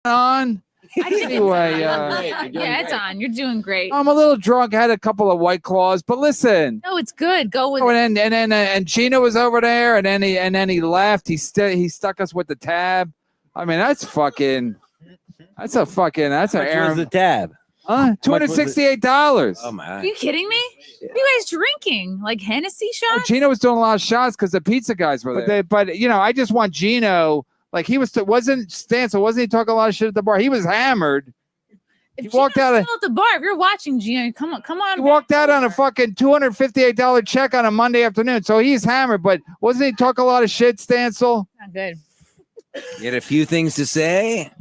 on. I think Anyway, yeah, it's on. You're doing great. I'm a little drunk. Had a couple of White Claws, but listen. No, it's good. Go with Oh, it. and Gino was over there, and then he left. He stuck us with the tab. I mean, that's Aaron. How much was the tab? $268. Oh my! Are you kidding me? What are you guys drinking? Like Hennessy shots? Gino was doing a lot of shots because the pizza guys were there. But I just want Gino. Like he wasn't Stancil, wasn't he talking a lot of shit at the bar? He was hammered. If He walked out at the bar. If you're watching Gino, come on. He walked out on a fucking $258 check on a Monday afternoon. So he's hammered, but wasn't he talking a lot of shit, Stancil? Not good. You had a few things to say.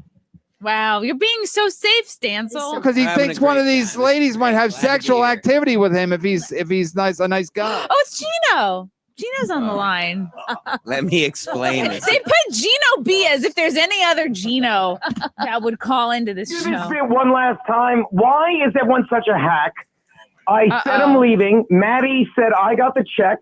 Wow, you're being so safe, Stancil. Because he thinks one of these ladies might have sexual activity with him if he's a nice guy. Oh, it's Gino. Gino's on the line. Let me explain this. They put Gino B as if there's any other Gino that would call into this show. This bit one last time. Why is everyone such a hack? I said I'm leaving. Maddie said I got the check.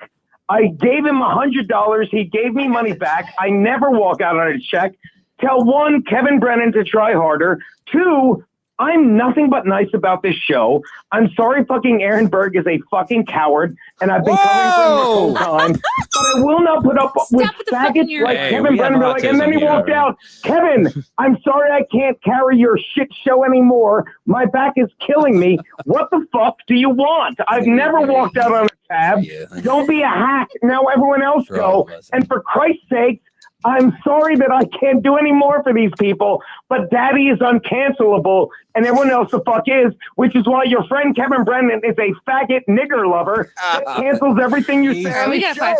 I gave him $100. He gave me money back. I never walk out on a check. Tell one, Kevin Brennan to try harder. Two, I'm nothing but nice about this show. I'm sorry fucking Aaron Berg is a fucking coward, and I've been covering for him the whole time. But I will not put up with faggots like Kevin Brennan. And then he walked out. Kevin, I'm sorry I can't carry your shit show anymore. My back is killing me. What the fuck do you want? I've never walked out on a tab. Don't be a hack. Now everyone else go. And for Christ's sake, I'm sorry that I can't do any more for these people, but Daddy is uncancelable, and everyone else the fuck is, which is why your friend Kevin Brennan is a faggot nigger lover that cancels everything you say on the show.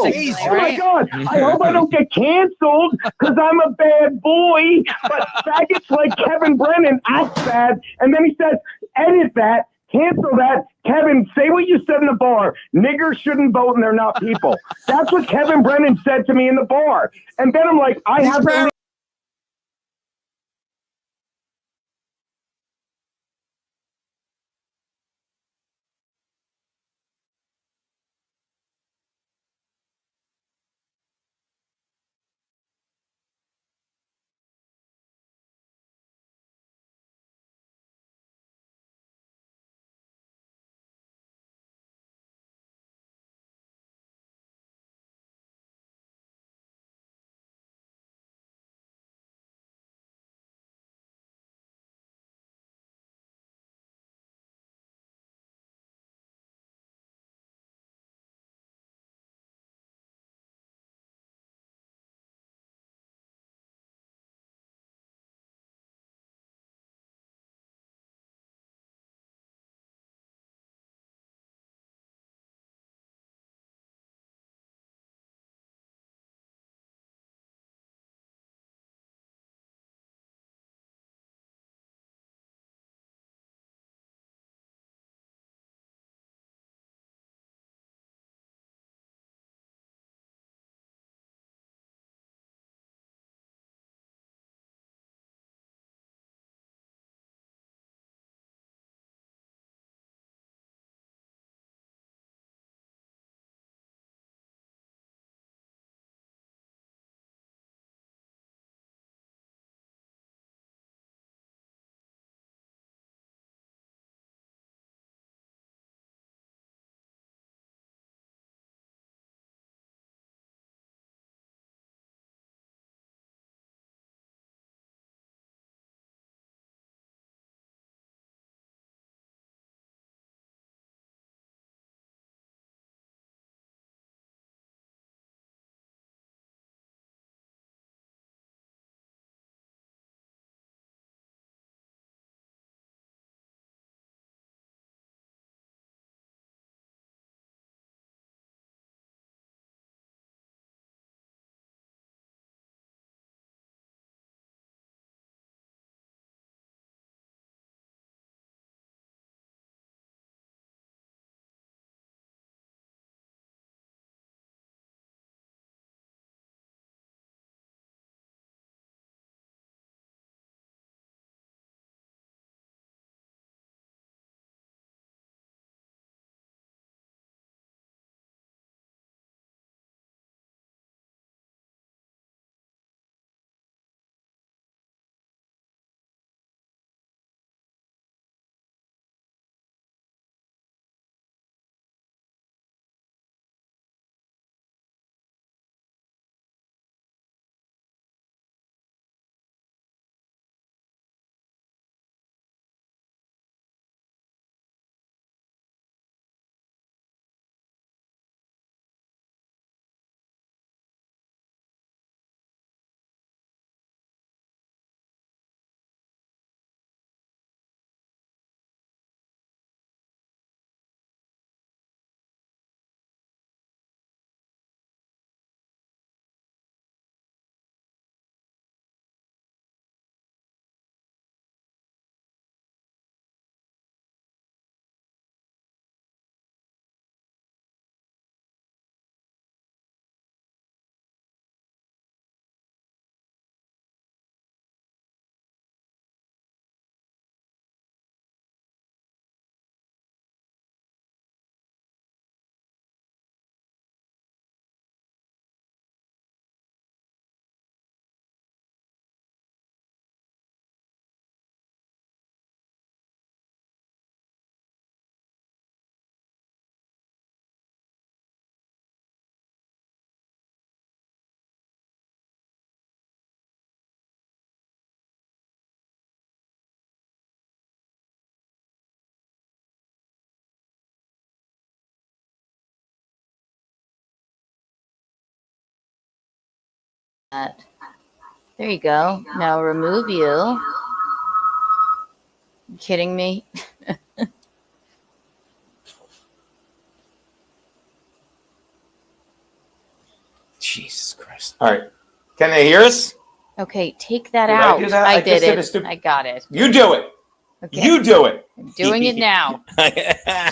Oh my God, I hope I don't get canceled because I'm a bad boy, but faggots like Kevin Brennan act bad, and then he says, edit that, cancel that. Kevin, say what you said in the bar. Niggers shouldn't vote and they're not people. That's what Kevin Brennan said to me in the bar. And then I'm like, I have to that. There you go. Now remove you. You kidding me? Jesus Christ. All right. Can they hear us? Okay, take that Did out. I do that? I just did did it. I got it. You do it. Okay. You do it. I'm doing it now.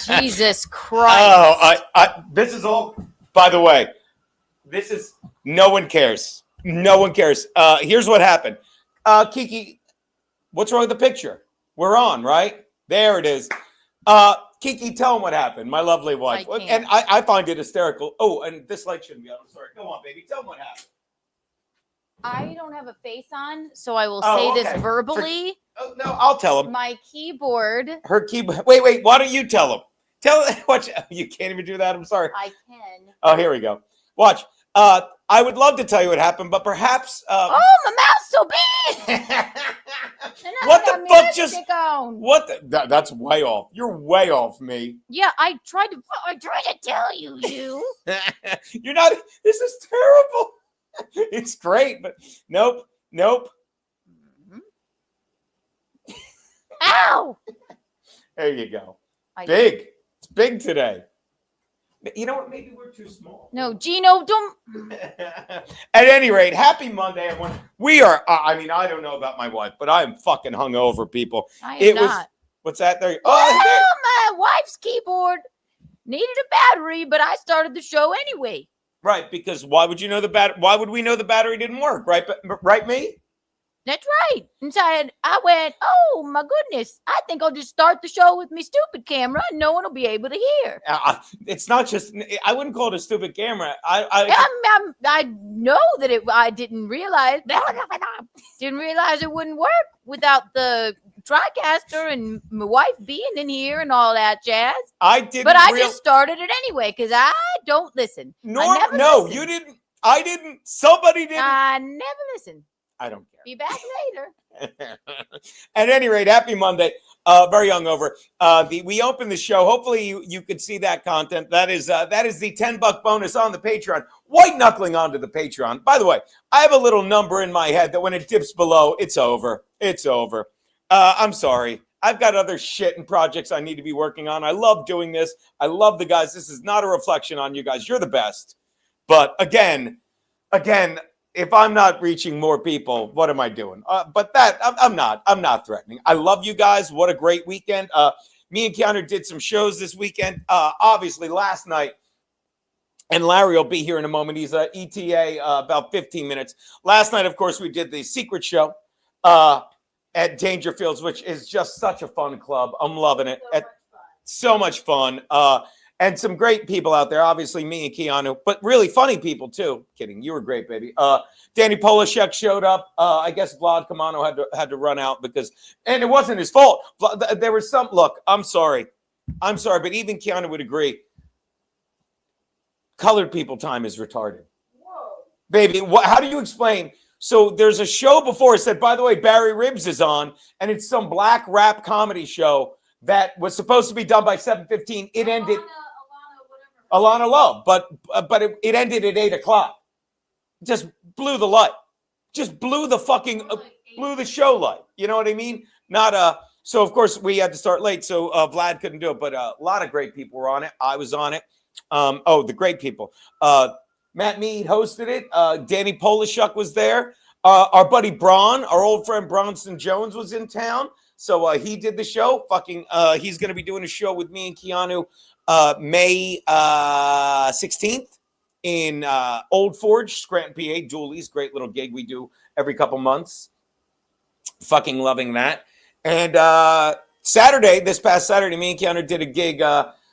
Jesus Christ. Oh, this is all, by the way, this is, no one cares. No one cares. Here's what happened. Kiki, what's wrong with the picture? We're on, right? There it is. Kiki, tell him what happened, my lovely wife. And I find it hysterical. Oh, and this light shouldn't be on. I'm sorry. Go on, baby. Tell him what happened. I don't have a face on, so I will say this verbally. Oh, no, I'll tell him. My keyboard. Her keyboard. Wait. Why don't you tell him? Tell him what you can't even do that. I'm sorry. I can. Oh, here we go. Watch. I would love to tell you what happened, but perhaps. Oh, my mouth's so big. What the fuck just? On. What? That's way off. You're way off, me. Yeah, I tried to tell you. You're not. This is terrible. It's great, but nope. Mm-hmm. Ow! There you go. Big. It's big today. You know what? Maybe we're too small. No, Gino, don't. At any rate, happy Monday, everyone. We are. I mean, I don't know about my wife, but I am fucking hungover, people. I am not. What's that? There. Well, my wife's keyboard needed a battery, but I started the show anyway. Right, because why would you know why would we know the battery didn't work? Right, right, me? That's right. And so I went, oh my goodness, I think I'll just start the show with my stupid camera and no one will be able to hear. It's not just, I wouldn't call it a stupid camera. I know that I didn't realize it wouldn't work without the TriCaster and my wife being in here and all that jazz. I just started it anyway because I don't listen. No, you didn't. I didn't. Somebody didn't. I never listen. I don't care. Be back later. At any rate, happy Monday. Very hungover. We opened the show. Hopefully you could see that content. That is the $10 bonus on the Patreon. White knuckling onto the Patreon. By the way, I have a little number in my head that when it dips below, it's over. It's over. I'm sorry. I've got other shit and projects I need to be working on. I love doing this. I love the guys. This is not a reflection on you guys. You're the best. But again, if I'm not reaching more people, what am I doing? But that I'm not threatening. I love you guys. What a great weekend. Me and Keanu did some shows this weekend. Obviously last night, and Larry will be here in a moment. He's a ETA about 15 minutes. Last night, of course, we did the secret show at Dangerfields, which is just such a fun club. I'm loving it. So much fun. And some great people out there. Obviously, me and Keanu, but really funny people too. Kidding, you were great, baby. Danny Polishek showed up. I guess Vlad Kamano had to run out and it wasn't his fault. There was some. Look, I'm sorry, but even Keanu would agree. Colored people time is retarded. Whoa, baby. How do you explain? So there's a show before it said, by the way, Barry Ribs is on, and it's some black rap comedy show that was supposed to be done by 7:15. It ended. Alana Love, but it ended at 8:00. Just blew the light. Just blew the fucking blew the show light. You know what I mean? So of course we had to start late, so Vlad couldn't do it. But a lot of great people were on it. I was on it. The great people. Matt Mead hosted it. Danny Polishuk was there. Our buddy Braun, our old friend Bronson Jones, was in town. So he did the show. He's going to be doing a show with me and Keanu May 16th in Old Forge, Scranton, PA, Dooley's. Great little gig we do every couple months. Fucking loving that. And this past Saturday, me and Keanu did a gig,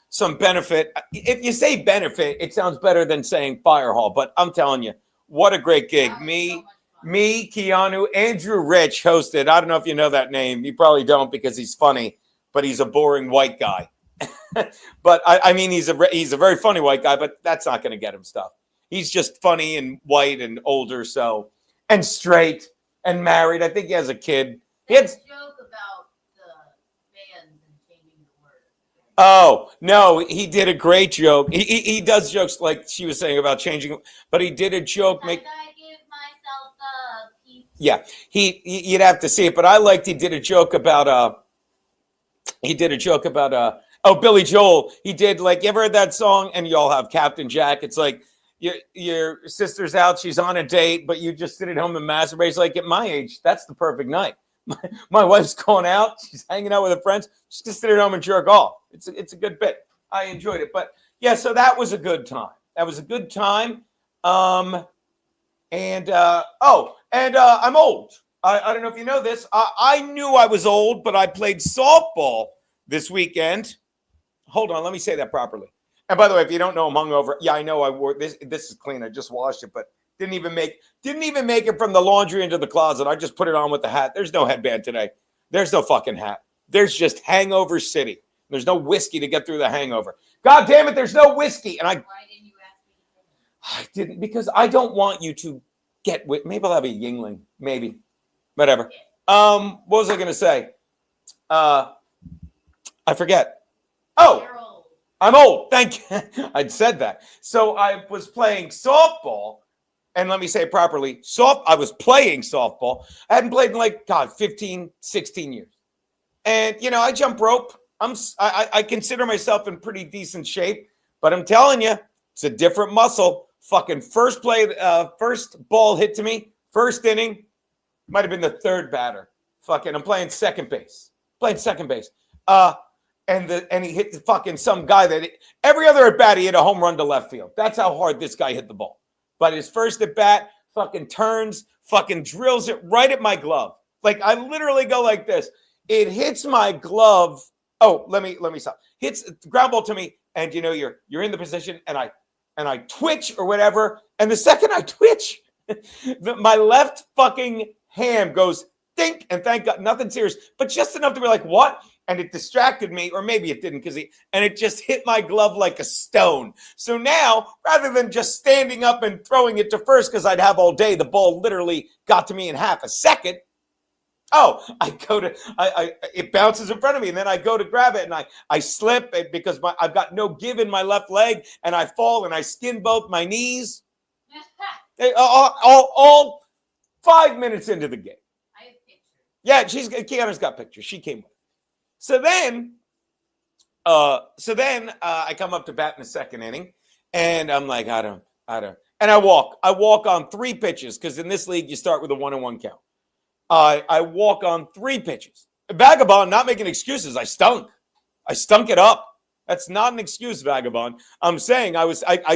some benefit. If you say benefit, it sounds better than saying fire hall. But I'm telling you, what a great gig. Me, Keanu, Andrew Rich hosted. I don't know if you know that name. You probably don't because he's funny, but he's a boring white guy. But I mean, he's a very funny white guy, but that's not going to get him stuff. He's just funny and white and older, and straight and married. I think he has a kid. He had a joke about the bands and changing the word. Oh no, he did a great joke. He does jokes like she was saying about changing, but he did a joke. I give myself Yeah, you'd have to see it, but I liked he did a joke about Billy Joel. He did, like, you ever heard that song? And you all have Captain Jack. It's like your sister's out, she's on a date, but you just sit at home and masturbate. It's like, at my age, that's the perfect night. My wife's going out, she's hanging out with her friends, she's just sit at home and jerk off. It's a good bit. I enjoyed it, but yeah, so that was a good time. That was a good time. I'm old. I don't know if you know this. I knew I was old, but I played softball this weekend. Hold on, let me say that properly. And by the way, if you don't know I'm hungover, yeah, I know I wore this. This is clean. I just washed it, but didn't even make it from the laundry into the closet. I just put it on with the hat. There's no headband today. There's no fucking hat. There's just hangover city. There's no whiskey to get through the hangover. God damn it, there's no whiskey. And why didn't you ask me? I didn't, because I don't want you to get with. Maybe I'll have a Yingling. Maybe. Whatever. What was I going to say? I forget. Oh, I'm old. Thank you. I'd said that. So I was playing softball, and let me say it properly. I was playing softball. I hadn't played in 15, 16 years. And, I jump rope. I consider myself in pretty decent shape, but I'm telling you, it's a different muscle. Fucking first ball hit to me, first inning, might have been the third batter. Fucking, I'm playing second base. And he hit the fucking some guy that every other at bat he hit a home run to left field. That's how hard this guy hit the ball. But his first at bat, fucking turns, fucking drills it right at my glove. Like, I literally go like this. It hits my glove. Oh, let me stop. Hits the ground ball to me, and you're in the position, and I twitch or whatever. And the second I twitch, my left fucking hand goes dink, and thank God, nothing serious, but just enough to be like, what? And it distracted me, or maybe it didn't, and it just hit my glove like a stone. So now, rather than just standing up and throwing it to first, because I'd have all day, the ball literally got to me in half a second. Oh, it bounces in front of me, and then I go to grab it, and I slip because I've got no give in my left leg, and I fall, and I skin both my knees. All 5 minutes into the game. I have pictures. Yeah, Keanu's got pictures. She came with. So then I come up to bat in the second inning, and I'm like, I don't. And I walk on 3 pitches, because in this league, you start with a 1-1 count. I walk on 3 pitches. Vagabond, not making excuses. I stunk it up. That's not an excuse, Vagabond. I'm saying I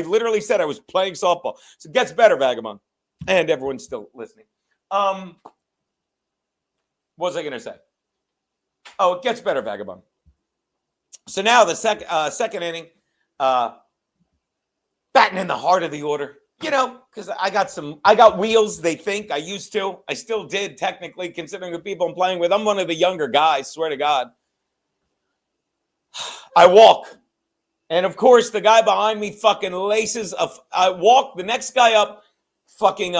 literally said I was playing softball. So it gets better, Vagabond. And everyone's still listening. What was I going to say? Oh, it gets better, Vagabond. So now the second inning, batting in the heart of the order. Because I got wheels, they think. I used to. I still did, technically, considering the people I'm playing with. I'm one of the younger guys, swear to God. I walk. And, of course, the guy behind me fucking laces. I walk. The next guy up fucking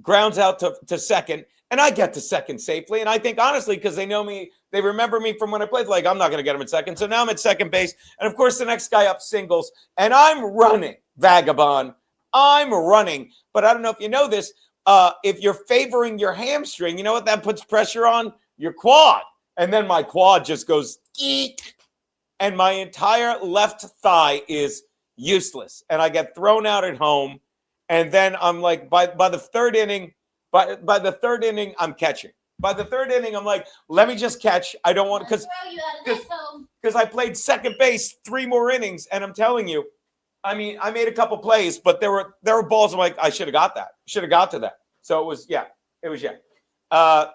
grounds out to second. And I get to second safely. And I think, honestly, because they know me, they remember me from when I played, like, I'm not going to get him at second. So now I'm at second base. And, of course, the next guy up singles. And I'm running, Vagabond. I'm running, but I don't know if you know this. If you're favoring your hamstring, you know what that puts pressure on? Your quad. And then my quad just goes eek, and my entire left thigh is useless. And I get thrown out at home. And then I'm like, by the third inning, by the third inning, I'm catching. By the third inning, I'm like, let me just catch. I don't want to, because I played second base 3 more innings, and I'm telling you, I mean, I made a couple plays, but there were balls I'm like, I should have got that. Should have got to that. So it was. I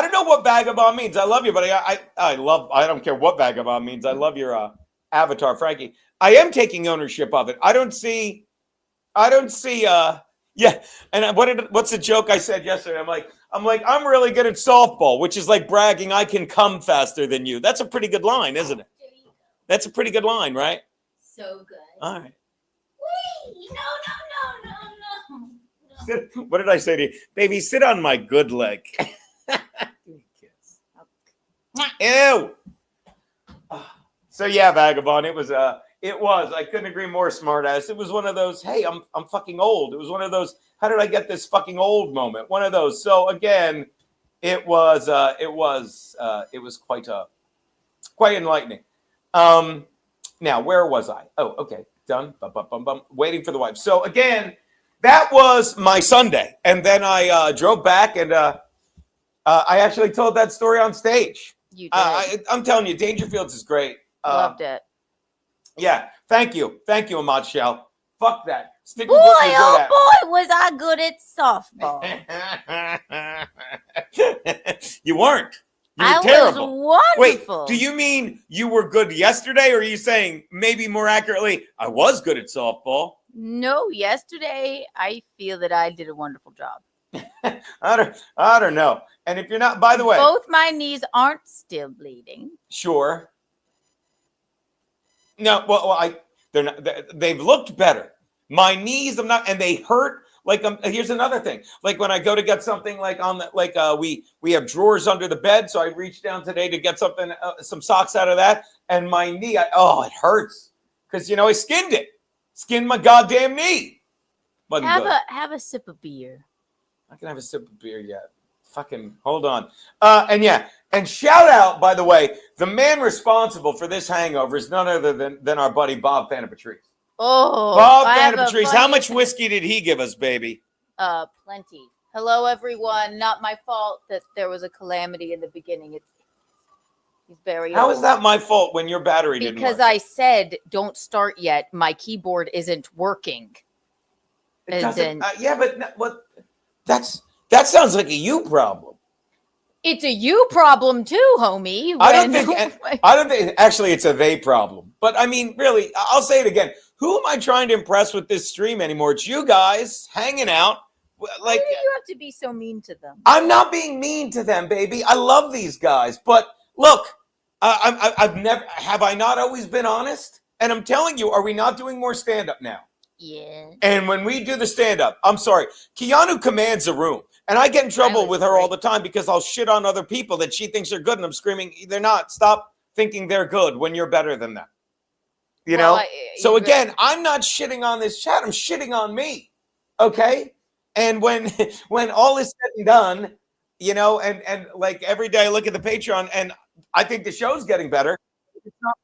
don't know what vagabond means. I love you, but I don't care what vagabond means. I love your avatar, Frankie. I am taking ownership of it. I don't see. Yeah. And what's the joke I said yesterday? I'm really good at softball, which is like bragging. I can come faster than you. That's a pretty good line, isn't it? That's a pretty good line, right? So good. All right. Wait, no. What did I say to you? Baby, sit on my good leg. Ew. So yeah, Vagabond, it was It was. I couldn't agree more, smartass. It was one of those, hey, I'm fucking old. It was one of those, how did I get this fucking old moment? One of those. So again, it was quite enlightening. Now, where was I? Oh, okay. Done. Bum, bum, bum, bum. Waiting for the wife. So again, that was my Sunday. And then I drove back and I actually told that story on stage. You did. I'm telling you, Dangerfields is great. Loved it. Yeah. Thank you. Thank you, Ahmad Shell. Fuck that. Stick Boy, with what you're good oh boy, was I good at softball. You weren't. You were I terrible. was wonderful. Wait, do you mean you were good yesterday, or are you saying maybe more accurately, I was good at softball? No, yesterday I feel that I did a wonderful job. I don't know. And if you're not, by the way, both my knees aren't still bleeding. Sure. No, well, they're not. They've looked better. My knees, I'm not, and they hurt. Like, here's another thing. Like when I go to get something, like on the, like we have drawers under the bed, so I reached down today to get something, some socks out of that, and my knee, it hurts because I skinned my goddamn knee. Have a sip of beer. I can have a sip of beer yet. Fucking hold on. And shout out, by the way, the man responsible for this hangover is none other than our buddy Bob Fanapatrice. Oh, Bob Fanapatrice, how much whiskey did he give us, baby? Plenty. Hello, everyone. Not my fault that there was a calamity in the beginning. He's very How old. is that my fault when your battery didn't work? Because I said, don't start yet. My keyboard isn't working. It doesn't, that sounds like a you problem. It's a you problem too, homie. I don't think, actually, it's a they problem. But I mean, really, I'll say it again. Who am I trying to impress with this stream anymore? It's you guys hanging out. Like, why do you have to be so mean to them? I'm not being mean to them, baby. I love these guys. But look, have I not always been honest? And I'm telling you, are we not doing more stand-up now? Yeah. And when we do the stand-up, I'm sorry, Keanu commands a room. And I get in trouble with her all the time because I'll shit on other people that she thinks are good. And I'm screaming, they're not. Stop thinking they're good when you're better than them. So again, I'm not shitting on this chat. I'm shitting on me. Okay? And when all is said and done, and like every day I look at the Patreon and I think the show's getting better. If it's not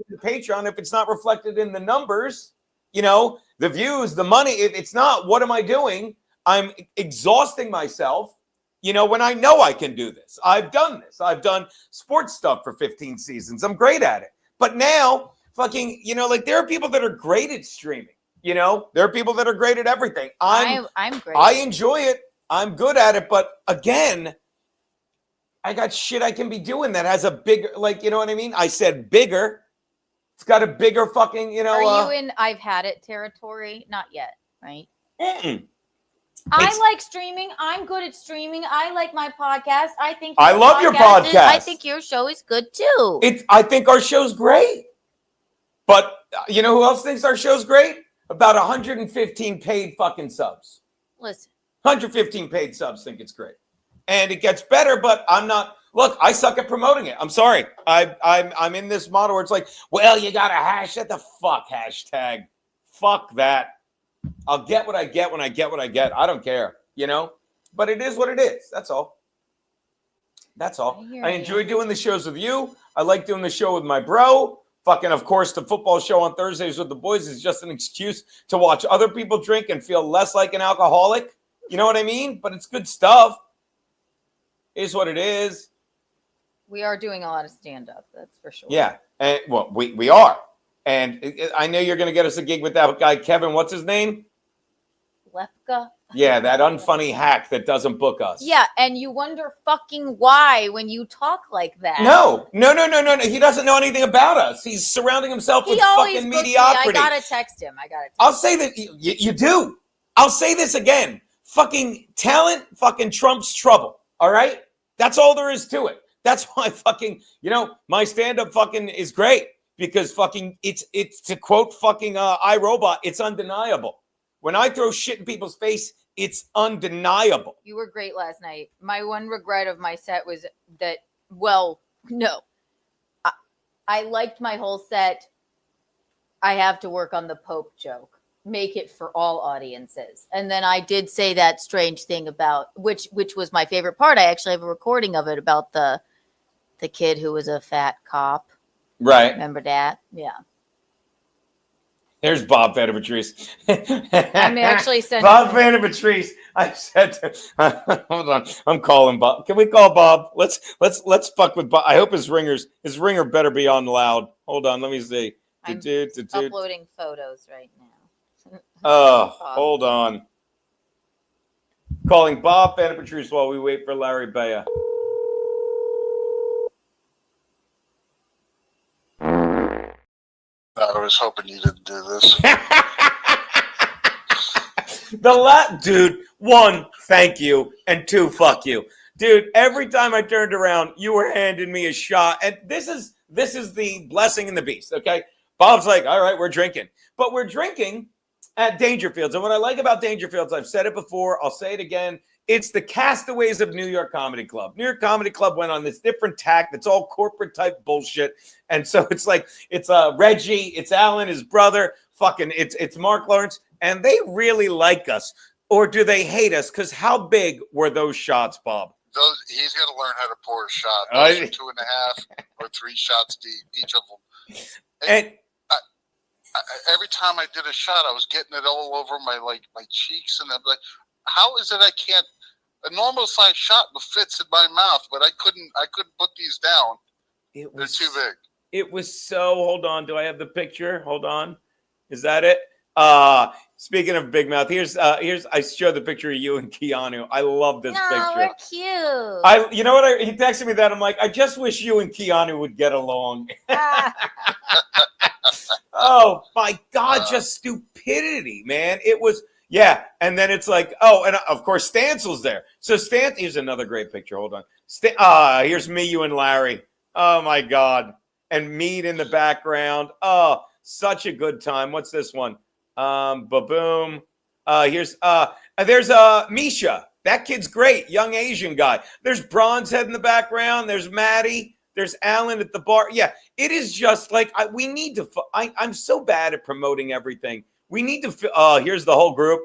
the Patreon, if it's not reflected in the numbers, the views, the money, if it's not, what am I doing? I'm exhausting myself, when I know I can do this. I've done this. I've done sports stuff for 15 seasons. I'm great at it. But now, fucking, there are people that are great at streaming. There are people that are great at everything. I'm great. I enjoy it. I'm good at it. But again, I got shit I can be doing that has a bigger, you know what I mean? I said bigger. It's got a bigger fucking, Are you in I've had it territory? Not yet, right? Mm-mm. I like streaming. I'm good at streaming. I like my podcast. I love your podcast. I think your show is good too. I think our show's great. But you know who else thinks our show's great? About 115 paid fucking subs. Listen. 115 paid subs think it's great. And it gets better, but I'm not. Look, I suck at promoting it. I'm sorry. I'm in this model where it's like, well, you got to shut the fuck hashtag. Fuck that. I'll get what I get when I get what I get. I don't care, But it is what it is. That's all. That's all. I enjoy doing the shows with you. I like doing the show with my bro. Fucking, of course, the football show on Thursdays with the boys is just an excuse to watch other people drink and feel less like an alcoholic. You know what I mean? But it's good stuff. It is what it is. We are doing a lot of stand-up. That's for sure. Yeah. And well, we are. And I know you're going to get us a gig with that guy, Kevin. What's his name? Lepka. Yeah, that unfunny hack that doesn't book us. Yeah, and you wonder fucking why when you talk like that. No. He doesn't know anything about us. He's surrounding himself with fucking mediocrity. I got to text him. I'll say that you do. I'll say this again. Fucking talent fucking trumps trouble. All right? That's all there is to it. That's why fucking, my stand-up fucking is great. Because fucking, it's to quote fucking iRobot, it's undeniable. When I throw shit in people's face, it's undeniable. You were great last night. My one regret of my set was that, well, no. I liked my whole set. I have to work on the Pope joke. Make it for all audiences. And then I did say that strange thing about which was my favorite part. I actually have a recording of it about the kid who was a fat cop. Right. Remember that? Yeah. There's Bob Vanna Patrice. I'm actually sending Bob Vanna Patrice. I said, hold on. I'm calling Bob. Can we call Bob? Let's fuck with Bob. I hope his ringer better be on loud. Hold on. Let me see. I'm uploading photos right now. Oh, hold on. Calling Bob Vanna Patrice while we wait for Larry Beyah. I was hoping you didn't do this. Dude, one, thank you, and two, fuck you. Dude, every time I turned around, you were handing me a shot. And this is the blessing and the beast, okay? Bob's like, all right, we're drinking. But we're drinking at Dangerfields. And what I like about Dangerfields, I've said it before, I'll say it again, it's the castaways of New York Comedy Club. New York Comedy Club went on this different tack that's all corporate type bullshit. And so it's like, it's Reggie, it's Alan, his brother, fucking, it's Mark Lawrence, and they really like us. Or do they hate us? Because how big were those shots, Bob? He's got to learn how to pour a shot. Those are 2.5 or 3 shots deep, each of them. And every time I did a shot, I was getting it all over my cheeks, and I'm like, how is it I can't? A normal size shot fits in my mouth, but I couldn't put these down. They're too big. It was so. Hold on. Do I have the picture? Hold on. Is that it? Speaking of big mouth, here's I showed the picture of you and Keanu. I love this picture. We're cute. You know what? He texted me that. I'm like, I just wish you and Keanu would get along. Oh my God, just stupidity, man. It was, yeah. And then it's like, oh, and of course Stansel's there. So here's another great picture. Hold on. Here's me, you, and Larry. Oh my God. And Mead in the background. Oh, such a good time. What's this one? Ba-boom. There's Misha. That kid's great. Young Asian guy. There's Bronzehead in the background. There's Maddie. There's Alan at the bar. Yeah, it is just like we need to. I'm so bad at promoting everything. We need to. Here's the whole group.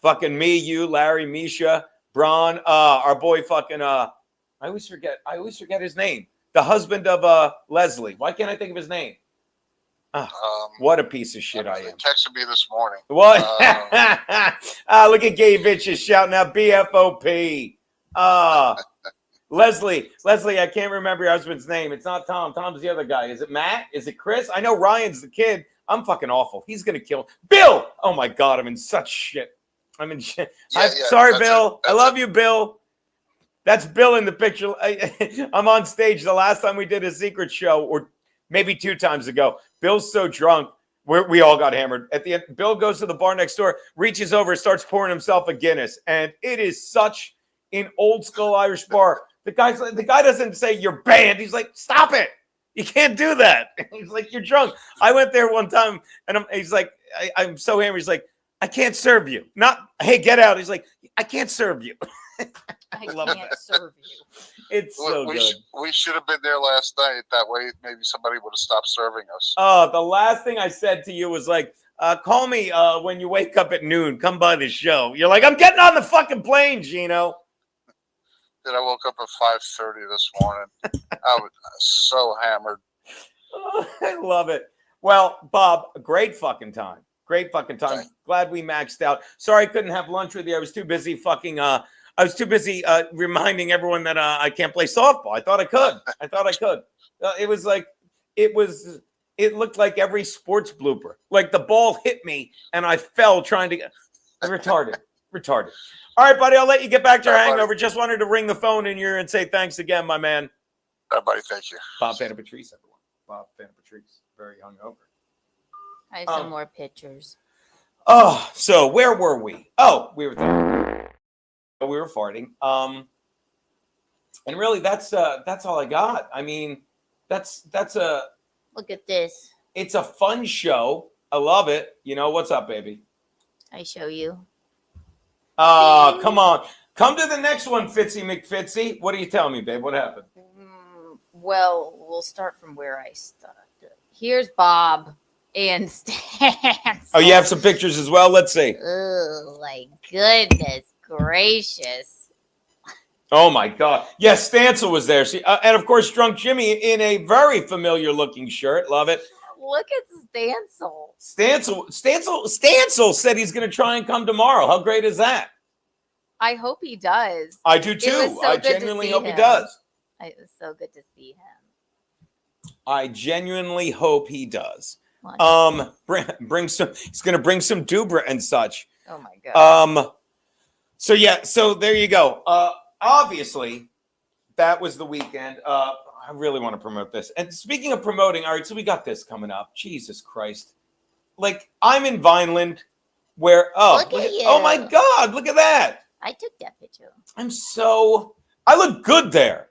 Fucking me, you, Larry, Misha, Braun, our boy. Fucking. I always forget his name. The husband of Leslie. Why can't I think of his name? What a piece of shit I am. He texted me this morning. What? Look at Gay Bitches shouting out BFOP. Leslie, I can't remember your husband's name. It's not Tom. Tom's the other guy. Is it Matt? Is it Chris? I know Ryan's the kid. I'm fucking awful. He's going to kill. Bill! Oh, my God. I'm in such shit. I'm in shit. Sorry, Bill. I love you, Bill. That's Bill in the picture. I'm on stage the last time we did a secret show, or maybe 2 times ago. Bill's so drunk. We all got hammered. At the end, Bill goes to the bar next door, reaches over, starts pouring himself a Guinness. And it is such an old school Irish bar. The guy doesn't say you're banned. He's like, stop it. You can't do that. He's like, you're drunk. I went there one time and he's like, I'm so hammered. He's like, I can't serve you. Not, hey, get out. He's like, I can't serve you. I can't serve you. It's so good. We should have been there last night. That way, maybe somebody would have stopped serving us. The last thing I said to you was like, call me when you wake up at noon. Come by the show. You're like, I'm getting on the fucking plane, Gino. Then I woke up at 5:30 this morning. I was so hammered. Oh, I love it. Well, Bob, great fucking time. Great fucking time. Thanks. Glad we maxed out. Sorry I couldn't have lunch with you. I was too busy fucking. I was too busy reminding everyone that I can't play softball. I thought I could. It was like it looked like every sports blooper. Like the ball hit me and I fell trying to get retarded. All right, buddy, I'll let you get back to your hangover. Just wanted to ring the phone in here and say thanks again, my man. All right, buddy, thank you. Bob Vanna Patrice, everyone. Bob Vanna Patrice, very hungover. I have some more pictures. Oh, so where were we? Oh, we were farting. And really, that's all I got. I mean, that's a. Look at this. It's a fun show. I love it. You know what's up, baby? I show you. Come on. Come to the next one, Fitzy McFitzy. What are you telling me, babe? What happened? Well, we'll start from where I started. Here's Bob and Stance. Oh, you have some pictures as well? Let's see. Oh, my goodness gracious. Oh, my God. Yes, Stancil was there. See, and, of course, Drunk Jimmy in a very familiar-looking shirt. Love it. Look at Stancil. Stancil said he's going to try and come tomorrow. How great is that? I hope he does. I do, too. I genuinely hope he does. It was so good to see him. I genuinely hope he does. Well, Bring some. He's going to bring some Dubra and such. oh, my God. So, yeah. So, there you go. Obviously, that was the weekend. I really want to promote this. And speaking of promoting, all right, so we got this coming up. Jesus Christ. Like, I'm in Vineland where, Look at you. oh my God, look at that. I took that picture. I look good there.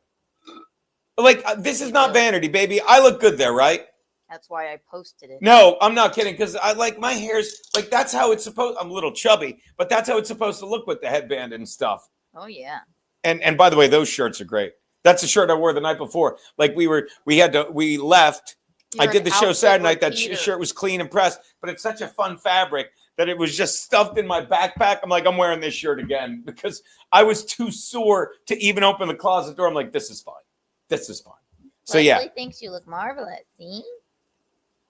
Like, this is not vanity, baby. I look good there, right? That's why I posted it. No, I'm not kidding. Because I like my hair's like, that's how it's supposed, I'm a little chubby, but that's how it's supposed to look with the headband and stuff. Oh, yeah. And by the way, those shirts are great. That's the shirt I wore the night before. Like we left. I did the show Saturday night. That shirt was clean and pressed, but it's such a fun fabric that it was just stuffed in my backpack. I'm like, I'm wearing this shirt again because I was too sore to even open the closet door. I'm like, this is fine. This is fine. So Leslie thinks you look marvelous. See?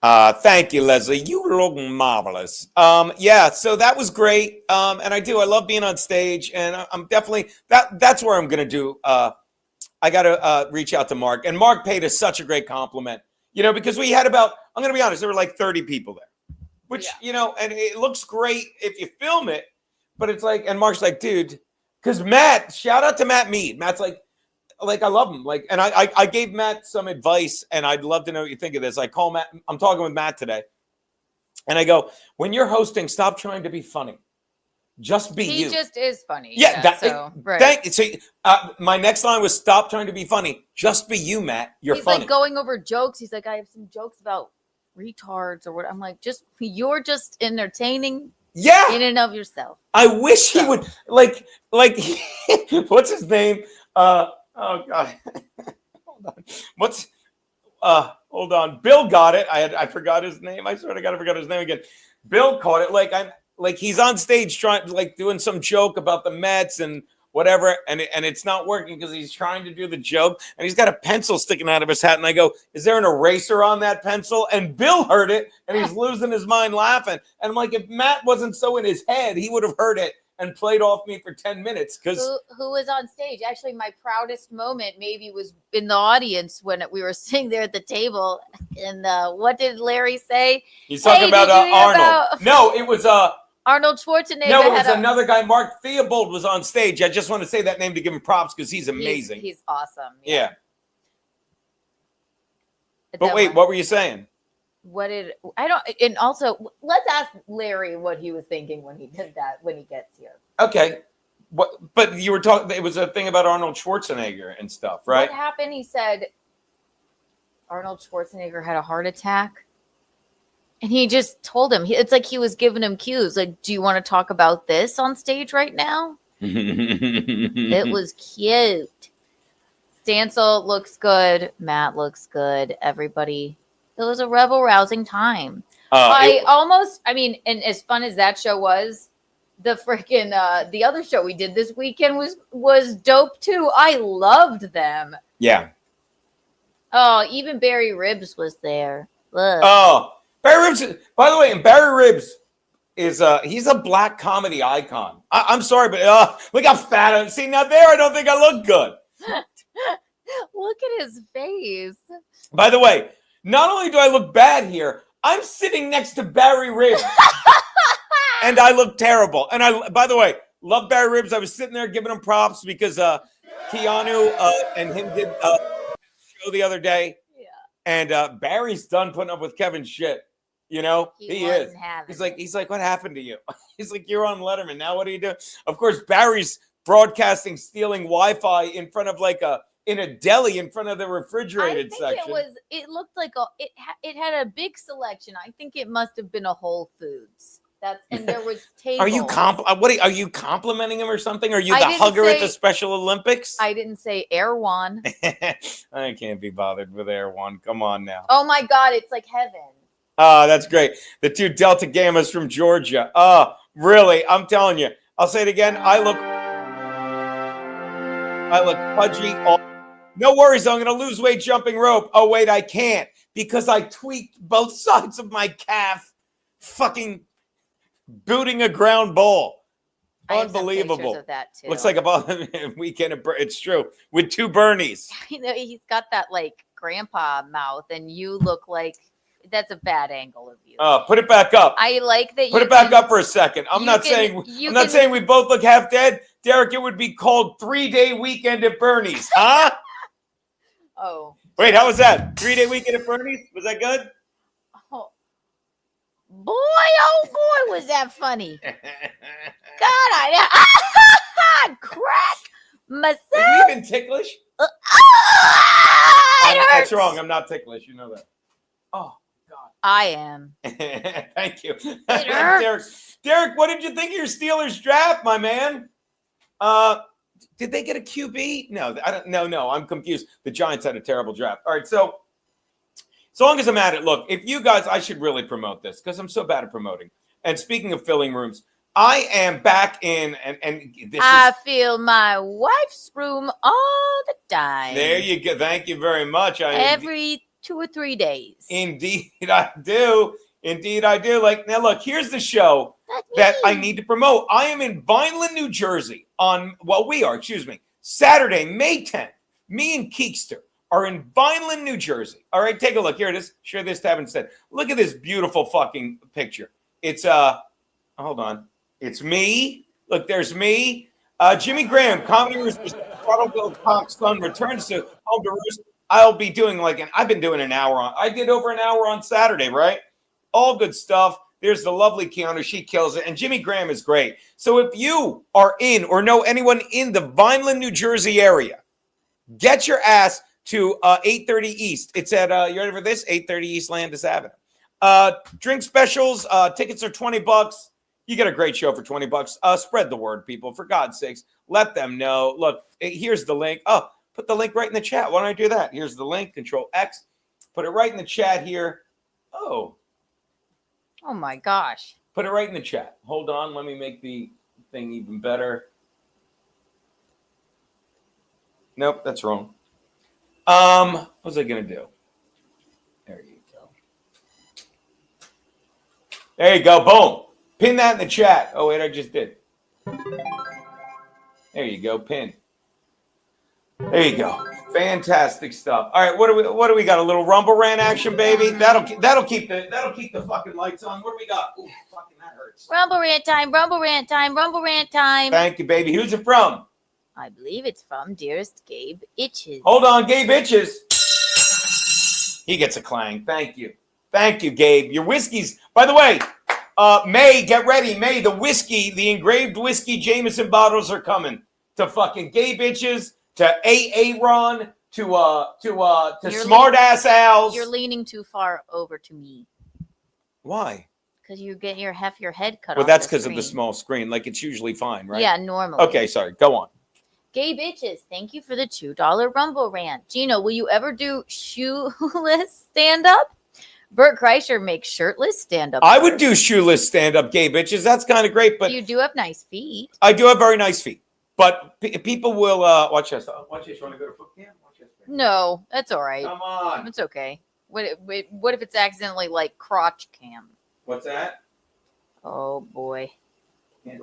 Thank you, Leslie. You look marvelous. Yeah, so that was great. And I love being on stage, and I'm definitely that's where I'm gonna do. I gotta reach out to Mark, and Mark paid us such a great compliment. You know, because we had I'm gonna be honest, there were like 30 people there, which you know, and it looks great if you film it, but it's like, and Mark's like, dude, because Matt, shout out to Matt Mead. Matt's like I love him. Like, and I gave Matt some advice, and I'd love to know what you think of this. I call Matt, I'm talking with Matt today, and I go, when you're hosting, stop trying to be funny. Just be you. He just is funny. Yeah. Right. So, my next line was, stop trying to be funny. Just be you, Matt. You're funny. He's like going over jokes. He's like, I have some jokes about retards or what. I'm like, you're just entertaining. Yeah. In and of yourself. I wish he would like what's his name? Oh God. Hold on. Bill got it. I forgot his name. I swear to God, I forgot his name again. Bill caught it. Like he's on stage trying, like doing some joke about the Mets and whatever, and it's not working because he's trying to do the joke, and he's got a pencil sticking out of his hat, and I go, is there an eraser on that pencil? And Bill heard it, and he's losing his mind laughing. And I'm like, if Matt wasn't so in his head, he would have heard it and played off me for 10 minutes. Because who was on stage? Actually, my proudest moment maybe was in the audience when we were sitting there at the table. And what did Larry say? He's talking about Arnold. No, it was Arnold Schwarzenegger. No, it was another guy. Mark Theobald was on stage. I just want to say that name to give him props because he's amazing. He's awesome. Yeah. But wait, what were you saying? And also, let's ask Larry what he was thinking when he did that, when he gets here. Okay. But you were talking, it was a thing about Arnold Schwarzenegger and stuff, right? What happened? He said Arnold Schwarzenegger had a heart attack. And he just told him, it's like he was giving him cues. Like, do you want to talk about this on stage right now? It was cute. Stancil looks good. Matt looks good. Everybody. It was a rebel-rousing time. And as fun as that show was, the freaking the other show we did this weekend was dope too. I loved them. Yeah. Oh, even Barry Ribs was there. Ugh. Oh. Barry Ribs, by the way, and Barry Ribs is he's a black comedy icon. I'm sorry, but look how fat I am. See, now there I don't think I look good. Look at his face. By the way, not only do I look bad here, I'm sitting next to Barry Ribs. And I look terrible. And by the way, love Barry Ribs. I was sitting there giving him props because Keanu and him did a show the other day. Yeah. And Barry's done putting up with Kevin's shit. You know, he is. He's like, what happened to you? He's like, you're on Letterman. Now what do you do? Of course, Barry's broadcasting, stealing Wi-Fi in front of in a deli in front of the refrigerated section. It looked like it had a big selection. I think it must have been a Whole Foods. And there was tables. Are you complimenting him or something? Are you the hugger at the Special Olympics? I didn't say Erewhon. I can't be bothered with Erewhon. Come on now. Oh my God, it's like heaven. Oh, that's great. The 2 Delta Gammas from Georgia. Oh, really? I'm telling you. I'll say it again. I look pudgy. No worries. I'm going to lose weight jumping rope. Oh, wait, I can't because I tweaked both sides of my calf fucking booting a ground ball. Unbelievable. Of that too. Looks like a weekend. It's true. With 2 Bernies. You know, he's got that like grandpa mouth, and you look like that's a bad angle of you. Put it back up. I like that. Put it back up for a second. I'm not saying we both look half dead. Derek, it would be called 3-day weekend at Bernie's, huh? Oh. Wait, how was that? 3-day weekend at Bernie's? Was that good? Oh. Boy, oh boy, was that funny. God, I crack myself. Are you even ticklish? That's wrong. I'm not ticklish. You know that. Oh, God. I am. Thank you. It hurts. Derek, what did you think of your Steelers draft, my man? Did they get a QB? No, I don't. No, I'm confused. The Giants had a terrible draft. All right, so long as I'm at it, look, if you guys, I should really promote this because I'm so bad at promoting. And speaking of filling rooms, I am back in, and this I feel my wife's room all the time. There you go. Thank you very much. Every 2 or 3 days. Indeed, I do. Like, now look, here's the show that I need to promote. I am in Vineland, New Jersey Saturday, May 10th. Me and Keekster are in Vineland, New Jersey. All right, take a look. Here it is. Share this tab instead. Look at this beautiful fucking picture. It's, hold on. It's me. Look, there's me. Jimmy Graham, Comedy Roosters, Prodigal Cox's son returns to Home to Roost. I'll be doing I've been doing I did over an hour on Saturday, right? All good stuff. There's the lovely Keanu. She kills it. And Jimmy Graham is great. So if you are in or know anyone in the Vineland, New Jersey area, get your ass to 830 East. It's at, you ready for this? 830 East Landis Avenue. Drink specials. Tickets are $20. You get a great show for $20. Spread the word, people. For God's sakes, let them know. Look, here's the link. Oh, put the link right in the chat. Why don't I do that? Here's the link. Control X. Put it right in the chat here. Oh my gosh. Put it right in the chat. Hold on. Let me make the thing even better. Nope, that's wrong. What was I going to do? There you go. There you go. Boom. Pin that in the chat. Oh, wait, I just did. There you go. Pin. There you go. Fantastic stuff. All right, what do we got? A little Rumble Rant action, baby. That'll keep the fucking lights on. What do we got? Ooh, fucking that hurts. Rumble rant time. Rumble rant time. Rumble rant time. Thank you, baby. Who's it from? I believe it's from dearest Gabe Itches. Hold on, Gabe Itches. He gets a clang. Thank you, Gabe. Your whiskeys. By the way, May, get ready. May, the engraved whiskey Jameson bottles are coming to fucking Gabe Itches. To Ron, to smart ass Al's. You're leaning too far over to me. Why? Because you get your head cut off. Well, that's because of the small screen. Like it's usually fine, right? Yeah, normally. Okay, sorry. Go on. Gabe Itches, thank you for the $2 Rumble rant. Gino, will you ever do shoeless stand-up? Bert Kreischer makes shirtless stand-up. I would do shoeless stand-up, Gabe Itches. That's kind of great, but you do have nice feet. I do have very nice feet. But people will watch this. Watch this. You want to go to foot cam? Watch this. No, that's all right. Come on. It's okay. What if it's accidentally like crotch cam? What's that? Oh boy.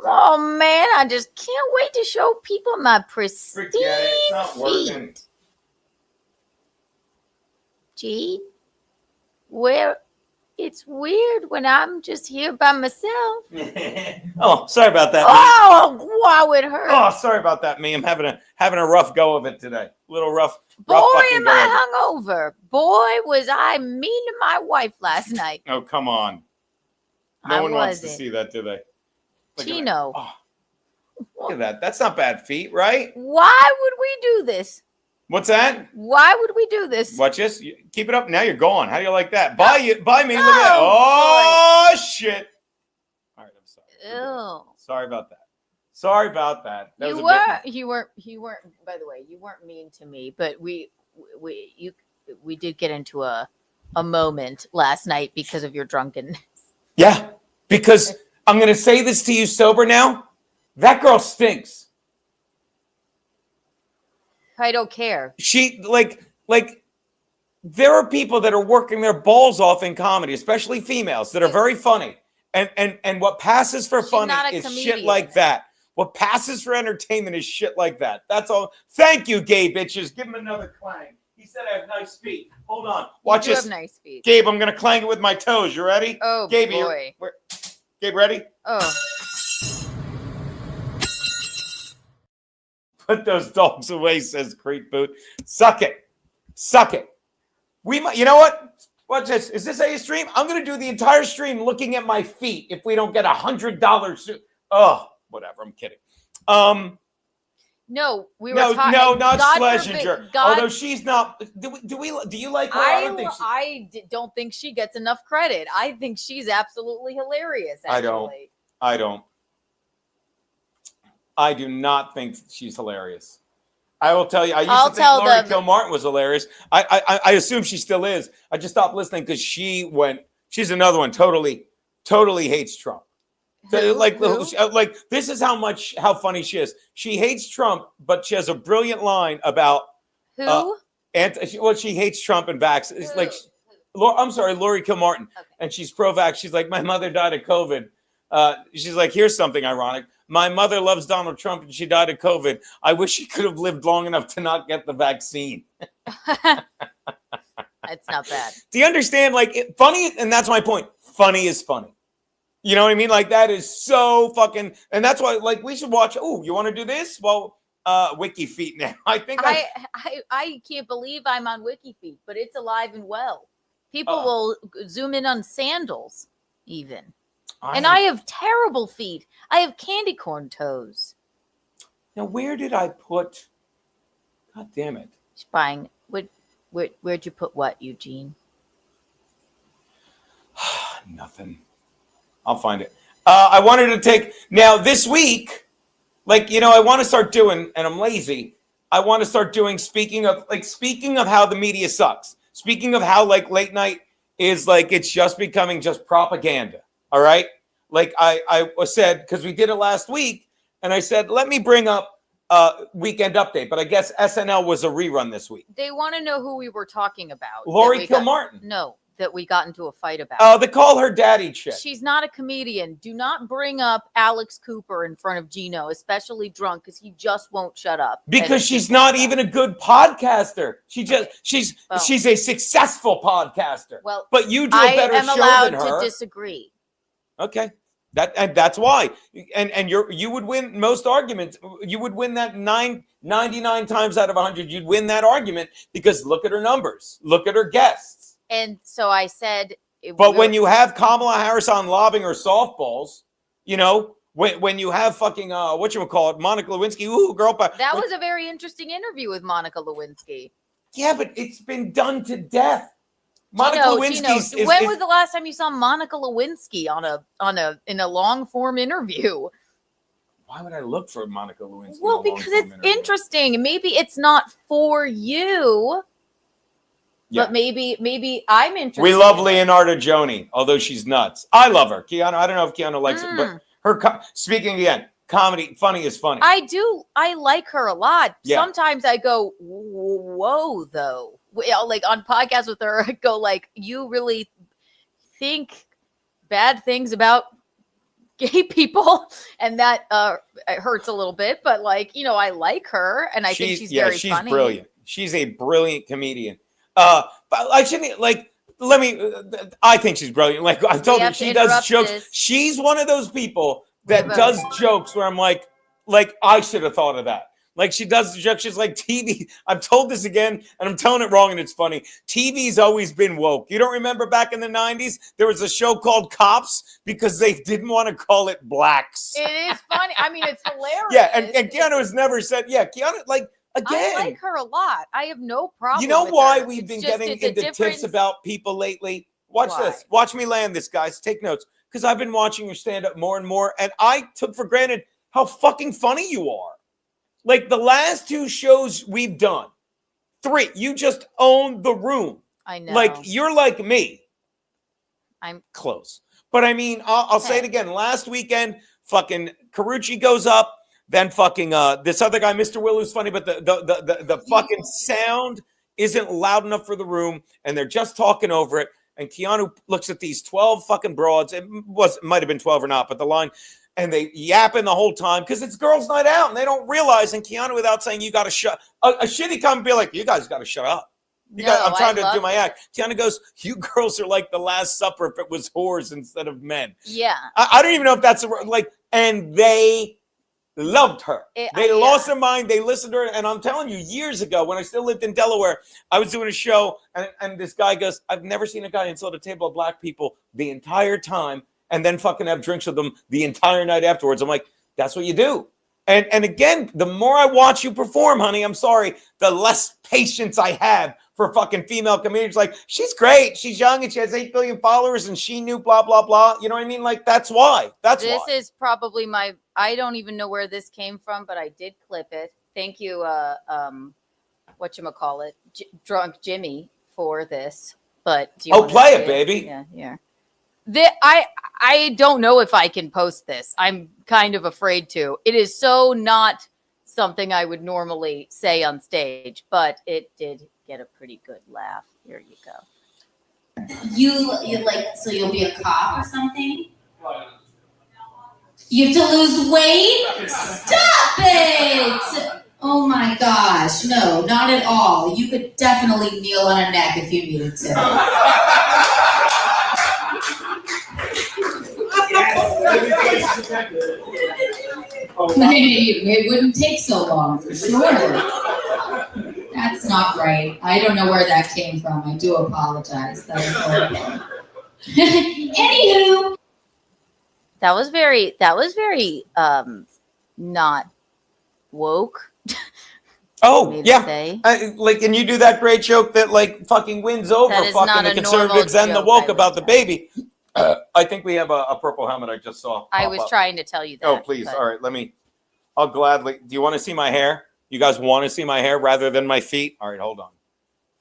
Oh man, I just can't wait to show people my pristine it's not working. feet. Gee, where? It's weird when I'm just here by myself. Oh, sorry about that. Oh, wow, it hurts. Oh, sorry about that, me. I'm having a rough go of it today. A little rough. Boy, am I hungover. Boy, was I mean to my wife last night. Oh, come on. No one wants to see that, do they? Tino. Oh, look at that. That's not bad feet, right? Why would we do this? What's that? Why would we do this? Watch this. Keep it up. Now you're gone. How do you like that? Bye me. Look at that. Oh, boy. Shit. All right, I'm sorry. Ew. Sorry about that. You weren't. By the way, you weren't mean to me, but we did get into a a moment last night because of your drunkenness. Yeah, because I'm going to say this to you sober now. That girl stinks. I don't care. She like there are people that are working their balls off in comedy, especially females that are very funny. And what passes for funny is shit like that. What passes for entertainment is shit like that. That's all. Thank you, gay bitches. Give him another clang. He said I have nice feet. Hold on. Watch this. You have nice feet. Gabe, I'm going to clang it with my toes. You ready? Oh, Gabe, boy. Gabe, ready? Oh. Put those dogs away, says Creep Boot. Suck it. Suck it. We might, you know what? Watch this. Is this a stream? I'm going to do the entire stream looking at my feet if we don't get $100. Oh, whatever. I'm kidding. No, we were talking. No, not Schlesinger. Although she's not. Do you like her? I don't think she gets enough credit. I think she's absolutely hilarious. Actually. I don't. I do not think she's hilarious. I will tell you. I used to think Lori Kilmartin was hilarious. I assume she still is. I just stopped listening because she's another one. Totally hates Trump. Who? Like this is how funny she is. She hates Trump, but she has a brilliant line about who? She hates Trump and vax. It's like, I'm sorry, Lori Kilmartin, okay. And she's pro-vax. She's like, my mother died of COVID. She's like, here's something ironic. My mother loves Donald Trump and she died of COVID. I wish she could have lived long enough to not get the vaccine. That's not bad. Do you understand? Like, funny, and that's my point. Funny is funny. You know what I mean? Like, that is so fucking, and that's why, like, we should watch. Oh, you want to do this? Well, Wiki Feet now. I think I can't believe I'm on Wiki Feet, but it's alive and well. People will zoom in on sandals, even. And I have terrible feet. I have candy corn toes. Now, where did I put? God damn it! She's buying. Where'd you put what, Eugene? Nothing. I'll find it. I wanted to take now this week. Like, you know, I want to start doing, and I'm lazy. I want to start doing. Speaking of how the media sucks. Speaking of how like late night is like it's just becoming just propaganda. All right. Like I said, because we did it last week, and I said, let me bring up Weekend Update. But I guess SNL was a rerun this week. They want to know who we were talking about. Lori Kilmartin. No, that we got into a fight about. Oh, they call her daddy chick. She's not a comedian. Do not bring up Alex Cooper in front of Gino, especially drunk, because he just won't shut up. Because she's not even a good podcaster. She's a successful podcaster. Well, but you do a better show than her. I am allowed to disagree. Okay. That's why. And you would win most arguments. You would win that 99 times out of 100. You'd win that argument because look at her numbers. Look at her guests. And so I said. But when you have Kamala Harris on lobbing her softballs, you know, when you have fucking whatchamacallit, Monica Lewinsky, ooh, girl. That was a very interesting interview with Monica Lewinsky. Yeah, but it's been done to death. Monica Lewinsky. When was the last time you saw Monica Lewinsky in a long form interview? Why would I look for Monica Lewinsky? Well, because it's interesting. Maybe it's not for you, but maybe I'm interested. We love Leonardo Joni, although she's nuts. I love her. Keanu. I don't know if Keanu likes it, but her speaking again. Comedy, funny is funny. I do. I like her a lot. Yeah. Sometimes I go, whoa, though. Like on podcasts with her, I go like, you really think bad things about gay people, and that it hurts a little bit. But like, you know, I like her, and I think she's very funny. She's brilliant. She's a brilliant comedian. But I shouldn't like. Let me. I think she's brilliant. Like I've told her, she does jokes. She's one of those people that does jokes where I'm like I should have thought of that. Like she does the jokes. She's like TV. I've told this again, and I'm telling it wrong, and it's funny. TV's always been woke. You don't remember back in the 90s, there was a show called Cops because they didn't want to call it blacks. It is funny. I mean, it's hilarious. Yeah, and Keanu has never said, Keanu, like, again. I like her a lot. I have no problem. You know why we've been getting into tips about people lately? Watch this. Watch me land this, guys. Take notes. Because I've been watching your stand-up more and more, and I took for granted how fucking funny you are. Like the last 2 shows we've done, 3, you just own the room. I know. Like, you're like me. I'm close. But I mean, I'll say it again. Last weekend, fucking Carucci goes up. Then fucking this other guy, Mr. Will, who's funny, but the fucking sound isn't loud enough for the room, and they're just talking over it. And Keanu looks at these 12 fucking broads. It might have been 12 or not, but the line, and they yapping the whole time because it's girls' night out, and they don't realize. And Keanu, without saying, "You got to shut," a shitty comment be like, "You guys got to shut up." I'm trying to do my act. Tiana goes, "You girls are like the Last Supper if it was whores instead of men." Yeah. I don't even know if that's like, and they loved her. They lost their mind. They listened to her. And I'm telling you, years ago, when I still lived in Delaware, I was doing a show, and this guy goes, "I've never seen a guy insult a table of black people the entire time and then fucking have drinks with them the entire night afterwards." I'm like, that's what you do. And again, the more I watch you perform, honey, I'm sorry, the less patience I have for fucking female comedians. Like, she's great. She's young and she has 8 billion followers and she knew blah, blah, blah. You know what I mean? Like, that's why. This is probably I don't even know where this came from, but I did clip it. Thank you, whatchamacallit, Drunk Jimmy, for this. But do you play it, baby. Yeah. I don't know if I can post this. I'm kind of afraid to. It is so not something I would normally say on stage, but it did get a pretty good laugh. Here you go. You like, so you'll be a cop or something? You have to lose weight? Stop it! Oh my gosh, no, not at all. You could definitely kneel on a neck if you needed to. It wouldn't take so long, for sure. That's not right. I don't know where that came from. I do apologize. That was horrible. Anywho. That was very not woke. Oh, yeah. And you do that great joke that like fucking wins over fucking the conservatives and the woke about the baby. I think we have a purple helmet I just saw. I was trying to tell you that. Oh, please. All right, I'll gladly. Do you want to see my hair? You guys want to see my hair rather than my feet? All right, hold on.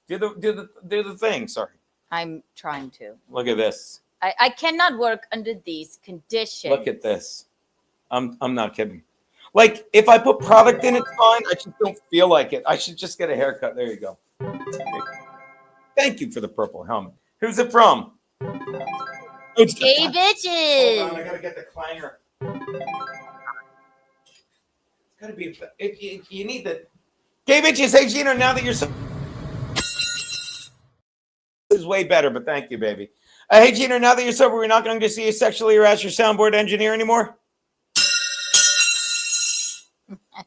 Do the thing. Sorry. I'm trying to. Look at this. I cannot work under these conditions. Look at this. I'm not kidding. Like, if I put product in, it's fine. I just don't feel like it. I should just get a haircut. There you go. Thank you for the purple helmet. Who's it from? It's Gay bitches. Hold on, I gotta get the clanger. It's gotta be. You need the Gay bitches. Hey Gina, now that you're so is way better, but thank you, baby. Hey Gina, now that you're sober, we're not going to see you sexually harass your soundboard engineer anymore.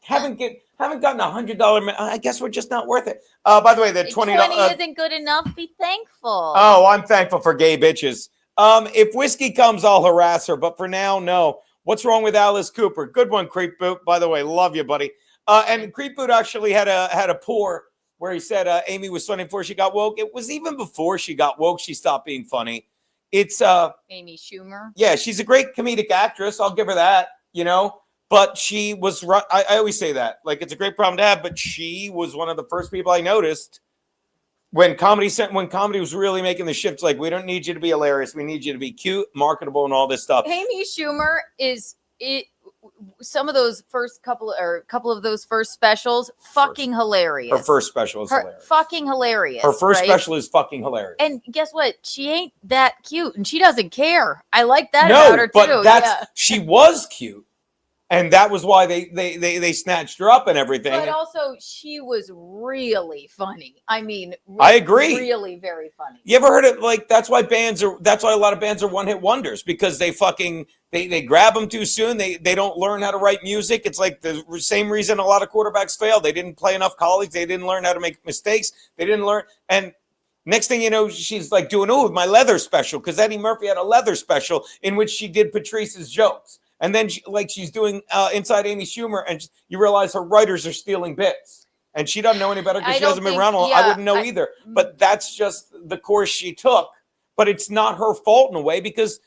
Haven't gotten $100. I guess we're just not worth it. By the way, the $20 isn't good enough. Be thankful. Oh, I'm thankful for gay bitches. If whiskey comes, I'll harass her. But for now, no. What's wrong with Alice Cooper? Good one, Creep Boot. By the way, love you, buddy. And Creep Boot actually had a pour where he said Amy was funny before she got woke. It was even before she got woke, she stopped being funny. It's Amy Schumer. Yeah, she's a great comedic actress. I'll give her that, you know. But she was right. I always say that. Like, it's a great problem to have, but she was one of the first people I noticed when comedy was really making the shift. Like, we don't need you to be hilarious. We need you to be cute, marketable, and all this stuff. Amy Schumer some of those couple of those first specials, fucking hilarious. Her first special is hilarious. Fucking hilarious. Her first special is fucking hilarious. And guess what? She ain't that cute, and she doesn't care. I like that about her too. She was cute. And that was why they snatched her up and everything. But also, she was really funny. I mean, I agree. Really very funny. You ever heard it? Like, that's why a lot of bands are one-hit wonders, because they grab them too soon. They don't learn how to write music. It's like the same reason a lot of quarterbacks fail. They didn't play enough college. They didn't learn how to make mistakes. They didn't learn. And next thing you know, she's like doing, my leather special, because Eddie Murphy had a leather special in which she did Patrice's jokes. And then she's doing Inside Amy Schumer, and you realize her writers are stealing bits. And she doesn't know any better because she hasn't been around long. I wouldn't know either. But that's just the course she took. But it's not her fault in a way, because,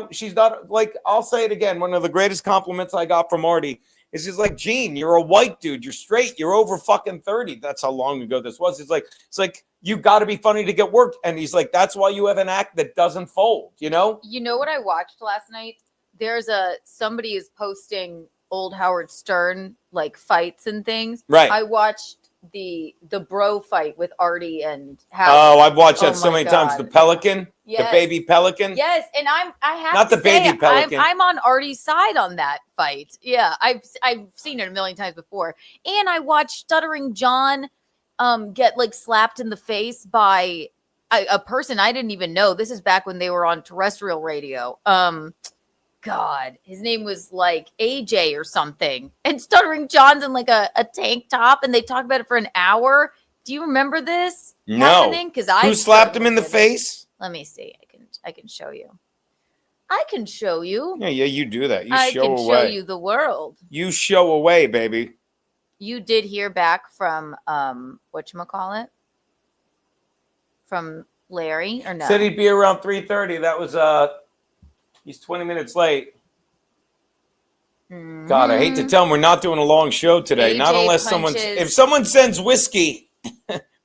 she's not, like, I'll say it again. One of the greatest compliments I got from Marty It's just like, Gene, you're a white dude. You're straight. You're over fucking 30. That's how long ago this was. It's like you got to be funny to get work. And he's like, that's why you have an act that doesn't fold, you know? You know what I watched last night? Somebody is posting old Howard Stern like fights and things. Right. I watched the bro fight with Artie and Howard. Oh, I've watched that so many times. The Pelican, yes. The baby Pelican. Yes, and I have not to the baby say, Pelican. I'm on Artie's side on that fight. Yeah, I've seen it a million times before, and I watched Stuttering John get like slapped in the face by a person I didn't even know. This is back when they were on terrestrial radio. God, his name was like AJ or something. And Stuttering John's in like a tank top, and they talk about it for an hour. Do you remember this? No. Because who slapped him in the face? Let me see. I can show you. I can show you. Yeah, you do that. I can show you the world. You show away, baby. You did hear back from whatchamacallit? From Larry or no? Said he'd be around 3:30. That was he's 20 minutes late. Mm-hmm. God, I hate to tell him we're not doing a long show today. AJ Not unless if someone sends whiskey,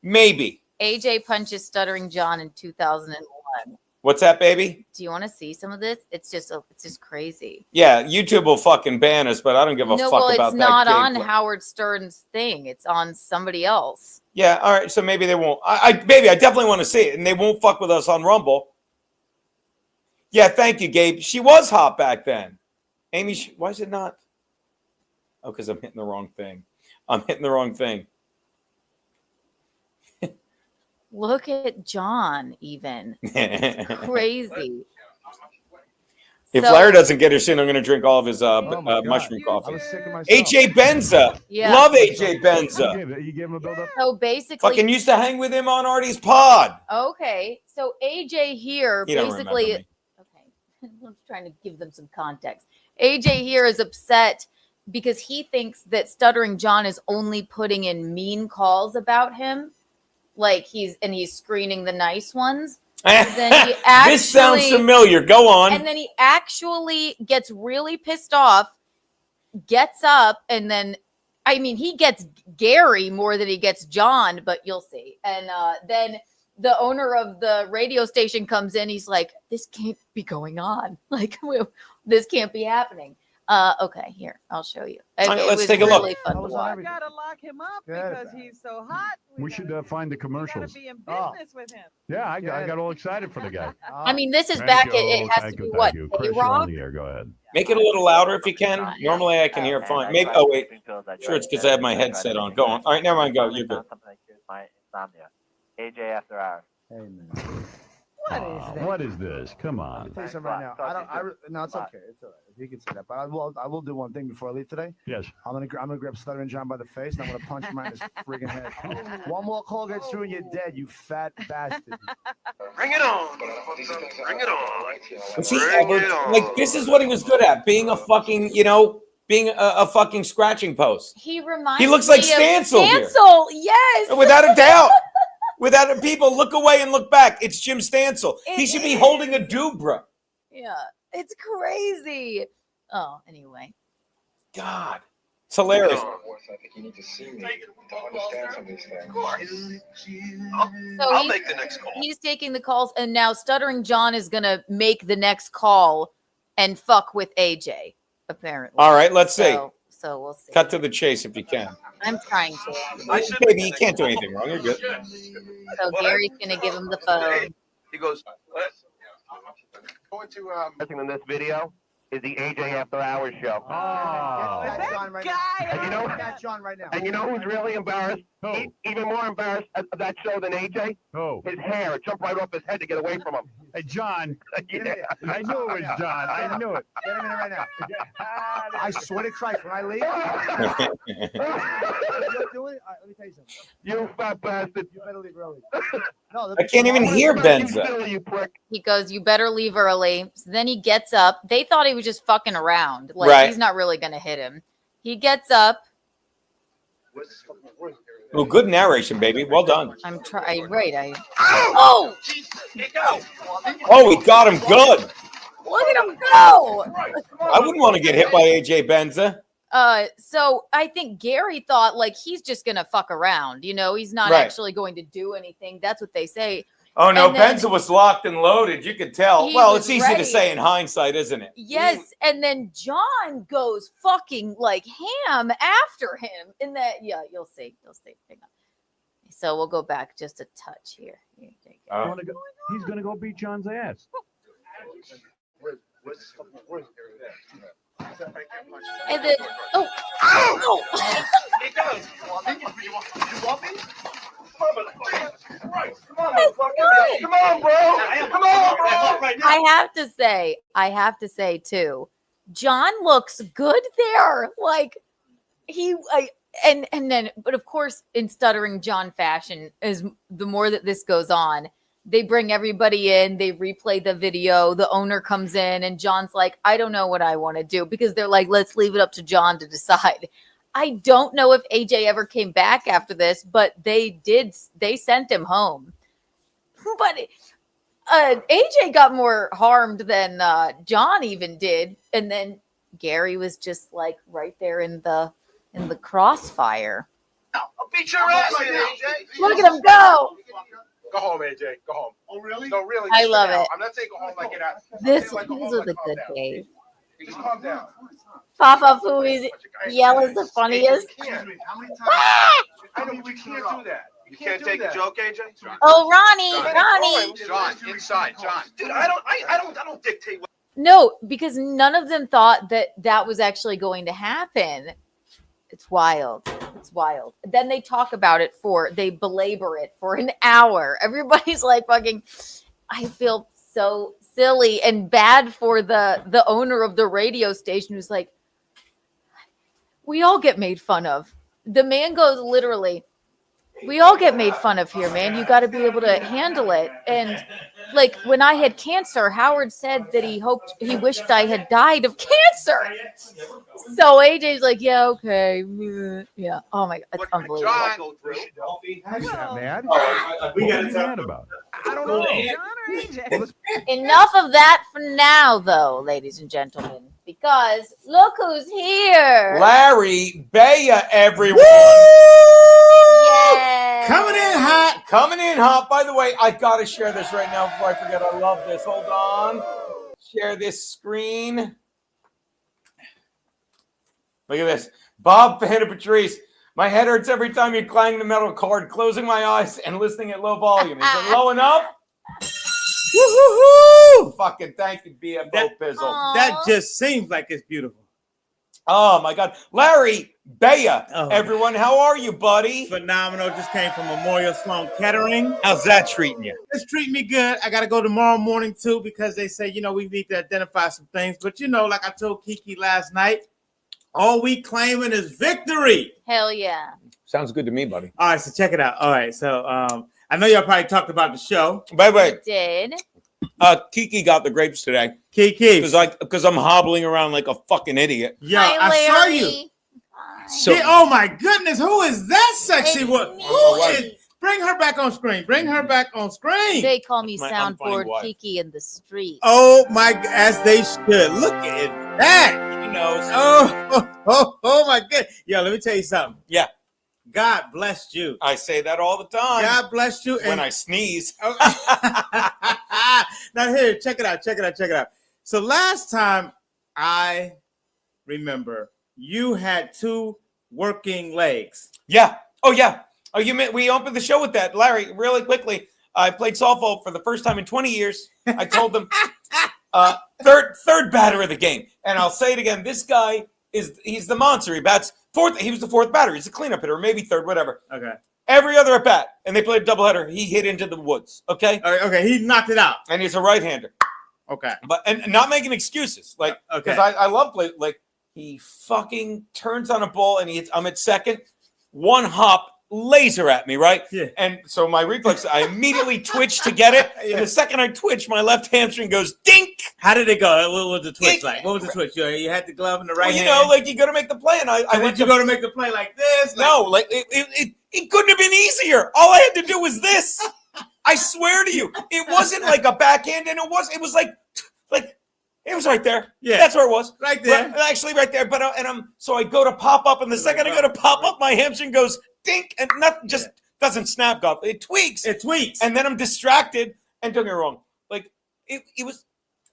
maybe. AJ punches Stuttering John in 2001. What's that, baby? Do you want to see some of this? It's just crazy. Yeah, YouTube will fucking ban us, but I don't give a fuck about that. No, it's not on Howard Stern's thing. It's on somebody else. Yeah, all right. So maybe they won't. I definitely want to see it, and they won't fuck with us on Rumble. Yeah, thank you, Gabe. She was hot back then. Amy, why is it not? Oh, because I'm hitting the wrong thing. Look at John, even. It's crazy. If Larry doesn't get her soon, I'm going to drink all of his mushroom coffee. AJ Benza. Yeah. Love AJ Benza. You gave him a build up? So basically. Fucking used to hang with him on Artie's pod. Okay. So AJ here He don't basically. remember me. Okay. I'm trying to give them some context. AJ here is upset because he thinks that Stuttering John is only putting in mean calls about him. Like he's screening the nice ones. And then he actually, this sounds familiar. Go on. And then he actually gets really pissed off, gets up, and then, I mean, he gets Gary more than he gets John, but you'll see. And then the owner of the radio station comes in. He's like, this can't be going on. Like, this can't be happening. Okay, here, I'll show you. Let's take a look. Fun to watch. I gotta lock him up because he's so hot. We should find the commercials. We gotta be in business with him. Yeah, I got all excited for the guy. I mean, this is back. It has to be what? Chris, you're on the air. Go ahead. Make it a little louder if you can. Normally I can hear fine. Maybe. Oh wait. Sure, it's because I have my headset on. Go on. All right, never mind. Go. You're good. My insomnia. AJ After Hours. Hey man. What is this? Come on. Let me tell you something right now. No, it's okay. It's all right. If you can say that, but I will do one thing before I leave today. Yes. I'm gonna grab Stuttering John by the face and I'm gonna punch him right in his friggin' head. One more call gets through and you're dead, you fat bastard. Bring it on. Bring it on. Was he ever, like, this is what he was good at, being a fucking, being a fucking scratching post. He reminds He looks like me of Stancil here. Stancil, yes. Without a doubt. Without people, look away and look back. It's Jim Stancil. He should be holding a Dubra. Yeah, it's crazy. Oh, anyway. God. It's hilarious. I'll make the next call. He's taking the calls, and now Stuttering John is going to make the next call and fuck with AJ, apparently. All right, let's see. So we'll see. Cut to the chase if you can. I'm trying to. Baby, you can't do anything wrong. You're good. So Gary's going to give him the phone. He goes, Going to in this video is the AJ After Hours show. That's John right now. And you know, That's John right now. and you know who's really embarrassed? Even more embarrassed of that show than AJ? Oh. His hair. It jumped right off his head to get away from him. Hey, John. Yeah. I knew it was John. I knew it. Get him in right now. I swear to Christ, when I leave, you're doing it. Let me tell you something. You fat bastard. You better leave early. I can't even hear Benza. You prick. He goes, you better leave early. So then he gets up. They thought he was just fucking around. Like, Right. he's not really going to hit him. He gets up. Oh, good narration, baby. Well done. I'm trying. Right. Oh! Oh, he got him good. Look at him go! I wouldn't want to get hit by AJ Benza. So I think Gary thought like he's just gonna fuck around, he's not actually going to do anything. That's what they say. Oh no, Benza was locked and loaded. You could tell. Well, it's easy to say in hindsight, isn't it? Yes, and then John goes fucking like ham after him. And that, you'll see. Hang on. So we'll go back just a touch here. He's gonna go beat John's ass. And then, ow! He does. You want me? Come on, bro. I have to say too, John looks good there. Like but of course, in stuttering John fashion, as the more that this goes on, they bring everybody in, they replay the video, the owner comes in, and John's like, I don't know what I want to do, because they're like, let's leave it up to John to decide. I don't know if AJ ever came back after this, but they sent him home. But AJ got more harmed than John even did. And then Gary was just like right there in the crossfire. I'll beat your ass, AJ. Look at him go. Go home, AJ. Go home. Oh, really? No, really. I love it. I'm not saying go home like it. This was a good day. Just calm down. Papa Pooey's yell is the funniest. How many times? I know we can't do that. You can't take a joke, AJ? Oh, Ronnie. John, inside, John. Dude, I don't dictate what. No, because none of them thought that was actually going to happen. It's wild. Then they talk about it they belabor it for an hour. Everybody's like fucking, I feel so silly and bad for the owner of the radio station who's like, we all get made fun of. The man goes literally, we all get made fun of here, man. You got to be able to handle it. And like when I had cancer, Howard said that he wished I had died of cancer. So AJ's like, yeah, okay. Yeah. Oh my God. It's unbelievable. John, Mad? We got to talk about. I don't know. Enough of that for now, though, ladies and gentlemen, because look who's here. Larry Beyah, everyone. Yay. Coming in hot. By the way, I got to share this right now before I forget. I love this. Hold on. Share this screen. Look at this. Bob Fanta Patrice. My head hurts every time you clang the metal cord, closing my eyes and listening at low volume. Is it low enough? Woo-hoo-hoo! Fucking thank you, BFO Pizzle. That just seems like it's beautiful. Oh, my God. Larry Beyah, everyone. How are you, buddy? Phenomenal. Just came from Memorial Sloan Kettering. How's that treating you? It's treating me good. I got to go tomorrow morning, too, because they say, we need to identify some things. But, like I told Kiki last night, all we claiming is victory. Hell yeah. Sounds good to me, buddy. All right, so check it out. All right, so I know y'all probably talked about the show. Wait. Did. Kiki got the grapes today. Kiki. Because I'm hobbling around like a fucking idiot. Yeah, I saw you. So, oh, my goodness. Who is that sexy woman? Bring her back on screen. They call me Soundboard Kiki in the street. Oh, as they should. Look at that. Oh, my goodness. Yo, let me tell you something. Yeah. God blessed you. I say that all the time. God bless you. When I sneeze. Now here, check it out. So last time I remember, you had 2 working legs. Yeah. Oh, yeah. Oh, we opened the show with that. Larry, really quickly, I played softball for the first time in 20 years. I told them third batter of the game. And I'll say it again. This guy he's the monster. He bats fourth. He was the 4th batter. He's a cleanup hitter, or maybe 3rd, whatever. Okay. Every other at bat, and they played a doubleheader. He hit into the woods. Okay. Okay. He knocked it out. And he's a right-hander. Okay. And not making excuses, because I love play. Like he fucking turns on a ball, and I'm at second, 1 hop. Laser at me, right? Yeah. And so my reflex, I immediately twitch to get it. Yeah. And the second I twitch, my left hamstring goes dink. How did it go? What was the twitch like? What was the twitch? You had the glove in the right hand. You got to make the play. And I went to go to make the play like this. No, it couldn't have been easier. All I had to do was this. I swear to you, it wasn't like a backhand, and it was like It was right there. Yeah. That's where it was. Right there. Actually, right there. But so I go to pop up, and the second I go to pop up, my hamstring goes dink, and nothing just doesn't snap up. It tweaks. It tweaks. And then I'm distracted. And don't get me wrong, like it was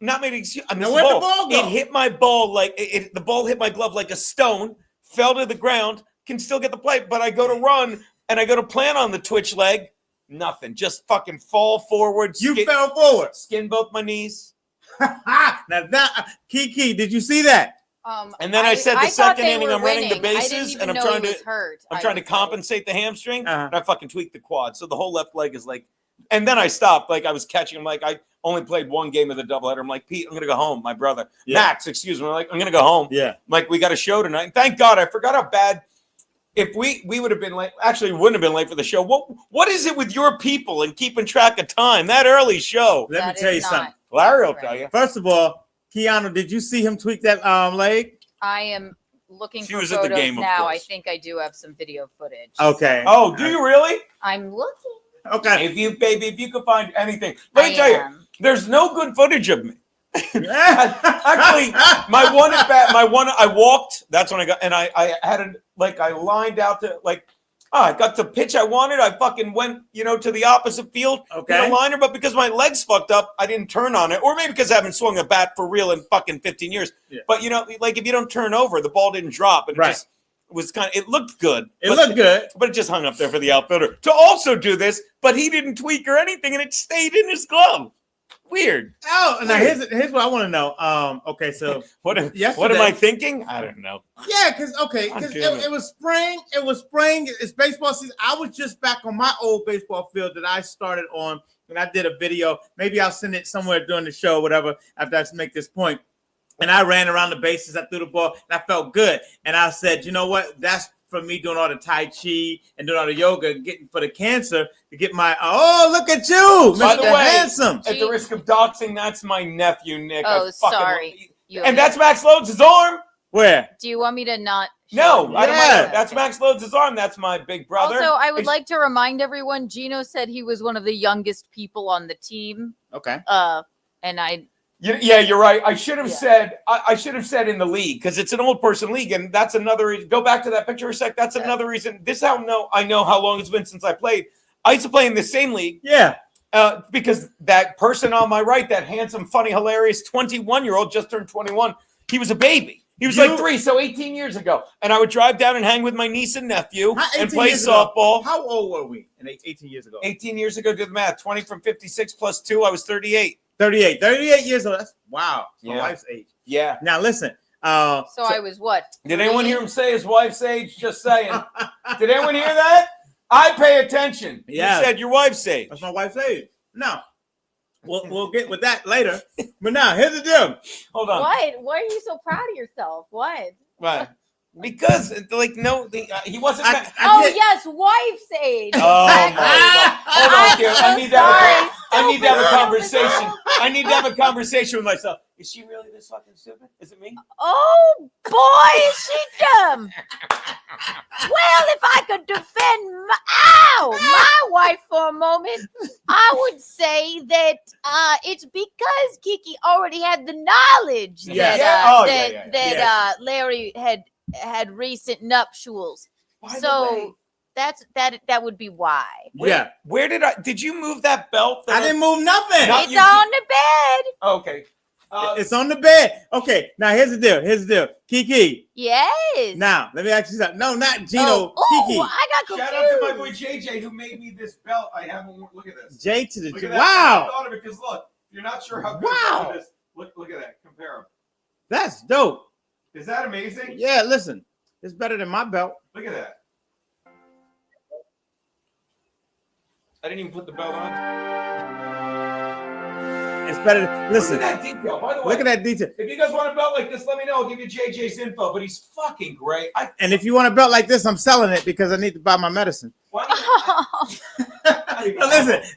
not made an excuse. Now where'd the ball go? It hit my ball like the ball hit my glove like a stone, fell to the ground, can still get the play. But I go to run and I go to plant on the twitch leg. Nothing. Just fucking fall forward. You fell forward. Skin both my knees. Now that Kiki, did you see that? And then I said the second inning I'm running the I didn't bases even and I'm know trying he to was hurt. I'm trying to compensate the hamstring Uh-huh. and I fucking tweaked the quad. So the whole left leg is like, and then I stopped. Like I was catching him. Like I only played one game of the doubleheader. I'm like, Pete, I'm gonna go home. My brother, Max, excuse me. I'm like, I'm gonna go home. Yeah. I'm like, we got a show tonight. And thank God, I forgot how bad. If we would have been late, actually we wouldn't have been late for the show. What is it with your people and keeping track of time? That early show. Let me tell you something. Larry will tell you. First of all, Keanu, did you see him tweak that leg? I am looking She for was at the photos game, of now. course. I think I do have some video footage. Okay. Oh, do you really? I'm looking. Okay. If you could find anything, let me tell you, there's no good footage of me. Actually, I walked. That's when I got, and I had I lined out to I got the pitch I wanted. I fucking went, to the opposite field, Okay. liner. But because my legs fucked up, I didn't turn on it, or maybe because I haven't swung a bat for real in fucking 15 years. Yeah. But if you don't turn over, the ball didn't drop, and Right. it just was it looked good. It looked good, but it just hung up there for the outfielder to also do this. But he didn't tweak or anything, and it stayed in his glove. Weird. Oh, now here's what I want to know. Okay, so what am I thinking? I don't know. Yeah, because it was spring. It was spring. It's baseball season. I was just back on my old baseball field that I started on, and I did a video. Maybe I'll send it somewhere during the show, or whatever, after I make this point. And I ran around the bases. I threw the ball, and I felt good. And I said, you know what? That's for me doing all the Tai Chi and doing all the yoga, getting for the cancer to get my. Oh, look at you, By the Mr. way, Handsome. at the risk of doxing, that's my nephew, Nick. Oh, sorry. And that's Max Lodes' arm. Where? Do you want me to not? No, Yeah. I don't mind. That's Max Lodes' arm. That's my big brother. Also, I would like to remind everyone, Gino said he was one of the youngest people on the team. Okay. And I. Yeah, you're right. I should have said. I should have said in the league because it's an old person league, and that's another reason. Go back to that picture a sec. That's another reason. This I know how long it's been since I played. I used to play in the same league. Yeah. Because that person on my right, that handsome, funny, hilarious 21-year-old, just turned 21. He was a baby. He was like 3, so 18 years ago. And I would drive down and hang with my niece and nephew and play softball. How old were we 18 years ago? 18 years ago, do the math. 20 from 56 plus 2, I was 38. 38 years old. That's wow. My Yeah. wife's age. Yeah. Now listen. So I was what? Did anyone hear him say his wife's age? Just saying. Did anyone hear that? I pay attention. Yeah. You said your wife's age. That's my wife's age. No. We'll get with that later. But now here's the deal. Hold on. What? Why are you so proud of yourself? What? Right. Because he wasn't. Yes, wife's age. Oh my God! Hold on, I'm dear. so I need to have a conversation. I need to have a conversation with myself. Is she really this fucking stupid? Is it me? Oh boy, is she dumb. Well, if I could defend my wife for a moment, I would say that it's because Kiki already had the knowledge that Larry had recent nuptials. So that would be why. Where did you move that belt? I didn't move nothing. It's on the bed. Okay. It's on the bed. Okay, now here's the deal. Kiki. Yes. Now, let me ask you something. No, not Gino. Kiki. I got confused. Shout out to my boy JJ who made me this belt. I have one. Look at this. J to the Look J. at that. Wow. I thought of it because look, you're not sure how good it is. Look at that. Compare them. That's dope. Is that amazing? Yeah, listen. It's better than my belt. Look at that. I didn't even put the belt on. It's better. Listen. Look at that detail. By the way, Look at that detail. If you guys want a belt like this, let me know. I'll give you JJ's info. But he's fucking great. And if you want a belt like this, I'm selling it because I need to buy my medicine. Listen,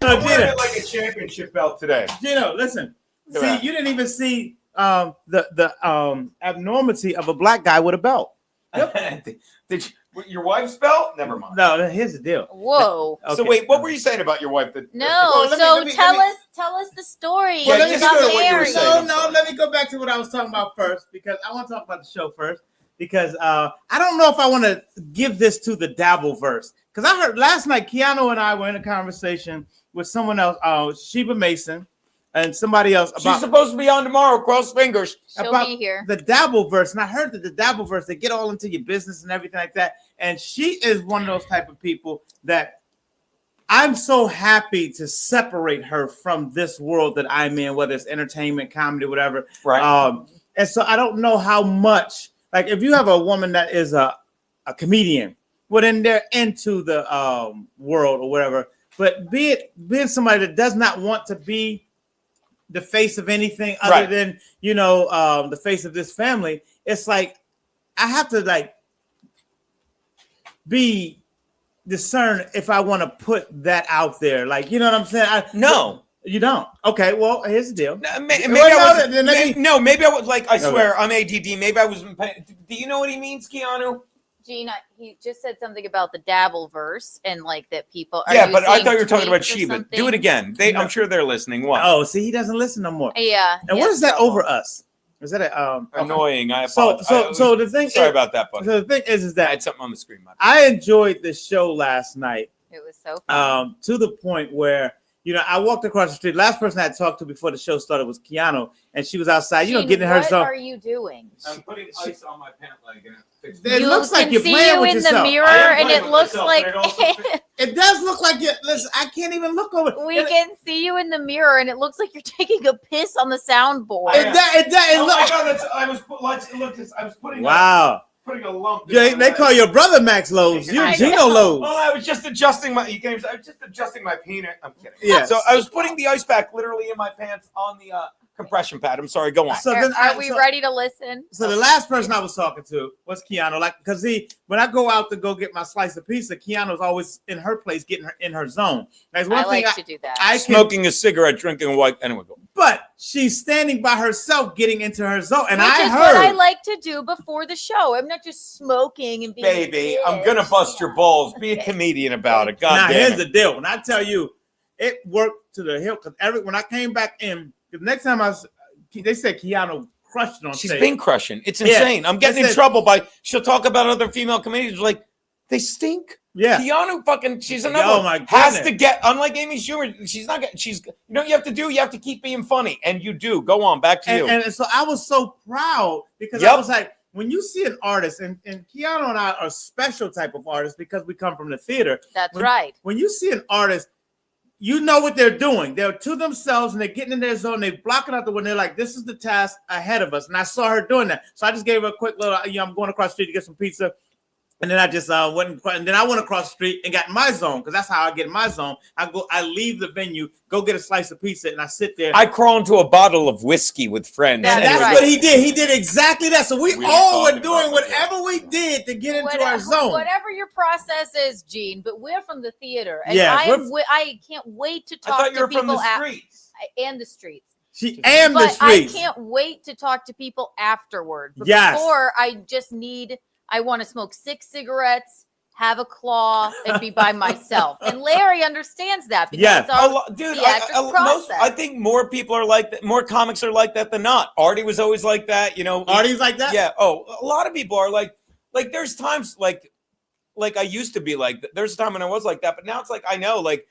I'm wearing it like a championship belt today. Gino, listen. See, you didn't even see the abnormality of a black guy with a belt. Did Your wife's belt? Never mind. No, here's the deal. Whoa. So wait, what were you saying about your wife? No. Well, Tell us the story. Yeah, just go to what you were saying. No, let me go back to what I was talking about first, because I want to talk about the show first, because I don't know if I want to give this to the Dabbleverse, because I heard last night Keanu and I were in a conversation with someone else, Sheba Mason, and somebody else. She's supposed to be on tomorrow. Cross fingers. Show me here. The Dabbleverse, and I heard that the Dabbleverse, they get all into your business and everything like that. And she is one of those type of people that I'm so happy to separate her from this world that I'm in, whether it's entertainment, comedy, whatever. Right. And so I don't know how much, like, if you have a woman that is a comedian, well, then they're into the world or whatever. But being somebody that does not want to be the face of anything other than, the face of this family, it's like I have to like be discerned if I want to put that out there. Like, you know what I'm saying? No. You don't. Okay, well, here's the deal. Maybe I was like, I swear, I'm ADD. Maybe I wasn't paying. Do you know what he means, Keanu? Gina, he just said something about the Dabbleverse and like that people. Yeah, but I thought you were talking about Sheba. Do it again. I'm sure they're listening. What? Oh, see, he doesn't listen no more. Yeah. And what is that over us? Is that annoying? I apologize. So the thing. Sorry about that, buddy. So the thing is that I had something on the screen. I enjoyed the show last night. It was so fun. To the point where, I walked across the street. Last person I had talked to before the show started was Keanu, and she was outside, getting her zone. What are you doing? I'm putting ice on my pant leg. It looks like you're see playing you with in yourself. the mirror, and it looks like it does look like you. Listen, I can't even look over. We can see you in the mirror, and it looks like you're taking a piss on the soundboard. I was putting. Wow. Putting a lump. They call your brother Max Lowe's. You're Gino Lowe's. Well, I was just adjusting my. I was just adjusting my peanut. I'm kidding. Yeah. So I was putting the ice pack literally in my pants on the compression pad. I'm sorry. Go on. So are we ready to listen? So the last person I was talking to was Keanu. Like, because when I go out to go get my slice of pizza, Keanu's always in her place, getting her in her zone. That's one thing to do that. Smoking a cigarette, drinking a white. Anyway, go. But she's standing by herself, getting into her zone, and Which is what I like to do before the show. I'm not just smoking and being. Baby, I'm gonna bust your balls. Be a comedian about it. God damn. Here's the deal. When I tell you, it worked to the hill. Because when I came back in, the next time they said Keanu crushed it on stage. She's been crushing. It's insane. I'm getting in trouble she'll talk about other female comedians like they stink. Yeah. Keanu fucking, she's another Oh one. my goodness. Has to get, unlike Amy Schumer, she's not getting, you know what you have to do? You have to keep being funny. And you do. Go on, back to you. And so I was so proud because I was like, when you see an artist, and Keanu and I are a special type of artists because we come from the theater. That's right. When you see an artist, you know what they're doing. They're to themselves and they're getting in their zone. They're blocking out the window. They're like, this is the task ahead of us. And I saw her doing that. So I just gave her a quick little, I'm going across the street to get some pizza. And then I just went across the street and got in my zone, because that's how I get in my zone. I leave the venue, go get a slice of pizza, and I sit there. I crawl into a bottle of whiskey with friends. That's what he did. He did exactly that. So we all were doing whatever we did to get into our zone. Whatever your process is, Gene, but we're from the theater. And Yeah, I can't wait to talk to people and the streets. I can't wait to talk to people afterward. But before, I want to smoke 6 cigarettes, have a claw, and be by myself. And Larry understands that because it's our theatrical process. I think more people are like that. More comics are like that than not. Artie was always like that. Artie's like that? Yeah. Oh, a lot of people are like there's times like I used to be like that. There's a time when I was like that, but now it's like I know like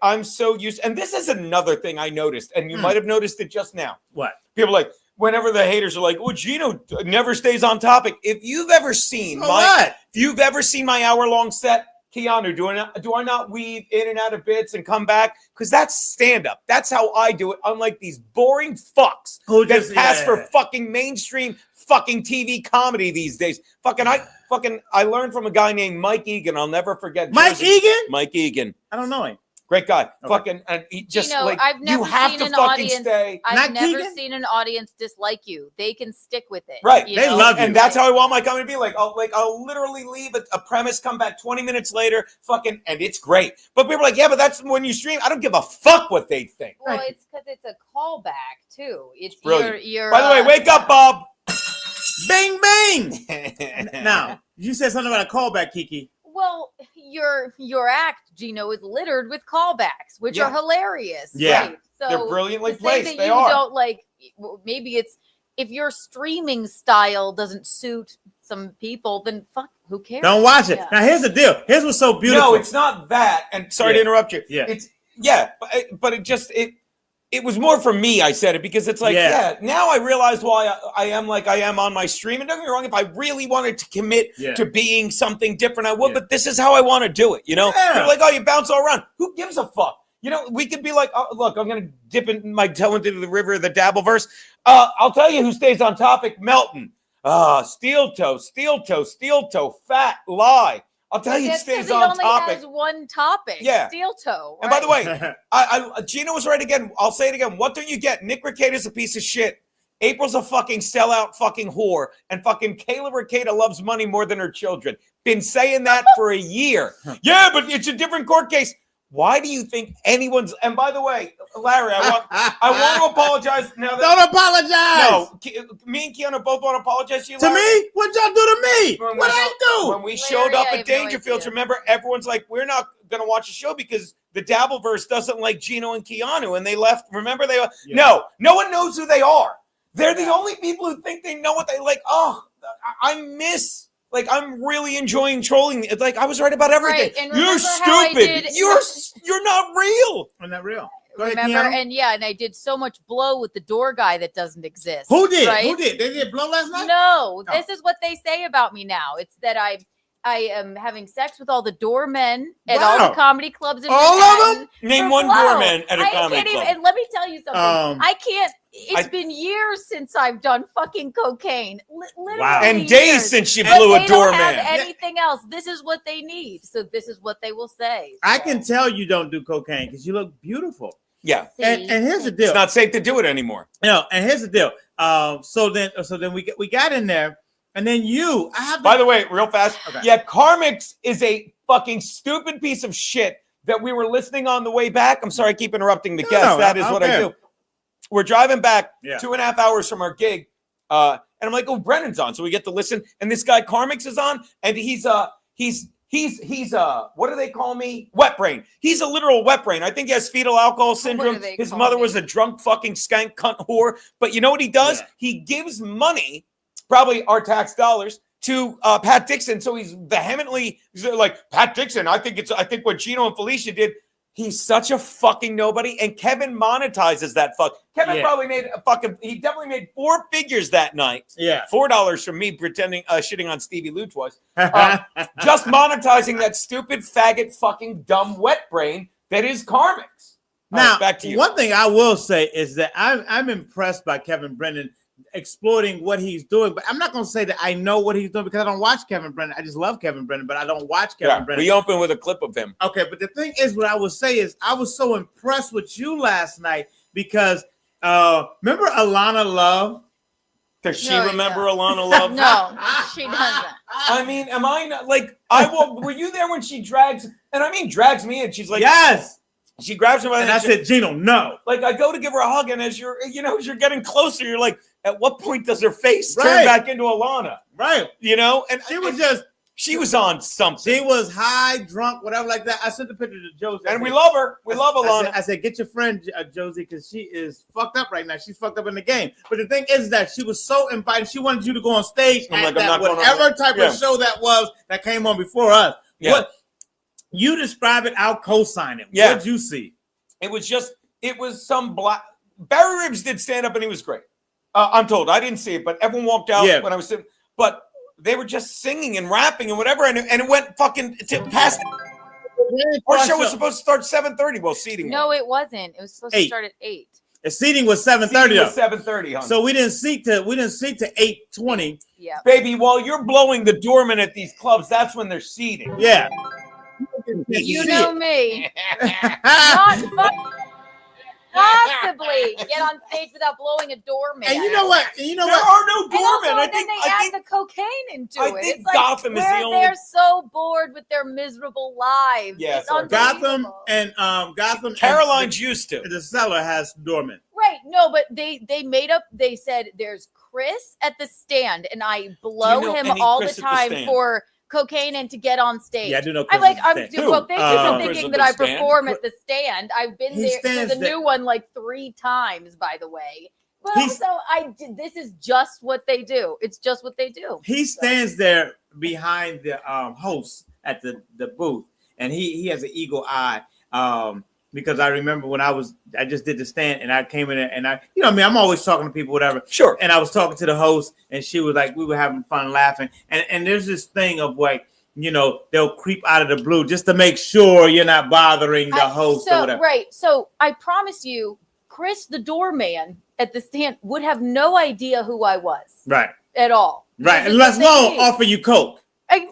I'm so used. And this is another thing I noticed, and you might have noticed it just now. What? People are like, whenever the haters are like, "Oh, Gino never stays on topic." If you've ever seen my hour-long set, Keanu, do I not weave in and out of bits and come back? Because that's stand-up. That's how I do it. Unlike these boring fucks who just pass for fucking mainstream fucking TV comedy these days. I learned from a guy named Mike Egan. I'll never forget. Mike Egan? Mike Egan. I don't know him. Great guy. Okay. And he just I've never you have seen to an fucking audience, stay. I've never seen an audience dislike you. They can stick with it. Right. They love you. And that's how I want my comedy to be. I'll literally leave a premise, come back 20 minutes later, and it's great. But people are like, yeah, but that's when you stream. I don't give a fuck what they think. Well, it's because it's a callback too. It's brilliant. Your By the way, wake up, Bob. Bing, bing. Now, You said something about a callback, Kiki. Well, your act, Gino, is littered with callbacks, which Yeah. are hilarious. Yeah. Right? So They're brilliantly to say placed. that They you are. don't like. Maybe it's if your streaming style doesn't suit some people, then fuck, who cares? Don't watch it. Yeah. Now, here's the deal. Here's what's so beautiful. No, it's not that. And sorry to interrupt you. Yeah. It's but it was more for me. I said it because it's like, now I realized why I am like I am on my stream. And don't get me wrong, if I really wanted to commit to being something different, I would. But this is how I want to do it. You know, you're like, oh, you bounce all around. Who gives a fuck? You know, we could be like, oh, look, I'm going to dip in my toe into the river of the Dabbleverse. I'll tell you who stays on topic, Melton. Steel toe, fat, lie. I'll tell you, it stays on only topic. has one topic. Yeah. Steel toe. And by the way, Gino was right again. I'll say it again. What don't you get? Nick Recaita's a piece of shit. April's a fucking sellout fucking whore. And fucking Kayla Recaita loves money more than her children. Been saying that for a year. Yeah, but it's a different court case. Why do you think anyone's? And by the way, Larry, I want to apologize. Now Don't apologize. No, me and Kiana both want to apologize to you. To Larry. me? What'd y'all do to me? What I do? When we showed up at Dangerfields, remember, everyone's like, we're not going to watch the show because the Dabbleverse doesn't like Gino and Keanu. And they left. Remember, no one knows who they are. They're the only people who think they know what they like. Oh, I miss. Like, I'm really enjoying trolling. It's like, I was right about everything. Right, and you're stupid. You're not real. I'm not real. Go ahead, Remember, Keanu. and I did so much blow with the door guy that doesn't exist. Who did? Right? Who did? They did blow last night? No, this is what they say about me now. It's that I am having sex with all the doormen at all the comedy clubs in all Manhattan. of them? Name for one blow. doorman at a comedy can't club. Even, and let me tell you something. I can't. It's I- been years since I've done fucking cocaine. Literally And days years. since you But blew a they don't doorman. have anything else. This is what they need. So this is what they will say. I can tell you don't do cocaine because you look beautiful. Yeah. And here's the deal. It's not safe to do it anymore. No, and here's the deal. So then we got in there, and then By the way, real fast. Okay. Yeah, Carmix is a fucking stupid piece of shit that we were listening on the way back. I'm sorry, I keep interrupting the guests. That is what I do. We're driving back 2.5 hours from our gig, and I'm like, oh, Brennan's on, so we get to listen. And this guy Carmix is on, and he's what do they call me? Wet brain. He's a literal wet brain. I think he has fetal alcohol syndrome. His mother was a drunk fucking skank cunt whore. But you know what he does? Yeah. He gives money, probably our tax dollars, to Pat Dixon. So he's vehemently like, Pat Dixon, I think what Gino and Felicia did. He's such a fucking nobody, and Kevin monetizes that fuck. Kevin probably made he definitely made 4 figures that night. Yeah. $4 from me pretending, shitting on Stevie Lou twice. Just monetizing that stupid faggot fucking dumb wet brain that is Carmix. Now, back to you. One thing I will say is that I'm impressed by Kevin Brennan exploiting what he's doing, but I'm not going to say that I know what he's doing because I don't watch Kevin Brennan. I just love Kevin Brennan, but I don't watch Kevin Brennan. We open with a clip of him. Okay, but the thing is, what I would say is I was so impressed with you last night because remember Alana Love? Does she remember Alana Love? No, she doesn't. I mean, am I not like were you there when she drags me in? She's like, yes. She grabs me by the and I said, Gino, no. Like I go to give her a hug, and as you're getting closer, you're like, at what point does her face turn back into Alana? Right. You know, and she was on something. She was high, drunk, whatever like that. I sent the picture to Josie. And we love her. We love Alana. I said, get your friend Josie because she is fucked up right now. She's fucked up in the game. But the thing is that she was so invited. She wanted you to go on stage at that whatever type of show that was that came on before us. Yeah. What you describe it, I'll co-sign it. Yeah. What did you see? It was some black. Barry Ribs did stand up and he was great. I'm told. I didn't see it, but everyone walked out when I was sitting. But they were just singing and rapping and whatever, and it went fucking past. Our show was supposed to start 7:30. Well, seating. No, it wasn't. It was supposed to start at 8. The seating was 7:30. 7:30. So we didn't seat to 8:20. Yeah, baby. While you're blowing the doorman at these clubs, that's when they're seating. Yeah. You know me. Not possibly get on stage without blowing a doorman. And you know what? There are no doormen. I think they add the cocaine into it. think it's like Gotham is the only. They're so bored with their miserable lives. Yeah, Gotham and Caroline's used to. The cellar has doormen. Right. No, but they made up. They said there's Chris at the stand, and I blow know him any all Chris the at the time stand? for cocaine and to get on stage. Yeah, I do know I'm Chris like, at the stand. well, thank you for Chris thinking at that the I stand? perform at the stand. I've been He there to stands the there. new one like 3 times, by the way. But He's- also, this is just what they do. It's just what they do. He stands there behind the host at the booth, and he has an eagle eye. Because I remember when I just did the stand and I came in there and I'm always talking to people, whatever. Sure. And I was talking to the host and she was like, we were having fun laughing. And there's this thing of like, they'll creep out of the blue just to make sure you're not bothering the host or whatever. Right. So I promise you, Chris, the doorman at the stand, would have no idea who I was. Right. At all. Right. Unless alone offer you coke.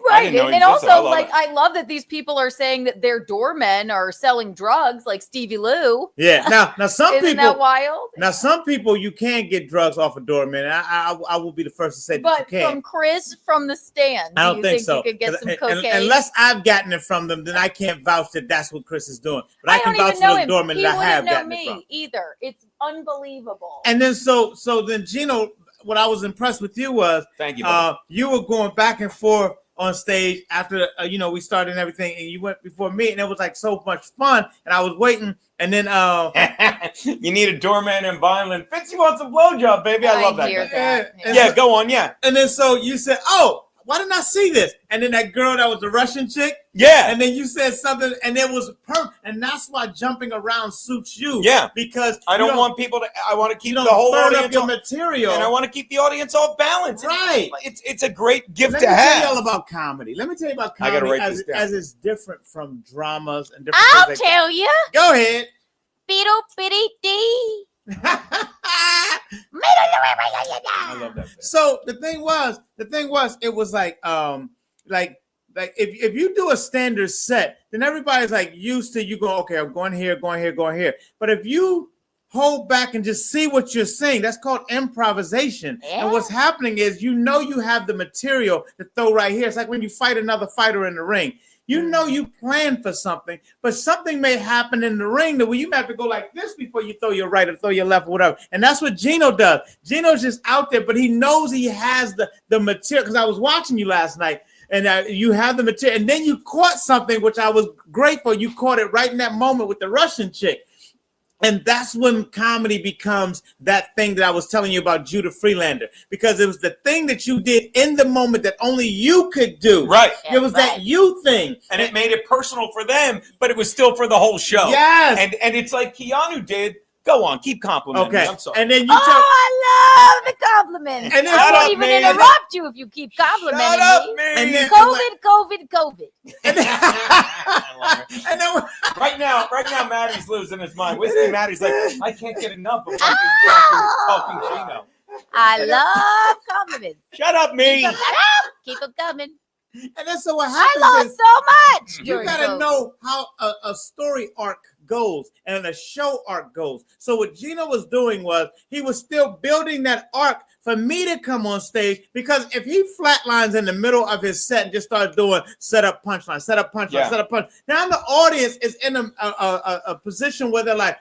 Right. And also, I love that these people are saying that their doormen are selling drugs, like Stevie Lou. Yeah. Now some Isn't people. that wild? Now some people you can get drugs off a doorman. I will be the first to say that you But can. from Chris from the stand, I don't do you think so. you could get some cocaine? Unless I've gotten it from them, then I can't vouch that that's what Chris is doing. But I can don't vouch even know for the him. doorman He that I have wouldn't know gotten it from. me either. It's unbelievable. And then so then Gino, what I was impressed with you was, thank you. Buddy. You were going back and forth on stage after we started and everything, and you went before me, and it was like so much fun. And I was waiting, and then you need a doorman and violin. Fitzy wants a blowjob, baby. I love that. hear Guy. that. Yeah, go on. Yeah. And then so you said, "Oh, why didn't I see this?" And then that girl that was the Russian chick. Yeah. And then you said something, and it was perfect. And that's why jumping around suits you. Yeah. Because I don't want people to. I want to keep the don't whole burn audience up your on- material, and I want to keep the audience off balance. Right. It's a great gift Let to me tell have. you all about comedy. Let me tell you about I gotta comedy write this down. as it's different from dramas and different. I'll things tell you. Go ahead. Beetle bitty dee. I love that. So the thing was, it was like if you do a standard set, then everybody's like used to you go, okay, I'm going here, going here, going here. But if you hold back and just see what you're saying, that's called improvisation. Yeah. And what's happening is you have the material to throw right here. It's like when you fight another fighter in the ring. You plan for something, but something may happen in the ring that you have to go like this before you throw your right or throw your left or whatever. And that's what Gino does. Gino's just out there, but he knows he has the material. Because I was watching you last night, and you have the material, and then you caught something, which I was grateful. You caught it right in that moment with the Russian chick. And that's when comedy becomes that thing that I was telling you about Judah Freelander, because it was the thing that you did in the moment that only you could do. Right. It was that you thing. And it made it personal for them, but it was still for the whole show. Yes. And it's like Keanu did. Go on, keep complimenting Okay. me. I'm sorry. And then you I love the compliments. And then- I Shut won't up, even man. interrupt you if you keep complimenting Shut up, me. man. And then- COVID. And then Right now, Maddie's losing his mind. Whiskey Maddie's like, I can't get enough of talking Gino. I love compliments. Shut up, me. Keep them coming. And then so what I happens lost is so much. you during gotta COVID. know how a story arc goes and a show arc goes. So what Gino was doing was he was still building that arc for me to come on stage, because if he flatlines in the middle of his set and just started doing set up punchline, set up punchline, Yeah. set up punch, now the audience is in a position where they're like,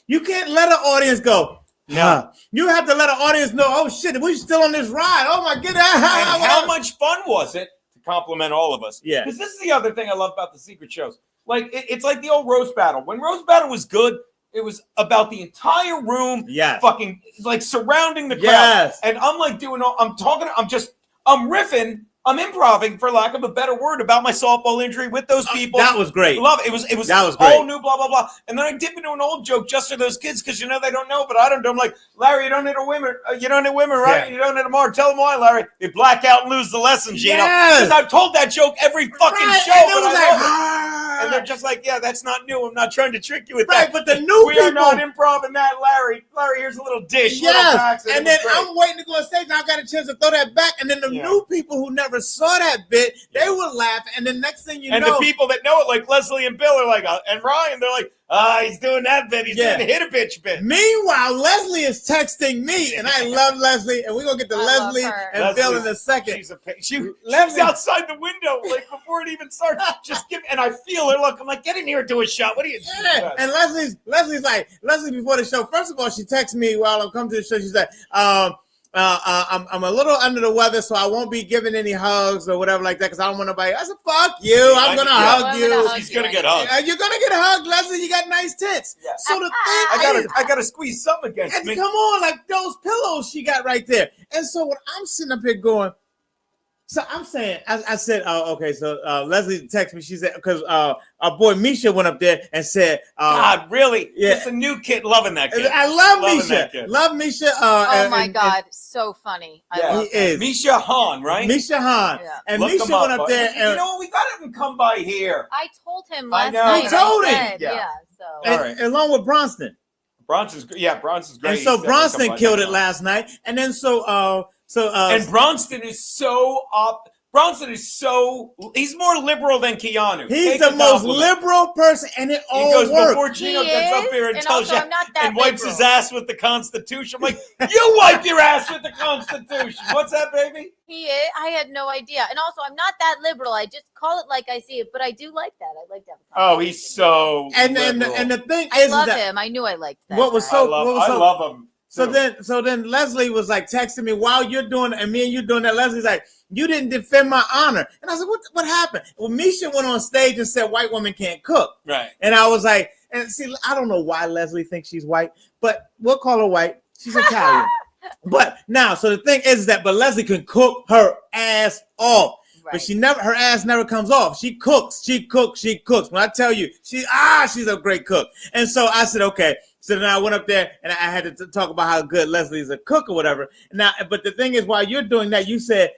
you can't let an audience go. No. You have to let an audience know, oh shit, we're still on this ride. Oh my goodness. And how much fun was it to compliment all of us? Yeah. Because this is the other thing I love about the secret shows. Like, it's like the old roast battle. When roast battle was good, it was about the entire room fucking like surrounding the crowd. Yes. And I'm like I'm riffing, I'm improving, for lack of a better word, about my softball injury with those people. That was great. Love it. It was that was all great. new, blah, blah, blah. And then I dip into an old joke just for those kids, because they don't know, but I don't know. I'm like, Larry, you don't hit a women. You don't hit women, right? Yeah. You don't hit them hard. Tell them why, Larry. They black out and lose the lesson, Gino. Yes. Because I've told that joke every fucking Right, show, and it but was I like, love it. And they're just like, yeah, that's not new. I'm not trying to trick you with Right, that. but the new We are people, not improv that, Larry. Larry, here's a little dish. Little yes, packs, and it then was great. I'm waiting to go on stage, and I got a chance to throw that back, and then the new people who never saw that bit, they would laugh, and the next thing you and know, the people that know it, like Leslie and Bill, are like, and Ryan, they're like, he's doing that bit. He's doing the hit a bitch bit. Meanwhile, Leslie is texting me, and I love Leslie, and we're gonna get to Leslie and Bill in a second. She's outside the window, like before it even starts. Just give, and I feel her look. I'm like, get in here and do a shot. What are you doing? Yeah. And Leslie's like, Leslie before the show. First of all, she texts me while I'm coming to the show. She's like, I'm a little under the weather, so I won't be giving any hugs or whatever like that because I don't want nobody. I said, fuck you. I'm going to hug you. She's going to get hugged. You're going to get hugged, Leslie. You got nice tits. Yeah. So the thing I got to squeeze something against me. Come on, like those pillows she got right there. And so when I'm sitting up here going, so I'm saying, I said, okay, so Leslie texted me. She said, because our boy Misha went up there and said, God, really? Yeah. It's a new kid loving that kid. I love Misha. Love Misha. Oh my God, so funny. I love he is. Misha Han, right? Misha Han. Yeah. And Look Misha went up there. You know what? We got to have him come by here. I told him I last know. night. You told I him. said, Yeah. So. All right. Along with Bronston. Bronson's great. And so Bronston killed it last night. And then and Bronston is so up. Bronson is he's more liberal than Keanu. He's the most liberal person, and it all works. He goes before Gino gets up here and tells you and wipes his ass with the Constitution. I'm like, you wipe your ass with the Constitution. What's that, baby? He is. I had no idea. And also, I'm not that liberal. I just call it like I see it, but I do like that. I like to have a conversation. Oh, he's so liberal. And the thing I is love that him. I knew I liked that. I love him. So then Leslie was like texting me while you're doing it, and me and you doing that. Leslie's like, you didn't defend my honor. And I was like, what happened? Well, Misha went on stage and said white women can't cook. Right. And I was like, and see, I don't know why Leslie thinks she's white, but we'll call her white. She's Italian. But now, so the thing is that, but Leslie can cook her ass off. Right. But her ass never comes off. She cooks. When I tell you, she's a great cook. And so I said, okay. So then I went up there and I had to talk about how good Leslie is a cook or whatever. Now, but the thing is, while you're doing that, you said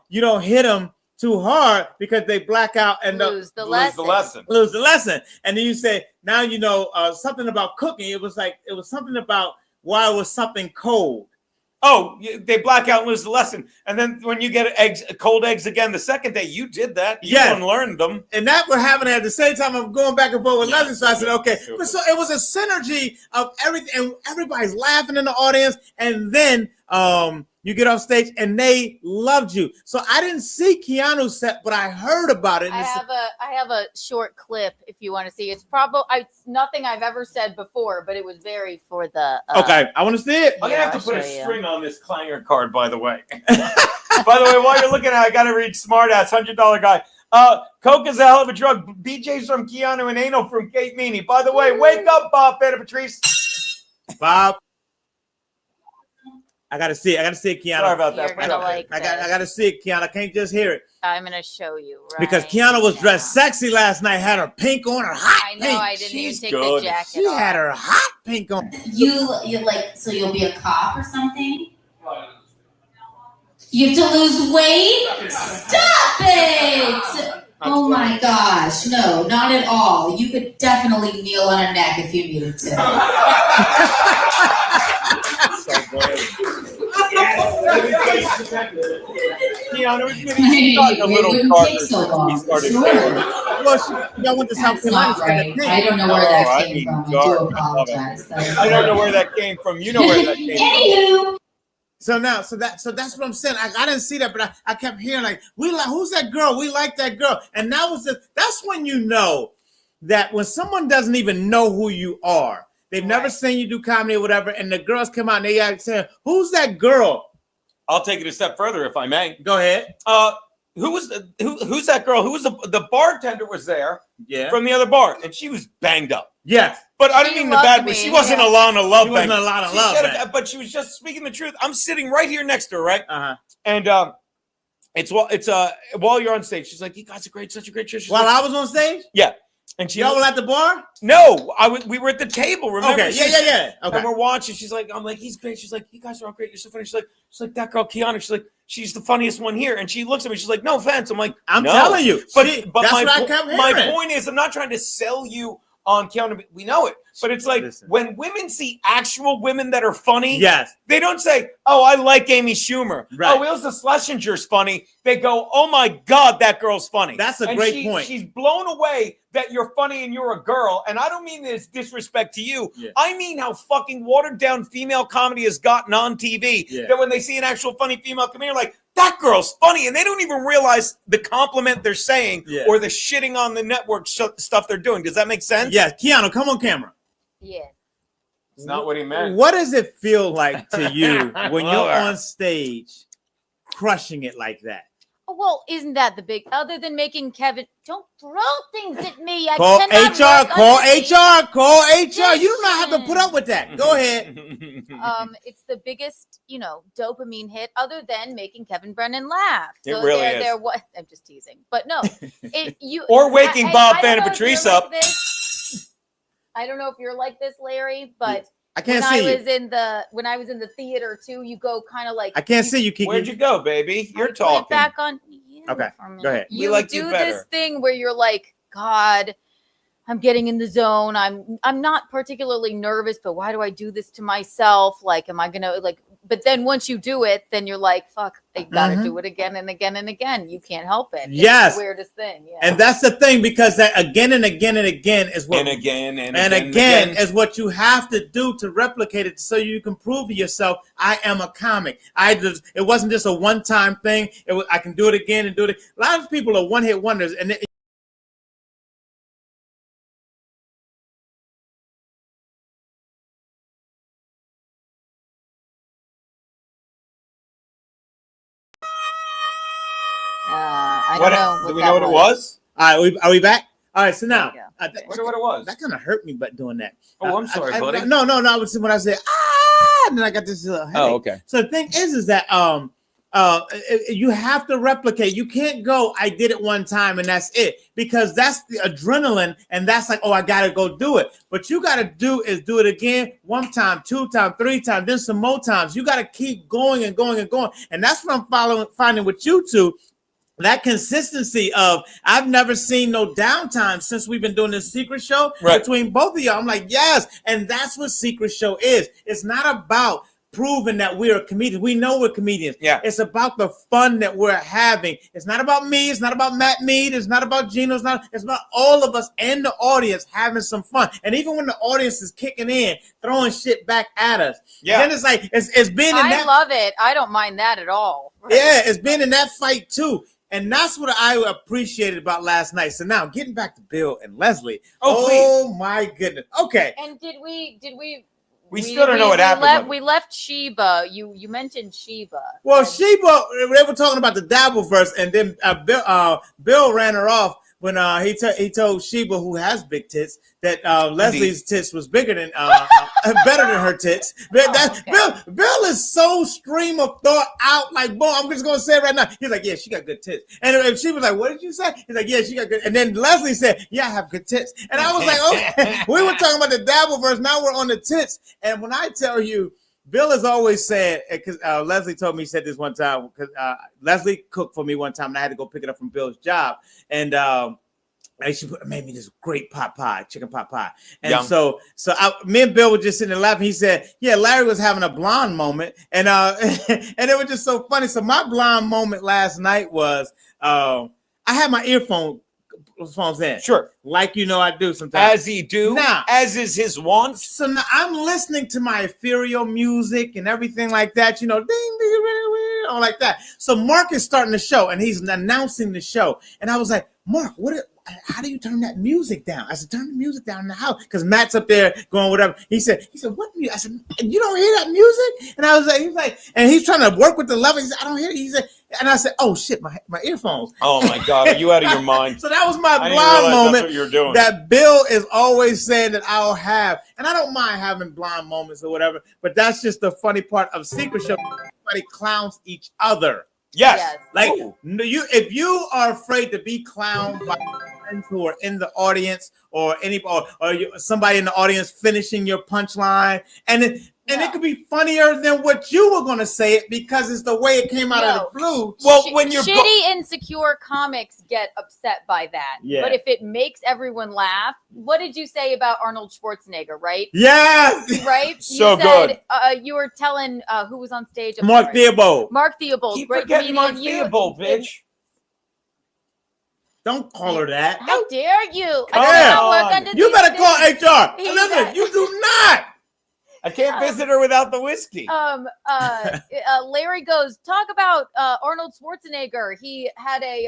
you don't hit them too hard because they black out and lose the lesson. Lose the lesson. And then you say, now you know something about cooking. It was something about why it was something cold. Oh, they black out and lose the lesson. And then when you get cold eggs again the second day, you did that. You unlearned them. And that we're having at the same time. I'm going back and forth with Leslie. So I said, okay. But so it was a synergy of everything. And everybody's laughing in the audience. And then you get off stage and they loved you. So I didn't see Keanu's set, but I heard about it. I have a short clip if you want to see. It's it's nothing I've ever said before, but it was very for the. Okay, I want to see it. I'm gonna have to put a string on this clanger card, by the way. By the way, while you're looking at it, I gotta read Smartass, $100 guy. Coke is a hell of a drug. BJ's from Keanu and Anal from Kate Meany. By the way, wake up, Bob Anna Patrice. Bob. I gotta see it, Keanu. Sorry about that. You're gonna like I gotta see it, Keanu. I can't just hear it. I'm gonna show you. Right because Keanu was dressed sexy last night. Had her pink on, her hot I know. pink. I didn't even take the jacket She off. had her hot pink on. You like, so you'll be a cop or something? You have to lose weight? Stop it! Oh my gosh, no, not at all. You could definitely kneel on her neck if you needed to. Keanu, a little take so long. Y'all went to South Carolina. Right. I don't know where that came from. I do apologize. I don't know where that came from. You know where that came from. Anywho. So that's what I'm saying. I didn't see that, but I kept hearing like, who's that girl? We like that girl. And that's when you know that when someone doesn't even know who you are, they've never seen you do comedy or whatever, and the girls come out and they saying, who's that girl? I'll take it a step further if I may. Go ahead. Who's that girl? Who was the bartender was there from the other bar, and she was banged up. Yes. But I didn't mean the bad way. She wasn't Alana Love. She wasn't Alana Love. But she was just speaking the truth. I'm sitting right here next to her, right? Uh-huh. And while you're on stage, she's like, "You guys are great, such a great show." While I was on stage? Yeah. And y'all were at the bar? No, we were at the table. Remember? Okay. Yeah. Okay. And we're watching. She's like, I'm like, he's great. She's like, you guys are all great. You're so funny. She's like that girl Keanu. She's like, she's the funniest one here. And she looks at me. She's like, no offense. I'm like, I'm no. telling you. But that's my, what I kept hearing. My point is, I'm not trying to sell you on Keanu. We know it. But it's like when women see actual women that are funny, they don't say, oh, I like Amy Schumer. Right. Oh, Ilsa Schlesinger's funny. They go, oh my God, that girl's funny. That's a great point. She's blown away that you're funny and you're a girl. And I don't mean this disrespect to you. Yeah. I mean how fucking watered down female comedy has gotten on TV. Yeah. That when they see an actual funny female comedian, like, that girl's funny. And they don't even realize the compliment they're saying or the shitting on the network stuff they're doing. Does that make sense? Yeah. Keanu, come on camera. Yeah. It's not what he meant. What does it feel like to you when you're on stage crushing it like that? Well, isn't that the big? Other than making Kevin, don't throw things at me. I Call cannot HR. work Call on stage. HR. Call HR. You do not have to put up with that. Go ahead. It's the biggest, dopamine hit, other than making Kevin Brennan laugh. It really is. I'm just teasing, but no, or waking Bob Fan Patrice up. I don't know if you're like this, Larry, but I can't see you. When I was in the theater too, you go kind of like I can't see you, Kiki. Where'd you go, baby? You're talking. Back on. Okay, go ahead. You do this thing where you're like, God, I'm getting in the zone. I'm not particularly nervous, but why do I do this to myself? Like, am I gonna like? But then once you do it, then you're like, fuck, I gotta do it again and again and again. You can't help it. Yes, it's the weirdest thing. Yeah. And that's the thing, because that again and again and again is what again is what you have to do to replicate it, so you can prove to yourself, I am a comic. It wasn't just a one-time thing. I can do it again and do it. A lot of people are one-hit wonders, and I don't know. Do we know what it was? All right, are we back? All right, so now, what it was? That kind of hurt me, but doing that. Oh, I'm sorry, buddy. No. I was when I said and then I got this little headache. Oh, okay. So the thing is that you have to replicate. You can't go, I did it one time and that's it, because that's the adrenaline, and that's like, oh, I gotta go do it. But you gotta do it again, one time, two times, three times, then some more times. You gotta keep going and going and going, and that's what I'm finding with you two. That consistency of, I've never seen no downtime since we've been doing this secret show between both of y'all. I'm like, yes. And that's what secret show is. It's not about proving that we're a comedian. We know we're comedians. Yeah. It's about the fun that we're having. It's not about me. It's not about Matt Mead. It's not about Gino. It's about all of us and the audience having some fun. And even when the audience is kicking in, throwing shit back at us. Yeah. Then it's like, it's been in that. I love it. I don't mind that at all. Right? Yeah, it's been in that fight too. And that's what I appreciated about last night. So now getting back to Bill and Leslie. Oh my goodness. Okay. And did we We still don't know what happened. We left Sheba. You mentioned Sheba. Well, Sheba, they were talking about the Dabbleverse, and then Bill ran her off when he told Sheba, who has big tits, that Leslie's tits was bigger than better than her tits. Bill is so stream of thought out, like, boom, I'm just gonna say it right now. He's like, yeah, she got good tits. And she was like, what did you say? He's like, yeah, she got good. And then Leslie said, yeah, I have good tits. And I was like, okay, we were talking about the Dabbleverse, now we're on the tits. And when I tell you, Bill has always said, because Leslie told me, he said this one time, because Leslie cooked for me one time and I had to go pick it up from Bill's job. And she made me this great pot pie, chicken pot pie. And Yum. so me and Bill were just sitting there laughing. He said, yeah, Larry was having a blonde moment. And and it was just so funny. So my blonde moment last night was, I had my earphones in. Sure. Like, I do sometimes. As he do, now, as is his want. So now I'm listening to my ethereal music and everything like that, ding, ding, ding, all like that. So Mark is starting the show and he's announcing the show. And I was like, Mark, how do you turn that music down? I said, turn the music down in the house, because Matt's up there going whatever. He said, what music? I said, you don't hear that music? And I was like, and he's trying to work with the level. He said, I don't hear it. He said, and I said, oh shit, my earphones. Oh my God, are you out of your mind? So that was my blind moment that's what you're doing. that Bill is always saying that I'll have. And I don't mind having blind moments or whatever, but that's just the funny part of Secret Show. Everybody clowns each other. Yes. Like, if you are afraid to be clowned by friends who are in the audience, or somebody in the audience finishing your punchline, and it could be funnier than what you were going to say it, because it's the way it came out of the blue. Well, when you're shitty, insecure comics get upset by that. Yeah. But if it makes everyone laugh, what did you say about Arnold Schwarzenegger, right? Yes. Right? So you said, good. You were telling who was on stage? Mark Theobald. Mark Theobald. Keep forgetting Mark Theobald, bitch. Don't call her that. How dare you? You better call HR. Listen, you do not. I can't visit her without the whiskey. Larry goes, talk about Arnold Schwarzenegger. He had a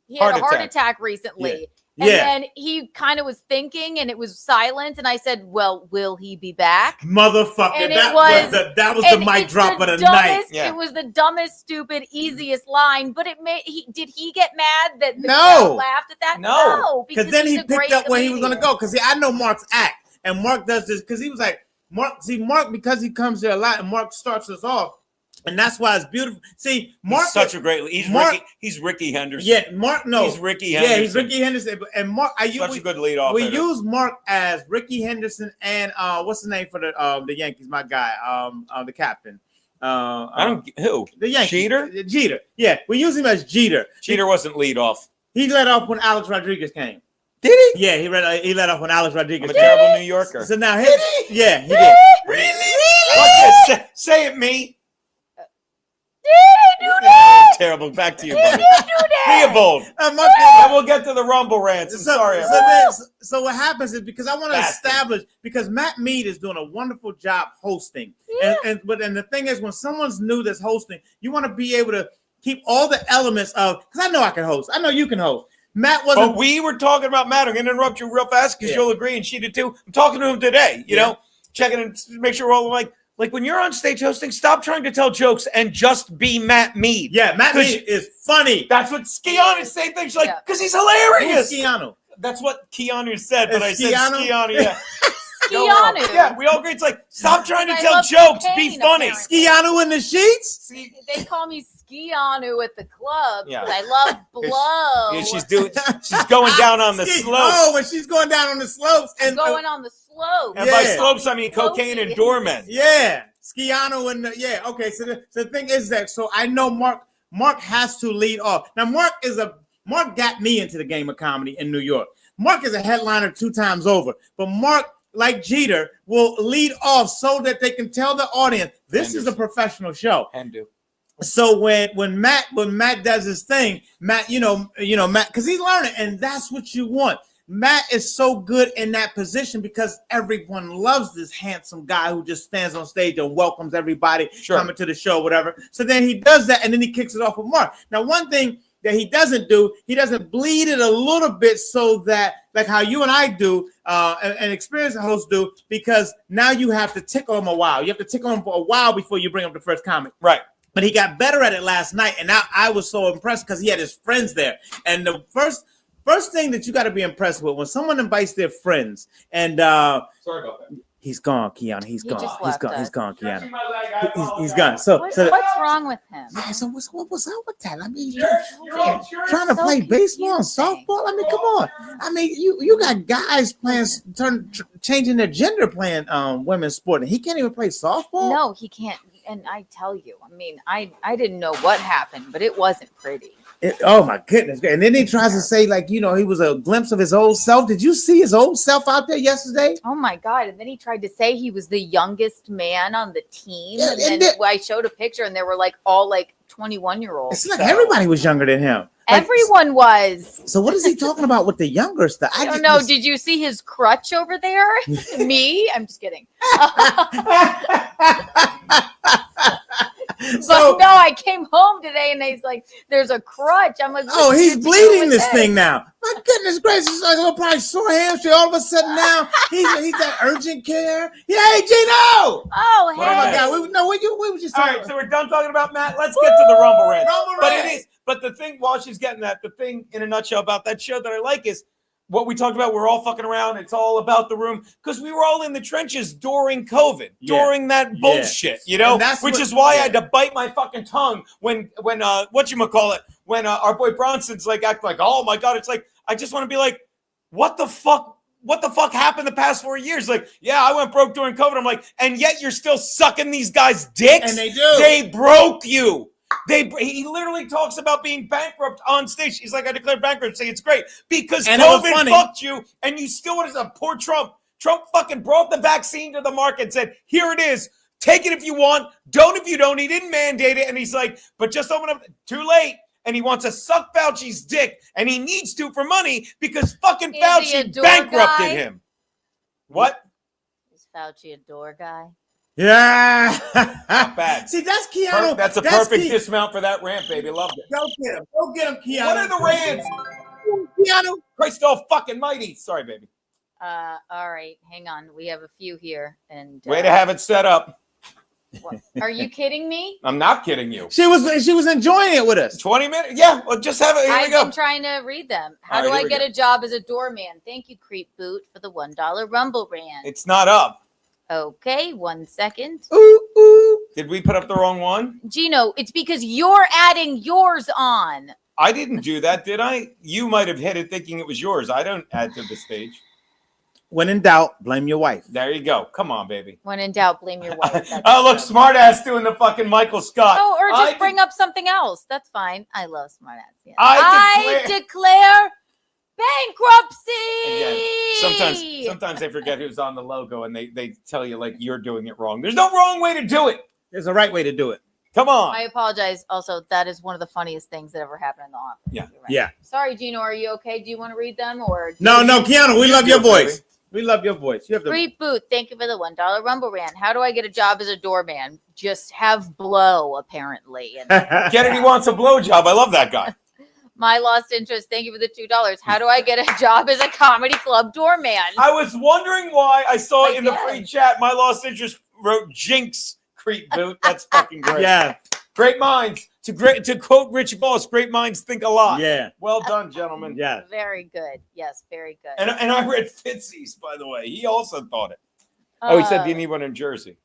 heart attack recently. And then he kind of was thinking, and it was silent. And I said, "Well, will he be back?" Motherfucker, And that was the mic drop of the night. Yeah. It was the dumbest, stupid, easiest line. But it made did he get mad that the No. crowd laughed at that? No, because then he's he a great picked up where he was comedian. gonna go. Because I know Mark's act, and Mark does this because he was like Mark because he comes there a lot, and Mark starts us off. And that's why it's beautiful. See, Mark he's such a great. He's Ricky Henderson. Yeah, Mark. No, he's Ricky Henderson. Yeah, he's Ricky Henderson. And Mark, such a good lead off. We use Mark as Ricky Henderson and what's the name for the Yankees? My guy, the captain. I don't who the Yankees. Jeter. Jeter. Yeah, we use him as Jeter. Jeter wasn't lead off. He led off when Alex Rodriguez came. Did he? Yeah, he led off when Alex Rodriguez. I'm a terrible New Yorker. So now did he? Yeah, he did. Really? Say it, me. Did he do that? Terrible. Back to you, Did buddy. he do that? Theobald. And we'll get to the Rumble rants. I'm sorry. So what happens is because I want to establish because Matt Mead is doing a wonderful job hosting, and the thing is when someone's new that's hosting, you want to be able to keep all the elements of because I know I can host, I know you can host. Matt wasn't. But we were talking about Matt. I'm going to interrupt you real fast because you'll agree, and she did too. I'm talking to him today. You know, checking and make sure we're all like when you're on stage hosting, stop trying to tell jokes and just be Matt Mead. Yeah, Matt Mead is funny. That's what Keanu same thing. She's like, because he's hilarious. Who's Keanu? That's what Keanu said, but I said Keanu? Keanu. Yeah. Keanu. Yeah, we all agree. It's like, stop trying to tell jokes. Be funny. Keanu in the sheets? They call me Skianu at the club Yeah. because I love blow. Yeah, she's going down on the slopes. Oh, when she's going down on the slopes. And going on the slope. And by slopes, I mean cocaine and doormen. Yeah. Skiano and okay. So the thing is that I know Mark has to lead off. Now Mark got me into the game of comedy in New York. Mark is a headliner 2 times over, but Mark, like Jeter, will lead off so that they can tell the audience this is a professional show. And do. So when Matt does his thing, Matt, Matt, because he's learning, and that's what you want. Matt is so good in that position because everyone loves this handsome guy who just stands on stage and welcomes everybody coming to the show, whatever. So then he does that, and then he kicks it off with Mark. Now, one thing that he doesn't do, he doesn't bleed it a little bit so that, like how you and I do, and experienced hosts do, because now you have to tickle him a while. You have to tickle him for a while before you bring up the first comic. Right. But he got better at it last night, and I was so impressed because he had his friends there. And the first thing that you got to be impressed with when someone invites their friends, and sorry about that. He's gone, Keanu. He's gone, Keanu. He's gone. What's wrong with him? Yeah, so what's up with that? I mean, trying to play baseball and softball. I mean, come on. I mean, you got guys changing their gender playing women's sport, and he can't even play softball. No, he can't. And I tell you, I mean, I didn't know what happened, but it wasn't pretty. Oh my goodness! And then he tries to say, like, he was a glimpse of his old self. Did you see his old self out there yesterday? Oh my God! And then he tried to say he was the youngest man on the team, and then I showed a picture, and they were all 21-year-olds. It's like everybody was younger than him. Everyone was. So what is he talking about with the younger stuff? I don't know. Did you see his crutch over there? Me? I'm just kidding. But no, I came home today and he's like, "There's a crutch." I'm like, "Oh, he's bleeding this thing now." My goodness gracious! Like a probably sore hamstring. All of a sudden now he's at urgent care. Hey, Gino! Oh, hey! Oh my God! We were just all right. So we're done talking about Matt. Let's get to the Rumble rant. But the thing, while she's getting that, the thing in a nutshell about that show that I like is what we talked about. We're all fucking around. It's all about the room because we were all in the trenches during COVID, during that bullshit, which is why I had to bite my fucking tongue when when our boy Bronson's act like, oh my God, it's like, I just want to be like, what the fuck happened the past 4 years? Like, yeah, I went broke during COVID. I'm like, and yet you're still sucking these guys' dicks. And they do. They broke you. He literally talks about being bankrupt on stage. He's like, I declared bankruptcy. It's great because COVID fucked you, and you still want to poor Trump. Trump fucking brought the vaccine to the market and said, here it is. Take it if you want. Don't if you don't. He didn't mandate it. And he's like, but just open up. Too late. And he wants to suck Fauci's dick, and he needs to for money because fucking Fauci bankrupted him. What? Is Fauci a door guy? Yeah. Not bad. See, that's Keanu. That's a perfect dismount for that rant, baby. Loved it. Go get him, Keanu. What are the rants? Keanu. Christ all fucking mighty. Sorry, baby. All right, hang on. We have a few here, and Way to have it set up. what? Are you kidding me? I'm not kidding you. She was enjoying it with us. 20 minutes. Yeah, well, just have it. Here we I've go. been trying to read them. How All right, do I here we get go. a job as a doorman? Thank you, Creep Boot, for the $1 Rumble Rant. It's not up. Okay, 1 second. Did we put up the wrong one? Gino, it's because you're adding yours on. I didn't do that, did I? You might have hit it thinking it was yours. I don't add to the stage. When in doubt, blame your wife. There you go. Come on, baby. When in doubt, blame your wife. That's Oh, look, smart ass doing the fucking Michael Scott. Oh, or just I bring up something else. That's fine. I love smart ass. Yeah. I I declare bankruptcy. Again, sometimes they forget who's on the logo and they tell you like you're doing it wrong. There's no wrong way to do it. There's a right way to do it. Come on. I apologize. Also, that is one of the funniest things that ever happened in the office. Yeah. You're right. Yeah. Sorry, Gino. Are you okay? Do you want to read them or? No, Keanu, we love your do it, voice. baby. We love your voice. You have the Creep Boot, thank you for the $1 Rumble Rant. How do I get a job as a doorman? Just have blow, apparently. And Kennedy wants a blowjob. I love that guy. My lost interest, thank you for the $2. How do I get a job as a comedy club doorman? I was wondering why I saw it in the Again. free chat. My lost interest wrote jinx creep boot. That's fucking great. Yeah. Great minds. To quote Rich Voss, great minds think a lot. Yeah. Well done, gentlemen. Yeah. Very good. Yes, very good. And I read Fitzy's, by the way. He also thought it. Oh, he said, do you need one in Jersey?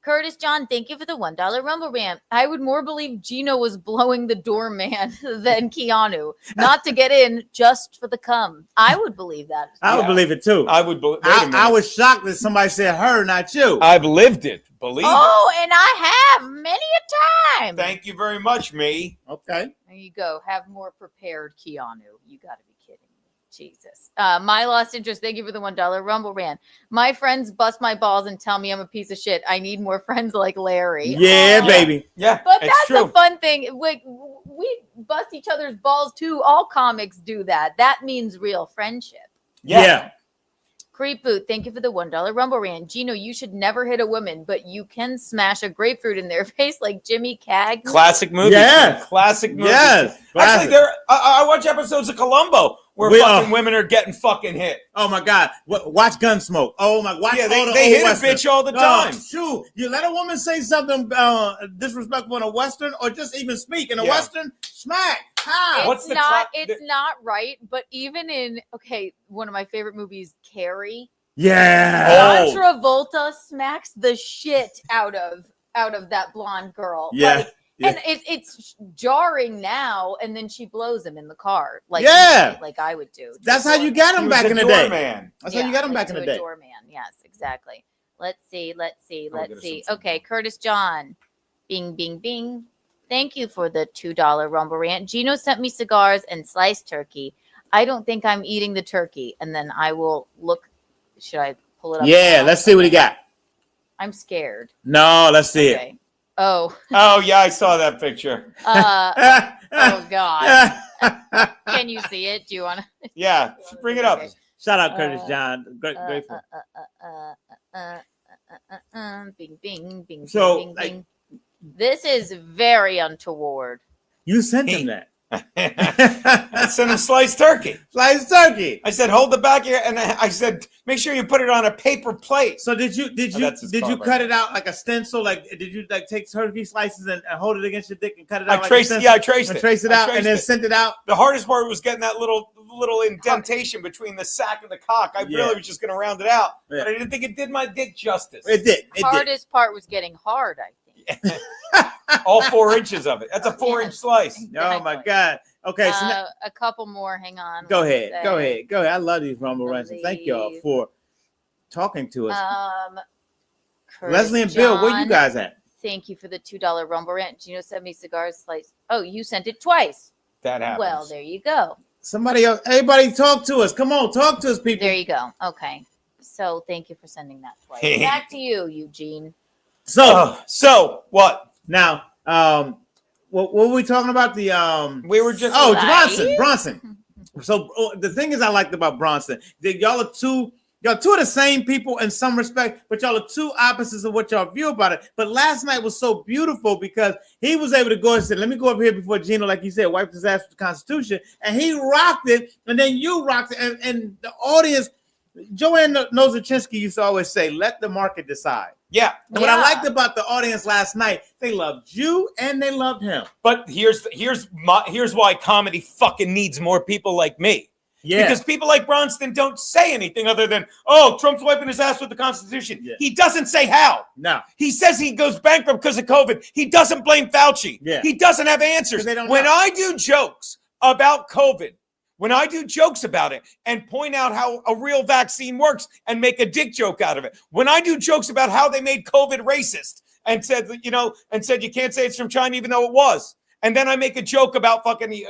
Curtis John, thank you for the $1 Rumble Rant. I would more believe Gino was blowing the doorman than Keanu. Not to get in, just for the cum. I would believe that. I would believe it too. I would believe I was shocked that somebody said her, not you. I've lived it. Believe Oh, and I have many a time. it. Thank you very much, me. Okay. There you go. Have more prepared, Keanu. You got to be kidding me. Jesus. My lost interest. Thank you for the $1 Rumble Rant. My friends bust my balls and tell me I'm a piece of shit. I need more friends like Larry. Yeah, Aw. baby. Yeah, But it's that's true. a fun thing. We bust each other's balls too. All comics do that. That means real friendship. Yeah. Creep Boot, thank you for the $1 Rumble Rant. Gino, you should never hit a woman, but you can smash a grapefruit in their face like Jimmy Cagney. Classic movie. Yeah. Classic movie. Yes. Actually, I watch episodes of Columbo where fucking women are getting fucking hit. Oh my God! Watch Gunsmoke. Oh my! Watch Yeah, all the they old hit a Westerns. bitch all the time. Shoot, you let a woman say something disrespectful in a Western, or just even speak in a Yeah. Western, smack. How? What's the It's not right, but even in one of my favorite movies, Carrie. Yeah. John Travolta smacks the shit out of that blonde girl. Yeah. Like, and it's jarring now, and then she blows him in the car, like I would do. That's how you got him back in the day. That's how you got him back in the day. Doorman, yes, exactly. Let's see. get us some Okay, Curtis John, bing, bing, bing. Thank you for the $2 Rumble Rant. Gino sent me cigars and sliced turkey. I don't think I'm eating the turkey, and then I will look. Should I pull it up? Yeah, let's see what he got. I'm scared. No, let's see it. Oh. Oh yeah, I saw that picture. Oh God. Can you see it? Do you want to? Yeah, bring it up. Shout out Curtis John. Grateful. Bing, bing, bing, So, bing, bing. This is very untoward. You sent him that. I sent him sliced turkey. Sliced turkey. I said, hold the back here, and I said, make sure you put it on a paper plate. So did you cut it out like a stencil? Like did you take turkey slices and hold it against your dick and cut it out? I traced it out and then sent it out. The hardest part was getting that little indentation between the sack and the cock. I really was just going to round it out, but I didn't think it did my dick justice. It did. Hardest part was getting hard, I think. All 4 inches of it. That's a 4-inch slice. Oh my God. Okay, so a couple more. Hang on. Go ahead. I love these Rumble Rants. Thank y'all for talking to us. Leslie and Bill, where you guys at? Thank you for the $2 Rumble Rant. Gino sent me cigars slice. Oh, you sent it twice. That happens. Well, there you go. Somebody else, everybody talk to us. Come on, talk to us, people. There you go. Okay. So thank you for sending that twice. Back to you, Eugene. So what? Now, what were we talking about? We were just Bronson. So the thing is, I liked about Bronson that y'all are two Y'all two of the same people in some respect, but y'all are two opposites of what y'all view about it. But last night was so beautiful because he was able to go and say, let me go up here before Gino, like you said, wiped his ass with the Constitution. And he rocked it, and then you rocked it. And the audience, Joanne Nozachinsky used to always say, let the market decide. Yeah. And what I liked about the audience last night, they loved you and they loved him. But here's why comedy fucking needs more people like me. Yeah. Because people like Bronston don't say anything other than, oh, Trump's wiping his ass with the Constitution. Yeah. He doesn't say how. No. He says he goes bankrupt because of COVID. He doesn't blame Fauci. Yeah. He doesn't have answers. When I do jokes about COVID, when I do jokes about it and point out how a real vaccine works and make a dick joke out of it, when I do jokes about how they made COVID racist and said, you know, and said you can't say it's from China even though it was, and then I make a joke about fucking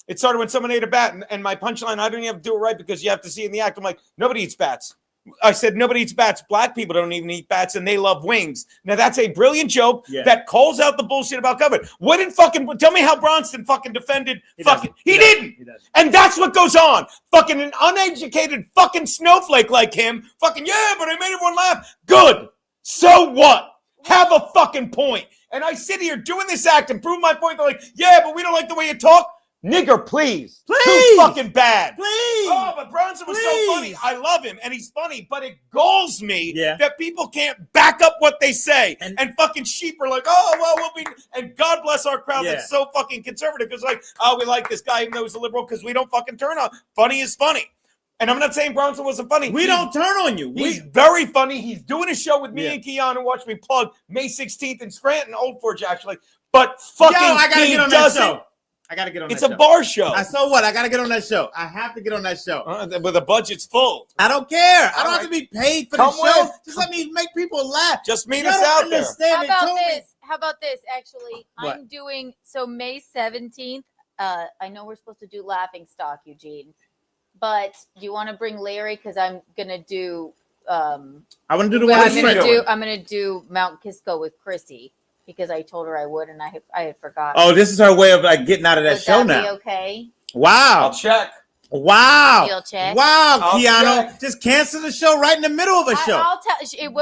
it started when someone ate a bat, and my punchline, I don't even have to do it right because you have to see in the act. I'm like, nobody eats bats. I said, nobody eats bats. Black people don't even eat bats, and they love wings. Now, that's a brilliant joke that calls out the bullshit about COVID. What did tell me how Bronston fucking defended he didn't. And that's what goes on. Fucking an uneducated fucking snowflake like him. Fucking, yeah, but I made everyone laugh. Good. So what? Have a fucking point. And I sit here doing this act and prove my point. They're like, yeah, but we don't like the way you talk. Nigger, please. Too fucking bad. Please. Oh, but Bronson was so funny. I love him, and he's funny, but it galls me that people can't back up what they say. And fucking sheep are like, oh, well, we'll be. And God bless our crowd that's so fucking conservative. Because, like, oh, we like this guy even though he's a liberal because we don't fucking turn on. Funny is funny. And I'm not saying Bronson wasn't funny. We don't turn on you. He's very funny. He's doing a show with me and Keanu. Watch me plug May 16th in Scranton, Old Forge, actually. But fucking I gotta get on that show. I gotta get on that show. It's a bar show. So what? I gotta get on that show. I have to get on that show. But the budget's full. I don't care. I don't have to be paid for the show. Just let me make people laugh. Just meet us out there. How about this? Actually, what? I'm doing May 17th. I know we're supposed to do Laughing Stock, Eugene, but do you want to bring Larry? Because I'm gonna do. I want to do the one. I'm gonna do Mount Kisco with Chrissy. Because I told her I would, and I had forgotten. Oh, this is her way of like getting out of that show now. Be okay. Wow. I'll check. Wow. You'll check. Wow, Keanu. Just cancel the show right in the middle of a show. I'll tell it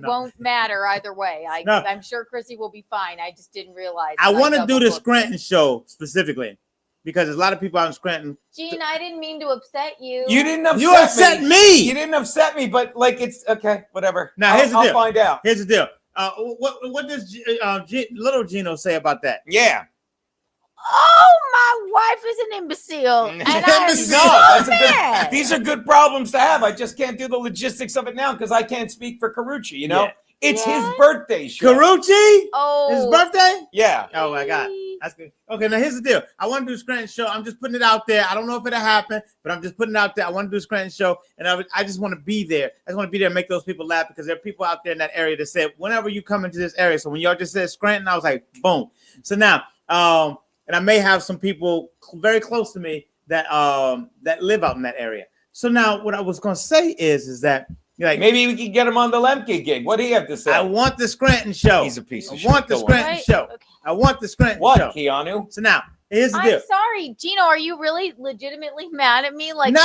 won't matter either way. I'm sure Chrissy will be fine. I just didn't realize. I want to do the Scranton show specifically because there's a lot of people out in Scranton. Gene, I didn't mean to upset you. You didn't upset me. You upset me. You didn't upset me, but like it's okay, whatever. Now here's the deal. I'll find out. Here's the deal. What does little Gino say about that? Yeah. Oh, my wife is an imbecile. And these are good problems to have. I just can't do the logistics of it now because I can't speak for Carucci, you know? Yeah. It's his birthday show. Carucci? Oh. His birthday? Yeah. Oh, my God. That's good. Okay, now here's the deal. I want to do a Scranton show. I'm just putting it out there. I don't know if it'll happen, but I'm just putting it out there. I want to do a Scranton show, and I just want to be there. I just want to be there and make those people laugh because there are people out there in that area that said, whenever you come into this area. So when y'all just said Scranton, I was like, boom. So now, and I may have some people very close to me that live out in that area. So now what I was going to say is that like maybe we can get him on the Lemke gig. What do you have to say? I want the Scranton show. He's a piece of shit. I want the Scranton show. Okay. I want the Scranton show. What, Keanu? So now, here's the deal. I'm sorry, Gino. Are you really legitimately mad at me? Like no,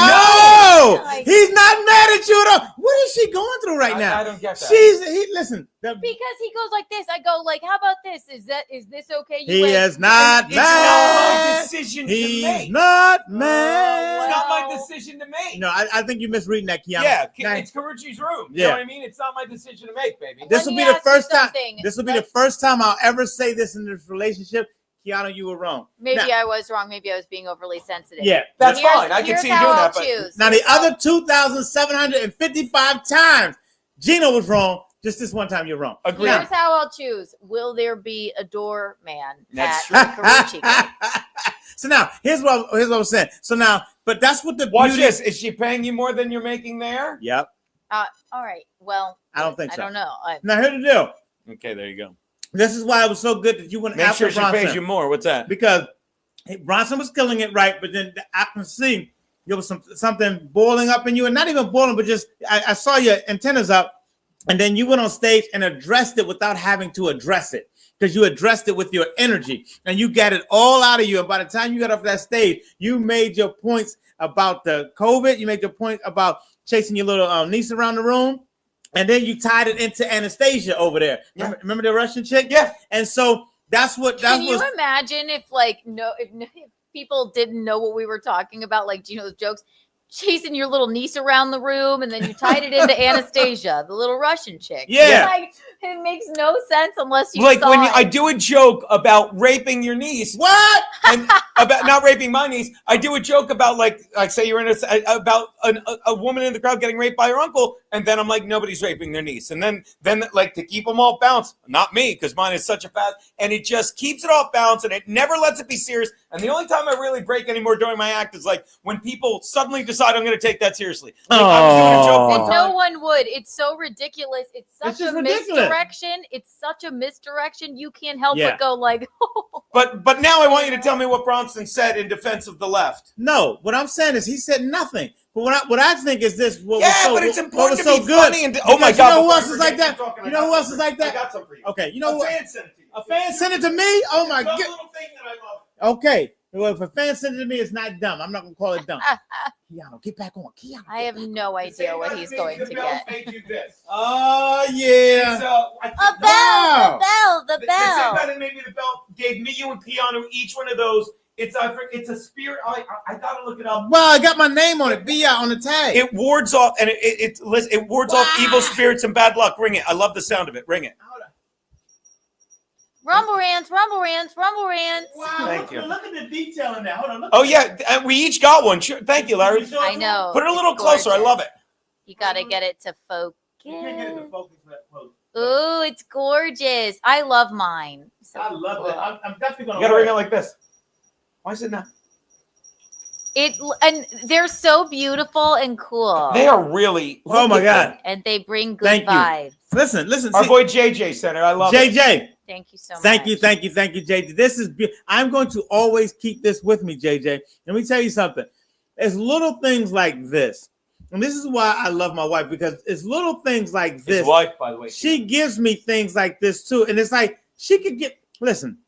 he's not mad at you at all. What is she going through right now? I don't get that. Listen. Because he goes like this. I go like, how about this? Is this okay? He is not mad. It's not my decision to make. He's not mad. It's not my decision to make. No, I think you're misreading that, Keanu. Yeah, it's Carucci's room. You know what I mean? It's not my decision to make, baby. This will be the first time. This will be the first time I'll ever say this in this relationship. Keanu, you were wrong. Maybe I was wrong. Maybe I was being overly sensitive. Yeah, that's fine. I can see you doing that. But now the other 2,755 times, Gino was wrong. Just this one time, you're wrong. Agreed. Here's how I'll choose. Will there be a doorman at Carucci? So now, here's what I was saying. So now, but that's what the watch this. Is she paying you more than you're making there? Yep. All right. Well, I don't think so. I don't know. Now here's the deal. Okay, there you go. This is why it was so good that you went after Bronson. Make sure she pays you more. What's that? Because Bronson was killing it right, but then I can see there was something boiling up in you, and not even boiling, but just I saw your antennas up, and then you went on stage and addressed it without having to address it. because you addressed it with your energy and you got it all out of you. And by the time you got off that stage, you made your points about the COVID. You made your point about chasing your little niece around the room. And then you tied it into Anastasia over there. Yeah. Remember the Russian chick? Yeah. And so that's what Can you imagine if people didn't know what we were talking about, like Gino's jokes, chasing your little niece around the room, and then you tied it into Anastasia, the little Russian chick. Yeah. Like, it makes no sense unless you like saw when it. I do a joke about raping your niece. What? And about not raping my niece. I do a joke about like say you're in about a woman in the crowd getting raped by her uncle, and then I'm like, nobody's raping their niece. And then like to keep them off balance, not me, because mine is such a fast, and it just keeps it off balance, and it never lets it be serious. And the only time I really break anymore during my act is like when people suddenly decide I'm going to take that seriously. Like, I was doing a joke one And time. no one would. It's so ridiculous. It's such just a ridiculous. misdirection. It's such a misdirection. You can't help Yeah. but go like, But now I want you to tell me what Bronson said in defense of the left. No, what I'm saying is he said nothing. But what I think is this. What Yeah, was so, but it's what important was to so be good. funny and oh my Because God, you know who before else I is like forget, that? keep talking, You I know got who else some is for like you. that? I got some for you. Okay, you know A what? fan sent it to you. A fan sent it to me. Oh my Some God. little thing that I love. Okay, well, if a fan sent it to me, it's not dumb. I'm not gonna call it dumb. Keanu, get back on. Keanu. I have no idea what he's going to get. Oh yeah. A bell, the The bell. same guy that made me the belt gave me, you, and Keanu each one of those. It's a spirit. I gotta look it up. Well, I got my name on it. Beyah on the tag. It wards off, and it wards off evil spirits and bad luck. Ring it. I love the sound of it. Ring it. Rumble rants, rumble rants, rumble rants. Wow, Thank you. Look at the detail in there. Hold on. Look Oh yeah, we each got one. Sure. Thank you, Larry. I know. Put it a little It's closer. I gorgeous. love it. You gotta get it to focus. You can't get it to focus that close. Ooh, it's gorgeous. I love mine. So I love cool. that. I'm definitely gonna. You gotta wear ring it like this. Why is it not? And they're so beautiful and cool. They are really. Oh my God. And they bring good Thank you. vibes. Listen. Our see- boy JJ sent it. I love it. JJ. Thank you so much. Thank you, JJ. This is. I'm going to always keep this with me, JJ. Let me tell you something. It's little things like this, and this is why I love my wife, because it's little things like this. His wife, by the way. She gives me things like this too, and it's like she could get. Listen,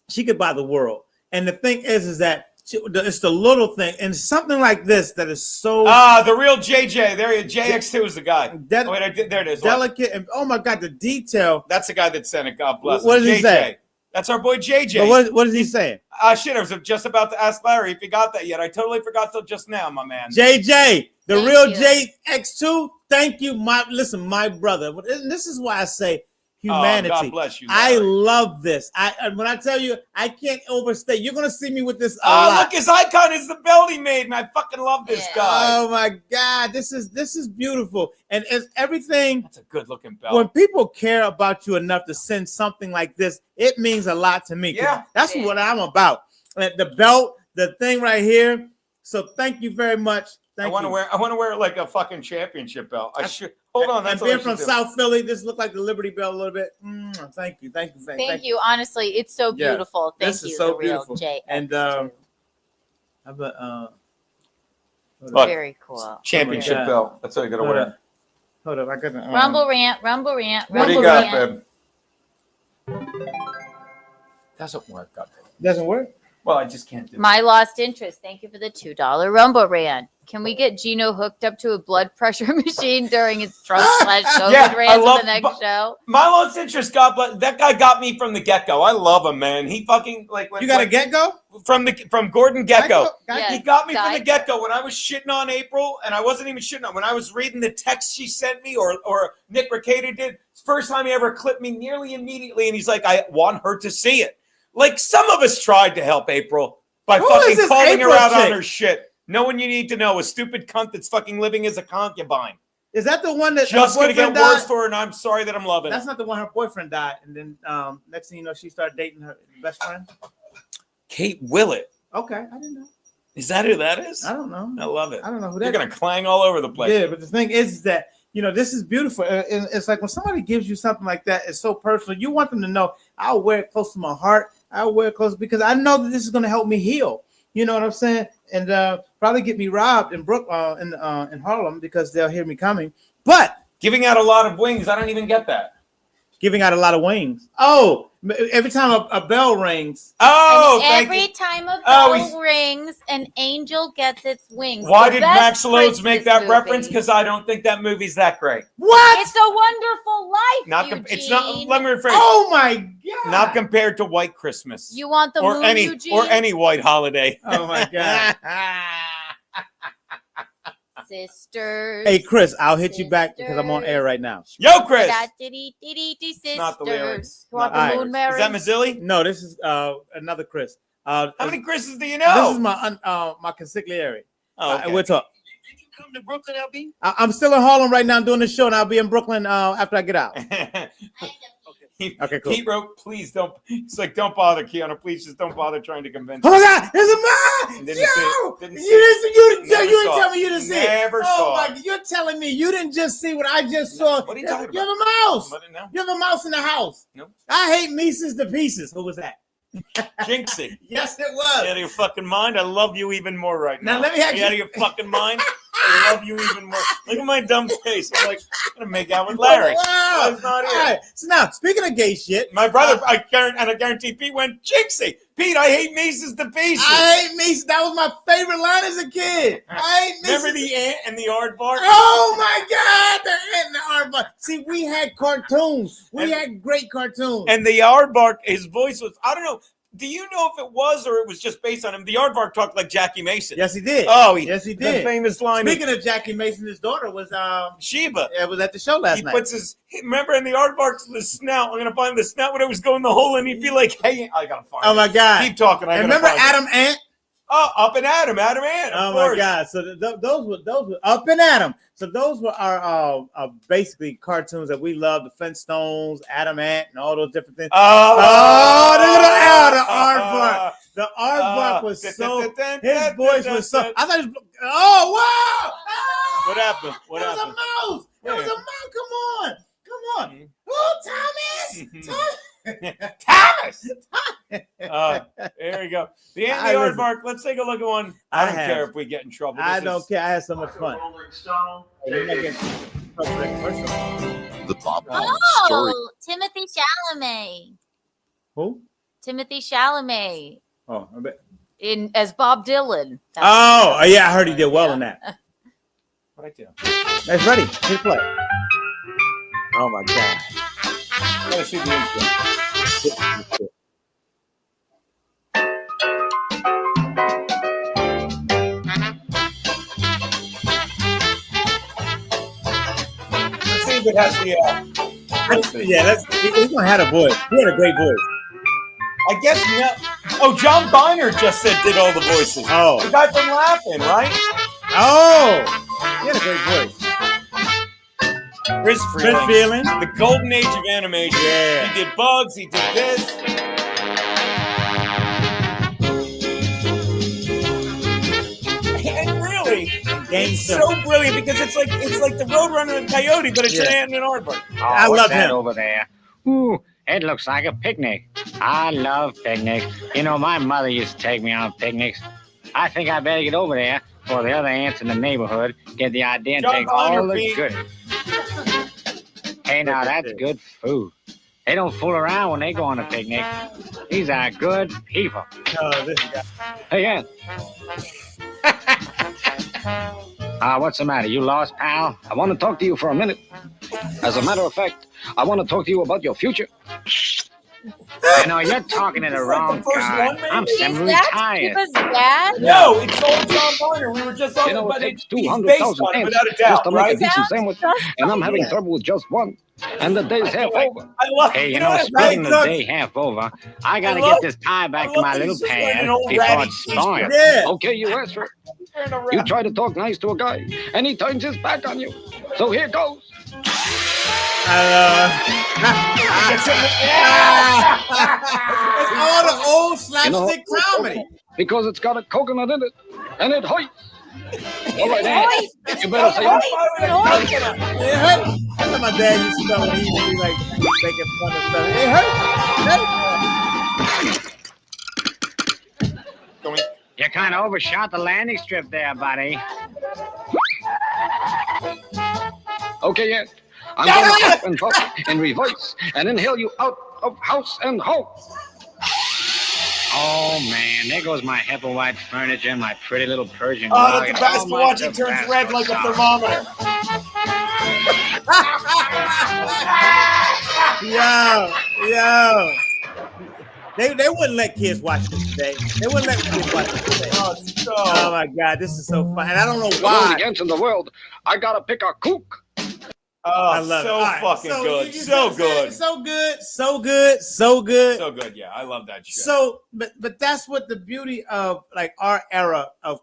she could buy the world, and the thing is that it's the little thing, and something like this that is so. The real JJ. There you JX2 is the guy. That- oh, wait, there it is. delicate, and oh my God, the detail. That's the guy that sent it. God bless him. What does he JJ. say? That's our boy JJ. But what is he saying? Shit, I was just about to ask Larry if he got that yet. I totally forgot till just now, my man. JJ, the Thank real you. JX2. Thank you, my brother. And this is why I say humanity. God bless you, I Larry. love this. When I tell you, I can't overstate. You're gonna see me with this a Oh, lot. look, his icon is the belt he made, and I fucking love this guy. Oh my God, this is beautiful, and it's everything. That's a good looking belt. When people care about you enough to send something like this, it means a lot to me. 'Cause Yeah. that's what I'm about. And the belt, the thing right here. So thank you very much. I Thank want to you. wear. I want to wear like a fucking championship belt. I should. Hold on. And That's being what I from should do. South Philly, this looked like the Liberty Bell a little bit. Thank you. Thank you. Honestly, it's so Yeah. beautiful. Thank This you, is so the real beautiful. JX2. And how about Look, very cool. championship Yeah. belt. That's how you gotta Hold wear. up. Hold up, I got the Rumble rant, rumble rant, What do rumble you got, rant. babe? Doesn't work. God. Doesn't work. Well, I just can't do it. My lost interest. Thank you for the $2 rumble rant. Can we get Gino hooked up to a blood pressure machine during his Trump/COVID Yeah, I rant love- on the next show? My lost interest, God bless. That guy got me from the get go. I love him, man. He fucking like. You got a get go from Gordon Gecko. Yes, He got me from the Geico. get go when I was shitting on April, and I wasn't even shitting on when I was reading the text she sent me, or Nick Ricada did. It's the first time he ever clipped me nearly immediately, and he's like, "I want her to see it." Like some of us tried to help April by Who is fucking this calling April her out on chick? her shit. No one you need to know, a stupid cunt that's fucking living as a concubine. Is that the one that Just her gonna get boyfriend worse died? for her, and I'm sorry that I'm loving That's it. not the one her boyfriend died, and then next thing you know, she started dating her best friend. Kate Willett. Okay, I didn't know. Is that who that is? I don't know. I love it. I don't know who You're that gonna clang all over the place. Yeah, but the thing is that this is beautiful. It's like when somebody gives you something like that, it's so personal. You want them to know I'll wear it close to my heart. I'll wear it close because I know that this is going to help me heal. You know what I'm saying? And probably get me robbed in in Harlem because they'll hear me coming. But Giving out a lot of wings, I don't even get that. giving out a lot of wings. Oh, every time a bell rings. Oh, and every time a bell rings, an angel gets its wings. Why The did best Max Loads make that Christmas reference? movie. Because I don't think that movie's that great. What? It's a Wonderful Life. It's not. Let me rephrase. Oh my God! Not compared to White Christmas. You want the moon, Eugene? or any white holiday. Oh my God. Sisters. Hey Chris, I'll hit you back because I'm on air right now. Yo, Chris. Sisters. Not the lyrics. You want the All moon, right. Mary? Is that Mazzilli? No, this is another Chris. How many Chris's do you know? This is my my consigliere. Oh, okay. We'll talk. Did you come to Brooklyn, LB? I'm still in Harlem right now. I'm doing the show, and I'll be in Brooklyn after I get out. Okay, cool. He wrote, please don't. It's like, don't bother, Keanu. Please just don't bother trying to convince Oh me. my God, there's a man! Didn't Yo! see it. Didn't see You didn't saw tell it. me you didn't see it. Never Oh saw my it. God, you're telling me you didn't just see what I just saw. What are you talking You have about? a mouse. No. You have a mouse in the house. No. I hate Mises to pieces. Who was that? Jinxie. Yes, it You was. out of your fucking mind? I love you even more right now. Now, let me ask You out of your fucking mind? I love you even more. Look at my dumb face. I'm like, I'm gonna make out with Larry. Wow. He's not here. All right. So now, speaking of gay shit, My brother, I guarantee Pete went, Jinxie. Pete, I hate Mises to pieces. I hate Mises. That was my favorite line as a kid. I hate Mises. Remember the ant and the aardvark? Oh my God, the ant and the aardvark. See, we had cartoons. We had great cartoons. And the aardvark, his voice was, I don't know. Do you know if it was or it was just based on him? The aardvark talked like Jackie Mason. Yes, he did. Oh, yes, he The did. famous line. Speaking of Jackie Mason, his daughter was Sheba. It was at the show last He night. puts his, remember in the aardvark's the snout. I'm gonna find the snout when it was going the hole, and he'd be like, "Hey, I gotta find." Oh my God! Keep talking. I And gotta remember find Adam Ant? Oh, Up and Adam Ant. Oh Of my course. God! So those were Up and Adam. So those were our basically cartoons that we loved: the Flintstones, Adam Ant, and all those different things. Oh, look at the aardvark. The aardvark was so. His voice was so. I thought. It was, oh wow! Oh, What happened? What it was happened? a mouse. It was a mouse. Come on. Oh, Thomas. Thomas. There you go. The Ant and the Aardvark. Let's take a look at one. I don't care if we get in trouble. I don't care. I had so much fun. The Bob story. Oh, Timothy Chalamet. Who? Timothy Chalamet Oh, I bet. as Bob Dylan. Oh, yeah, I heard he did well in that. What I do? That's ready. Hit play. Oh my God. Gotta see the intro. Let's see if it has the. He's gonna have a voice. He had a great voice. I guess no. Oh, John Biner just did all the voices. Oh, the guy from Laughing, right? Oh, he had a great voice. Chris Freeling. The golden age of animation. Yeah. He did Bugs. He did this. And really, it's so brilliant because it's like the Roadrunner and Coyote, but it's an ant and an aardvark. I love him over there. Ooh, it looks like a picnic. I love picnics. You know, my mother used to take me on picnics. I think I better get over there before the other ants in the neighborhood get the idea and take all the goodies. Hey, now that's good food. They don't fool around when they go on a picnic. These are good people. Oh, this guy. Hey, Ant. What's the matter? You lost, pal? I want to talk to you for a minute. As a matter of fact, I want to talk to you about your future. You know, you're talking to the wrong guy. I'm semi-retired. No, it's all John Biner. We were just talking about it. It takes 200,000 ants without a doubt, just to make right? a decent sandwich, and I'm having trouble with just one. And the day's half over. Hey, you know, speaking of the day half over, I gotta get this tie back to my little pad before it's spoiled. Yeah. Okay, you asked for it. You try to talk nice to a guy, and he turns his back on you. So here goes. It's all the old slapstick comedy. Because it's got a coconut in it, and it hurts. All right, Ant, you better say It hurt. That's what my dad used to tell when he used to be like making fun of stuff. It hurt. You kind of overshot the landing strip there, buddy. Okay, Ant. I'm going to huff and puff and reverse and inhale you out of house and home. Oh man, there goes my heather white furniture and my pretty little Persian Oh, rug. that's the best to my watch. It turns red like a thermometer. Yo. They wouldn't let kids watch this today. They wouldn't let kids watch this today. Oh my God, this is so fun. And I don't know why. Against in the world, I gotta pick a kook. Oh, I love so it. fucking good. you So just good. said so good. So good. So good. So good. Yeah, I love that shit. So, but that's what the beauty of like our era of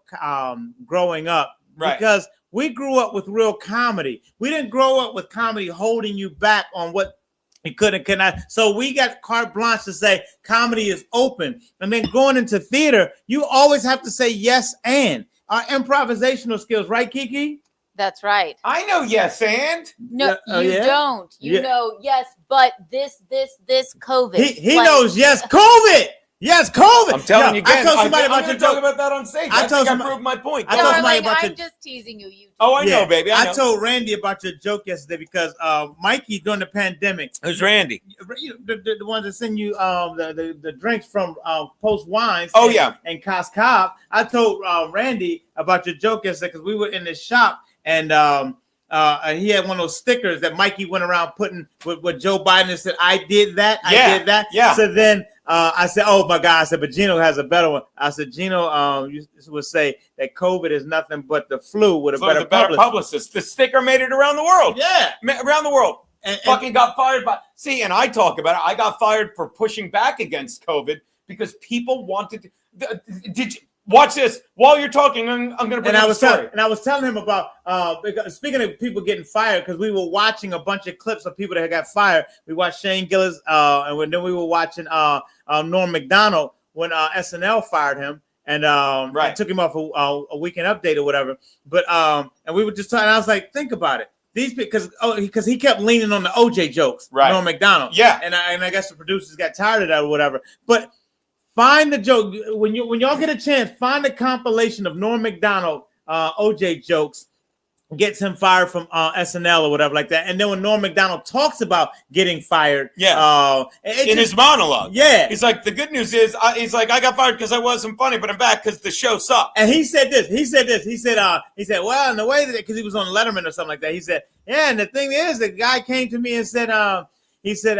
growing up, Right. Because we grew up with real comedy. We didn't grow up with comedy holding you back on what you could and could not. So we got carte blanche to say comedy is open. And then going into theater, you always have to say yes and. Our improvisational skills, right, Kiki? That's right. I know yes and. No, you don't. You know yes, but this COVID. He knows yes, COVID. Yes, COVID. I'm telling you again. I told somebody I'm about going your to talk joke. about that on stage. I I told think I some- proved my point. I told somebody Darling, about I'm your. just teasing you. Oh, I know, baby. I know. told Randy about your joke yesterday because Mikey during the pandemic. Who's Randy? The ones that send you the drinks from Post Wines. Oh, and, yeah. And Cos Cobb. I told Randy about your joke yesterday because we were in the shop and he had one of those stickers that Mikey went around putting with Joe Biden and said, I did that. Yeah. So then I said, oh my God. I said, but Gino has a better one. I said, Gino would say that COVID is nothing but the flu with a better publicist. The sticker made it around the world. Yeah. Around the world. And fucking got fired by. See, and I talk about it. I got fired for pushing back against COVID because people wanted to. Did you watch this while you're talking? I'm going to bring up a story. I was telling him about because speaking of people getting fired, because we were watching a bunch of clips of people that got fired. We watched Shane Gillis, and then we were watching Norm Macdonald when SNL fired him and took him off a weekend update or whatever. But and we were just talking. I was like, think about it. These because he kept leaning on the OJ jokes, right? Norm Macdonald, yeah. And I guess the producers got tired of that or whatever, but. Find the joke when y'all get a chance. Find a compilation of Norm Macdonald OJ jokes, gets him fired from SNL or whatever like that. And then when Norm Macdonald talks about getting fired, in his monologue, he's like, the good news is, he's like, I got fired because I wasn't funny, but I'm back because the show sucked. And he said this. He said, well, in the way that because he was on Letterman or something like that. He said, yeah. And the thing is, the guy came to me and said, He said,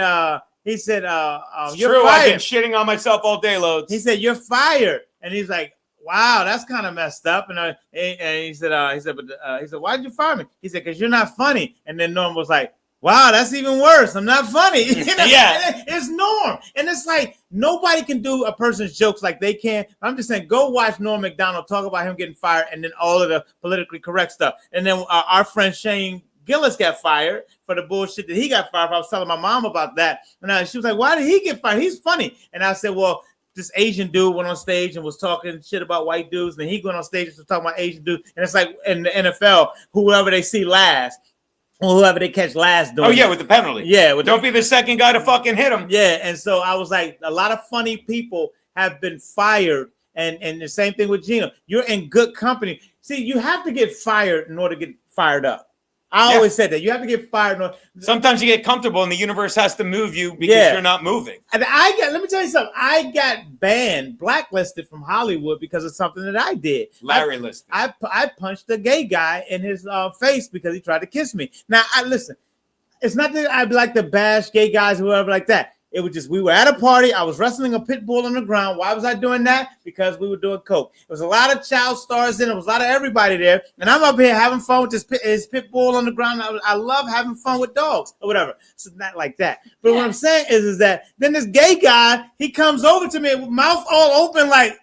you're true, fired. I've been shitting on myself all day, Loads. He said, you're fired. And he's like, wow, that's kind of messed up. And he said, why did you fire me? He said, because you're not funny. And then Norm was like, wow, that's even worse. I'm not funny. Yeah. It's Norm. And it's like, nobody can do a person's jokes like they can. I'm just saying, go watch Norm Macdonald talk about him getting fired and then all of the politically correct stuff. And then our friend Shane Gillis got fired for the bullshit that he got fired for. I was telling my mom about that. And she was like, why did he get fired? He's funny. And I said, well, this Asian dude went on stage and was talking shit about white dudes. And then he went on stage and was talking about Asian dudes. And it's like in the NFL, whoever they see last, or whoever they catch last doing. Oh, yeah, with the penalty. Yeah. Don't be the second guy to fucking hit him. Yeah. And so I was like, a lot of funny people have been fired. And the same thing with Gino. You're in good company. See, you have to get fired in order to get fired up. I always said that you have to get fired. Sometimes you get comfortable and the universe has to move you because you're not moving. And let me tell you something. I got blacklisted from Hollywood because of something that I did. Larry listed. I punched a gay guy in his face because he tried to kiss me. Now, listen, it's not that I'd like to bash gay guys or whoever like that. It was just, we were at a party. I was wrestling a pit bull on the ground. Why was I doing that? Because we were doing coke. There was a lot of child stars in. There was a lot of everybody there. And I'm up here having fun with this pit bull on the ground. I love having fun with dogs or whatever. So not like that. But what I'm saying is that then this gay guy, he comes over to me with mouth all open like,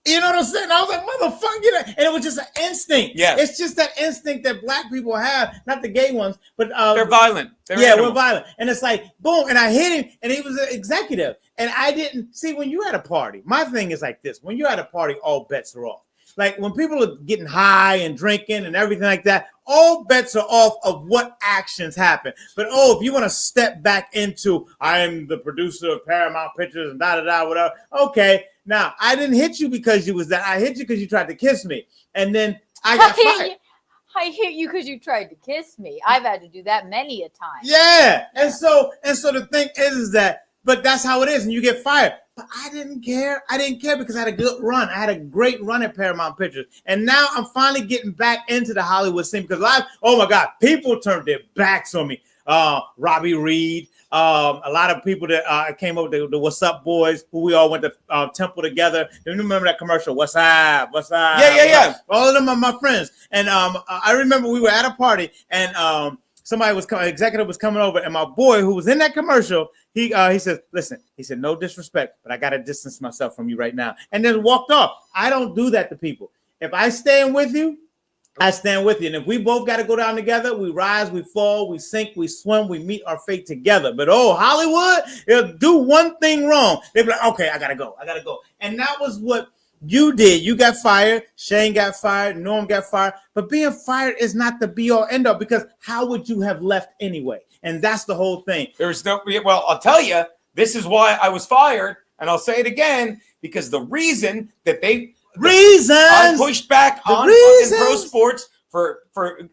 you know what I'm saying? I was like, motherfucker, and it was just an instinct. Yeah. It's just that instinct that black people have, not the gay ones, but they're violent. We're violent. And it's like, boom, and I hit him, and he was an executive. And I didn't see when you're at a party. My thing is like this: when you're at a party, all bets are off. Like when people are getting high and drinking and everything like that, all bets are off of what actions happen. But if you want to step back into, I'm the producer of Paramount Pictures and whatever. Okay. Now, I didn't hit you because you was that. I hit you because you tried to kiss me. And then I got fired. I hit you because you tried to kiss me. I've had to do that many a time. Yeah. And so the thing is that, but that's how it is, and you get fired. But I didn't care. I didn't care because I had a good run. I had a great run at Paramount Pictures. And now I'm finally getting back into the Hollywood scene because oh my God, people turned their backs on me. Robbie Reed, a lot of people that came over, the What's Up Boys, who we all went to Temple together. You remember that commercial? What's up? What's up? Yeah. All of them are my friends. And I remember we were at a party and somebody was coming, executive was coming over, and my boy who was in that commercial, he says, listen, he said, no disrespect, but I got to distance myself from you right now. And then walked off. I don't do that to people. If I stand with you, I stand with you. And if we both got to go down together, we rise, we fall, we sink, we swim, we meet our fate together. But Hollywood, they'll do one thing wrong. They'll be like, okay, I got to go. And that was what you did. You got fired. Shane got fired. Norm got fired. But being fired is not the be all end all, because how would you have left anyway? And that's the whole thing. Well, I'll tell you, this is why I was fired. And I'll say it again, because the reason that I pushed back on fucking pro sports for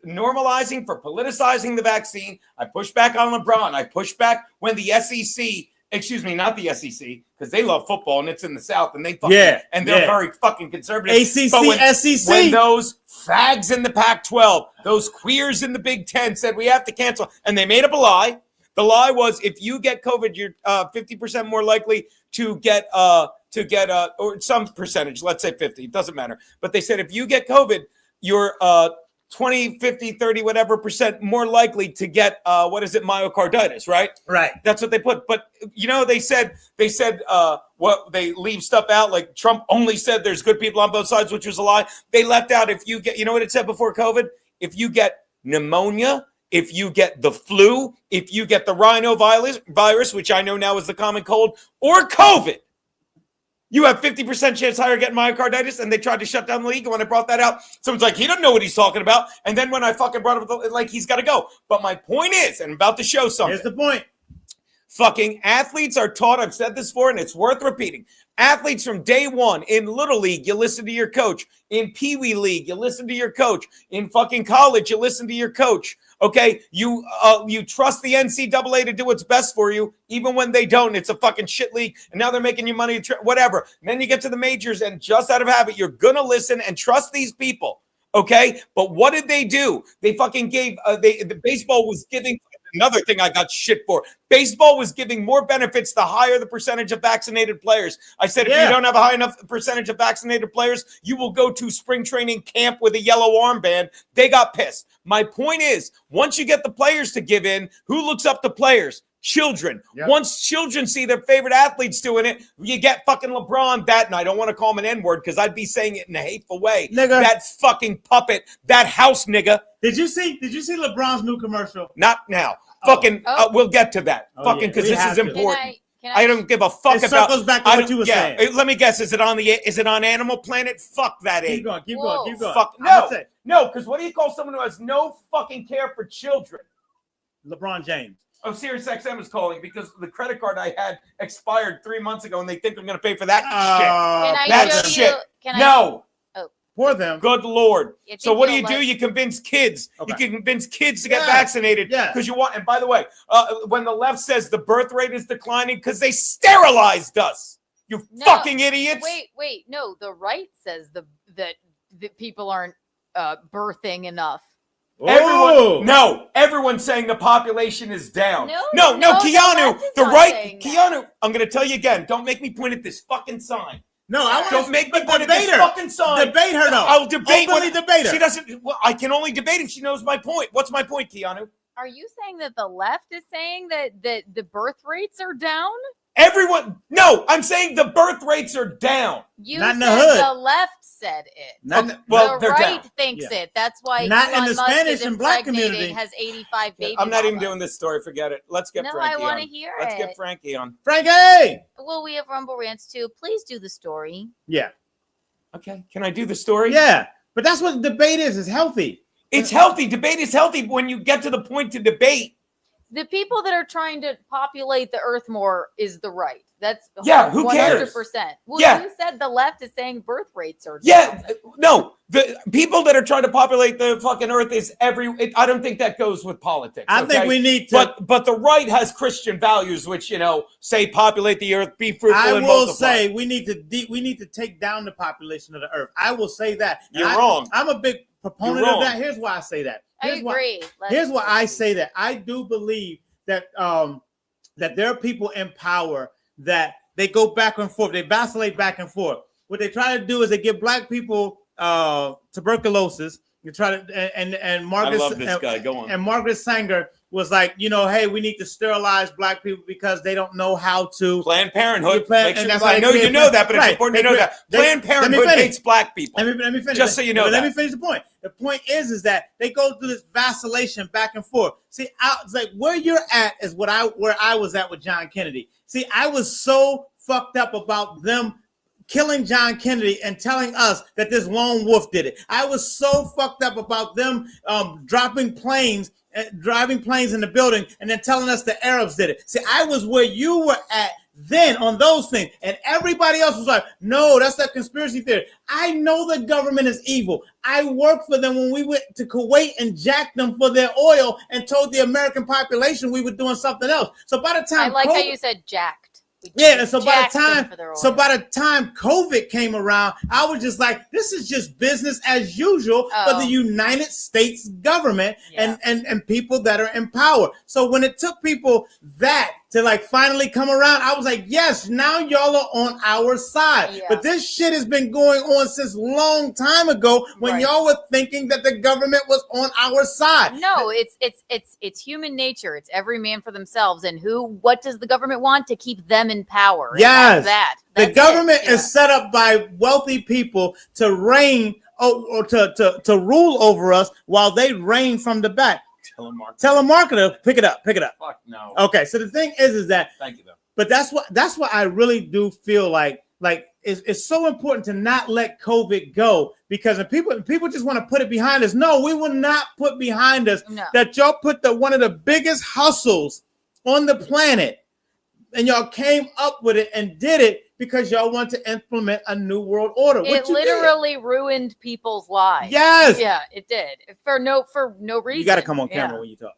normalizing, for politicizing the vaccine. I pushed back on LeBron. I pushed back when the SEC, excuse me, not the SEC, because they love football and it's in the South and they're very fucking conservative. SEC. When those fags in the Pac-12, those queers in the Big Ten said we have to cancel, and they made up a lie. The lie was if you get COVID, you're 50% more likely to get or some percentage, let's say 50, it doesn't matter. But they said if you get COVID, you're 20, 50, 30, whatever percent more likely to get myocarditis, right? Right. That's what they put. But they said what they leave stuff out, like Trump only said there's good people on both sides, which was a lie. They left out if you get, what it said before COVID? If you get pneumonia, if you get the flu, if you get the rhinovirus, which I know now is the common cold, or COVID, you have 50% chance higher getting myocarditis. And they tried to shut down the league. And when I brought that out, someone's like, he doesn't know what he's talking about. And then when I fucking brought up, he's got to go. But my point is, and I'm about to show something. Here's the point. Fucking athletes are taught, I've said this before, and it's worth repeating. Athletes from day one, in Little League, you listen to your coach. In Pee Wee League, you listen to your coach. In fucking college, you listen to your coach. Okay, you trust the NCAA to do what's best for you, even when they don't. It's a fucking shit league, and now they're making you money, whatever. And then you get to the majors, and just out of habit, you're gonna listen and trust these people. Okay, but what did they do? They fucking gave. The baseball was giving. Another thing I got shit for. Baseball was giving more benefits the higher the percentage of vaccinated players. I said, if you don't have a high enough percentage of vaccinated players, you will go to spring training camp with a yellow armband. They got pissed. My point is, once you get the players to give in, who looks up to players? Children. Yep. Once children see their favorite athletes doing it, you get fucking LeBron, and I don't want to call him an N-word because I'd be saying it in a hateful way. Nigga. That fucking puppet, that house nigga. Did you see LeBron's new commercial? Not now. We'll get to that. Because this is important. I don't give a fuck about. It circles back to what you were saying. Let me guess. Is it on Animal Planet? Fuck that. Keep going. Fuck no, because what do you call someone who has no fucking care for children? LeBron James. Oh, SiriusXM is calling because the credit card I had expired 3 months ago, and they think I'm going to pay for that shit. No. For them. Good Lord. So what do? You convince kids. Okay. You can convince kids to get vaccinated because you want. And by the way, when the left says the birth rate is declining because they sterilized us, you fucking idiots. Wait. No, the right says that people aren't birthing enough. Everyone's saying the population is down. No, Keanu, the right, Keanu, I'm going to tell you again, don't make me point at this fucking sign. No, don't make me point at this fucking sign. Debate her, though. I'll debate her. She doesn't, I can only debate if she knows my point. What's my point, Keanu? Are you saying that the left is saying that the birth rates are down? I'm saying the birth rates are down. You not in said the hood. The left said it. The right thinks it. That's why not Elon in the Musk Spanish and black community has 85 babies. I'm not even doing this story. Forget it. Let's get Frankie on. I want to hear it. Let's get Frankie on. Frankie! Well, we have Rumble Rants too. Please do the story. Yeah. Okay. Can I do the story? Yeah. But that's what the debate is. It's healthy. It's healthy. Debate is healthy when you get to the point to debate. The people that are trying to populate the earth more is the right. That's who cares? 100%. Well, you said the left is saying birth rates are down. Yeah, no. The people that are trying to populate the fucking earth is I don't think that goes with politics. I think we need to. But the right has Christian values, which say populate the earth, be fruitful. I and will multiply. say we need to take down the population of the earth. I will say that. You're wrong. I'm a big proponent of that. Here's why I say that. I agree. Here's why I say that. I do believe that that there are people in power that they go back and forth. They vacillate back and forth. What they try to do is they give black people tuberculosis. You try to and Margaret. I love this guy. Go on. And Margaret Sanger was like, hey, we need to sterilize black people because they don't know how to. Planned Parenthood. I know you know that, but it's important to know that Planned Parenthood hates black people. Let me finish. Just so you know that. Let me finish the point. The point is that they go through this vacillation back and forth. See, it's like where you're at is where I was at with John Kennedy. See, I was so fucked up about them killing John Kennedy and telling us that this lone wolf did it. I was so fucked up about them driving planes in the building and then telling us the Arabs did it. See, I was where you were at then on those things. And everybody else was like, no, that's that conspiracy theory. I know the government is evil. I worked for them when we went to Kuwait and jacked them for their oil and told the American population we were doing something else. So by the time I like how you said jacked. Yeah, and so by the time COVID came around, I was just like, this is just business as usual for the United States government and people that are in power. So when it took people that to like finally come around, I was like, yes, now y'all are on our side. Yeah. But this shit has been going on since long time ago when y'all were thinking that the government was on our side. No, it's human nature. It's every man for themselves. And what does the government want? To keep them in power. Yes. That's the government is set up by wealthy people to reign or to rule over us while they reign from the back. Telemarketer, pick it up. Fuck no. Okay, so the thing is that. Thank you though. But that's what I really do feel like it's so important to not let COVID go because if people just want to put it behind us. No, we will not put behind us that y'all put one of the biggest hustles on the planet, and y'all came up with it and did it because y'all want to implement a new world order. It literally ruined people's lives. Yes. Yeah, it did. For no reason. You got to come on camera when you talk.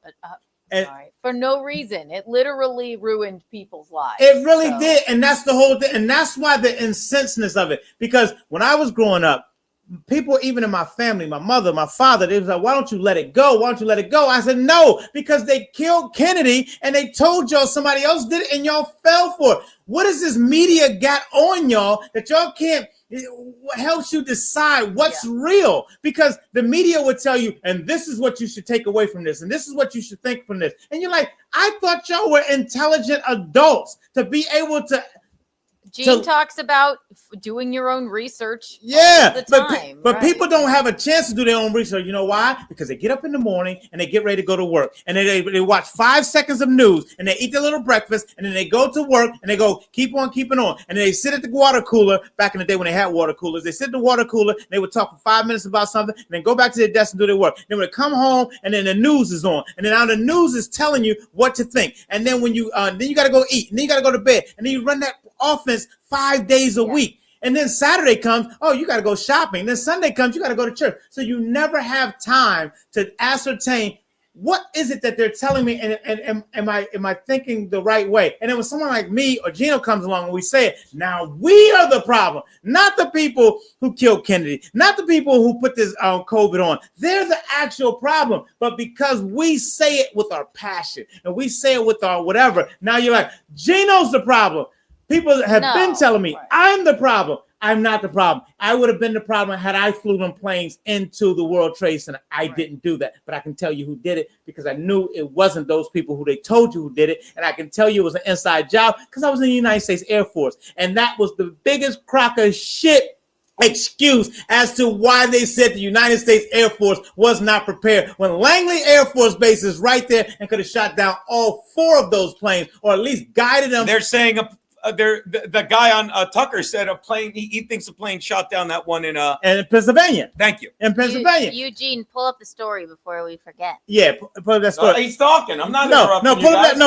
For no reason. It literally ruined people's lives. It really did. And that's the whole thing. And that's why the insenseness of it. Because when I was growing up, people, even in my family, my mother, my father, they was like, why don't you let it go? Why don't you let it go? I said, no, because they killed Kennedy and they told y'all somebody else did it and y'all fell for it. What does this media got on y'all that y'all can't? What helps you decide what's real? Because the media would tell you, and this is what you should take away from this, and this is what you should think from this. And you're like, I thought y'all were intelligent adults to be able to. Gene talks about doing your own research. Yeah, all the time, but people don't have a chance to do their own research. You know why? Because they get up in the morning and they get ready to go to work, and they watch 5 seconds of news, and they eat their little breakfast, and then they go to work, and they go keep on keeping on, and then they sit at the water cooler. Back in the day when they had water coolers, they sit at the water cooler, and they would talk for 5 minutes about something, and then go back to their desk and do their work. Then when they come home, and then the news is on, and then now the news is telling you what to think, and then when you then you got to go eat, and then you got to go to bed, and then you run that offense 5 days a week. And then Saturday comes, oh, you got to go shopping. Then Sunday comes, you got to go to church. So you never have time to ascertain what is it that they're telling me, and am I thinking the right way? And then when someone like me or Gino comes along and we say it, now we are the problem, not the people who killed Kennedy, not the people who put this COVID on. They're the actual problem. But because we say it with our passion and we say it with our whatever, now you're like, Gino's the problem. People have been telling me I'm the problem. I'm not the problem. I would have been the problem had I flew them planes into the World Trade Center. I didn't do that. But I can tell you who did it because I knew it wasn't those people who they told you who did it. And I can tell you it was an inside job because I was in the United States Air Force. And that was the biggest crock of shit excuse as to why they said the United States Air Force was not prepared when Langley Air Force Base is right there and could have shot down all 4 of those planes or at least guided them. They're saying the guy on Tucker said a plane. He thinks a plane shot down that one in Pennsylvania. Thank you. In Pennsylvania. Eugene, pull up the story before we forget. Yeah, pull up that story. He's talking. I'm not interrupting.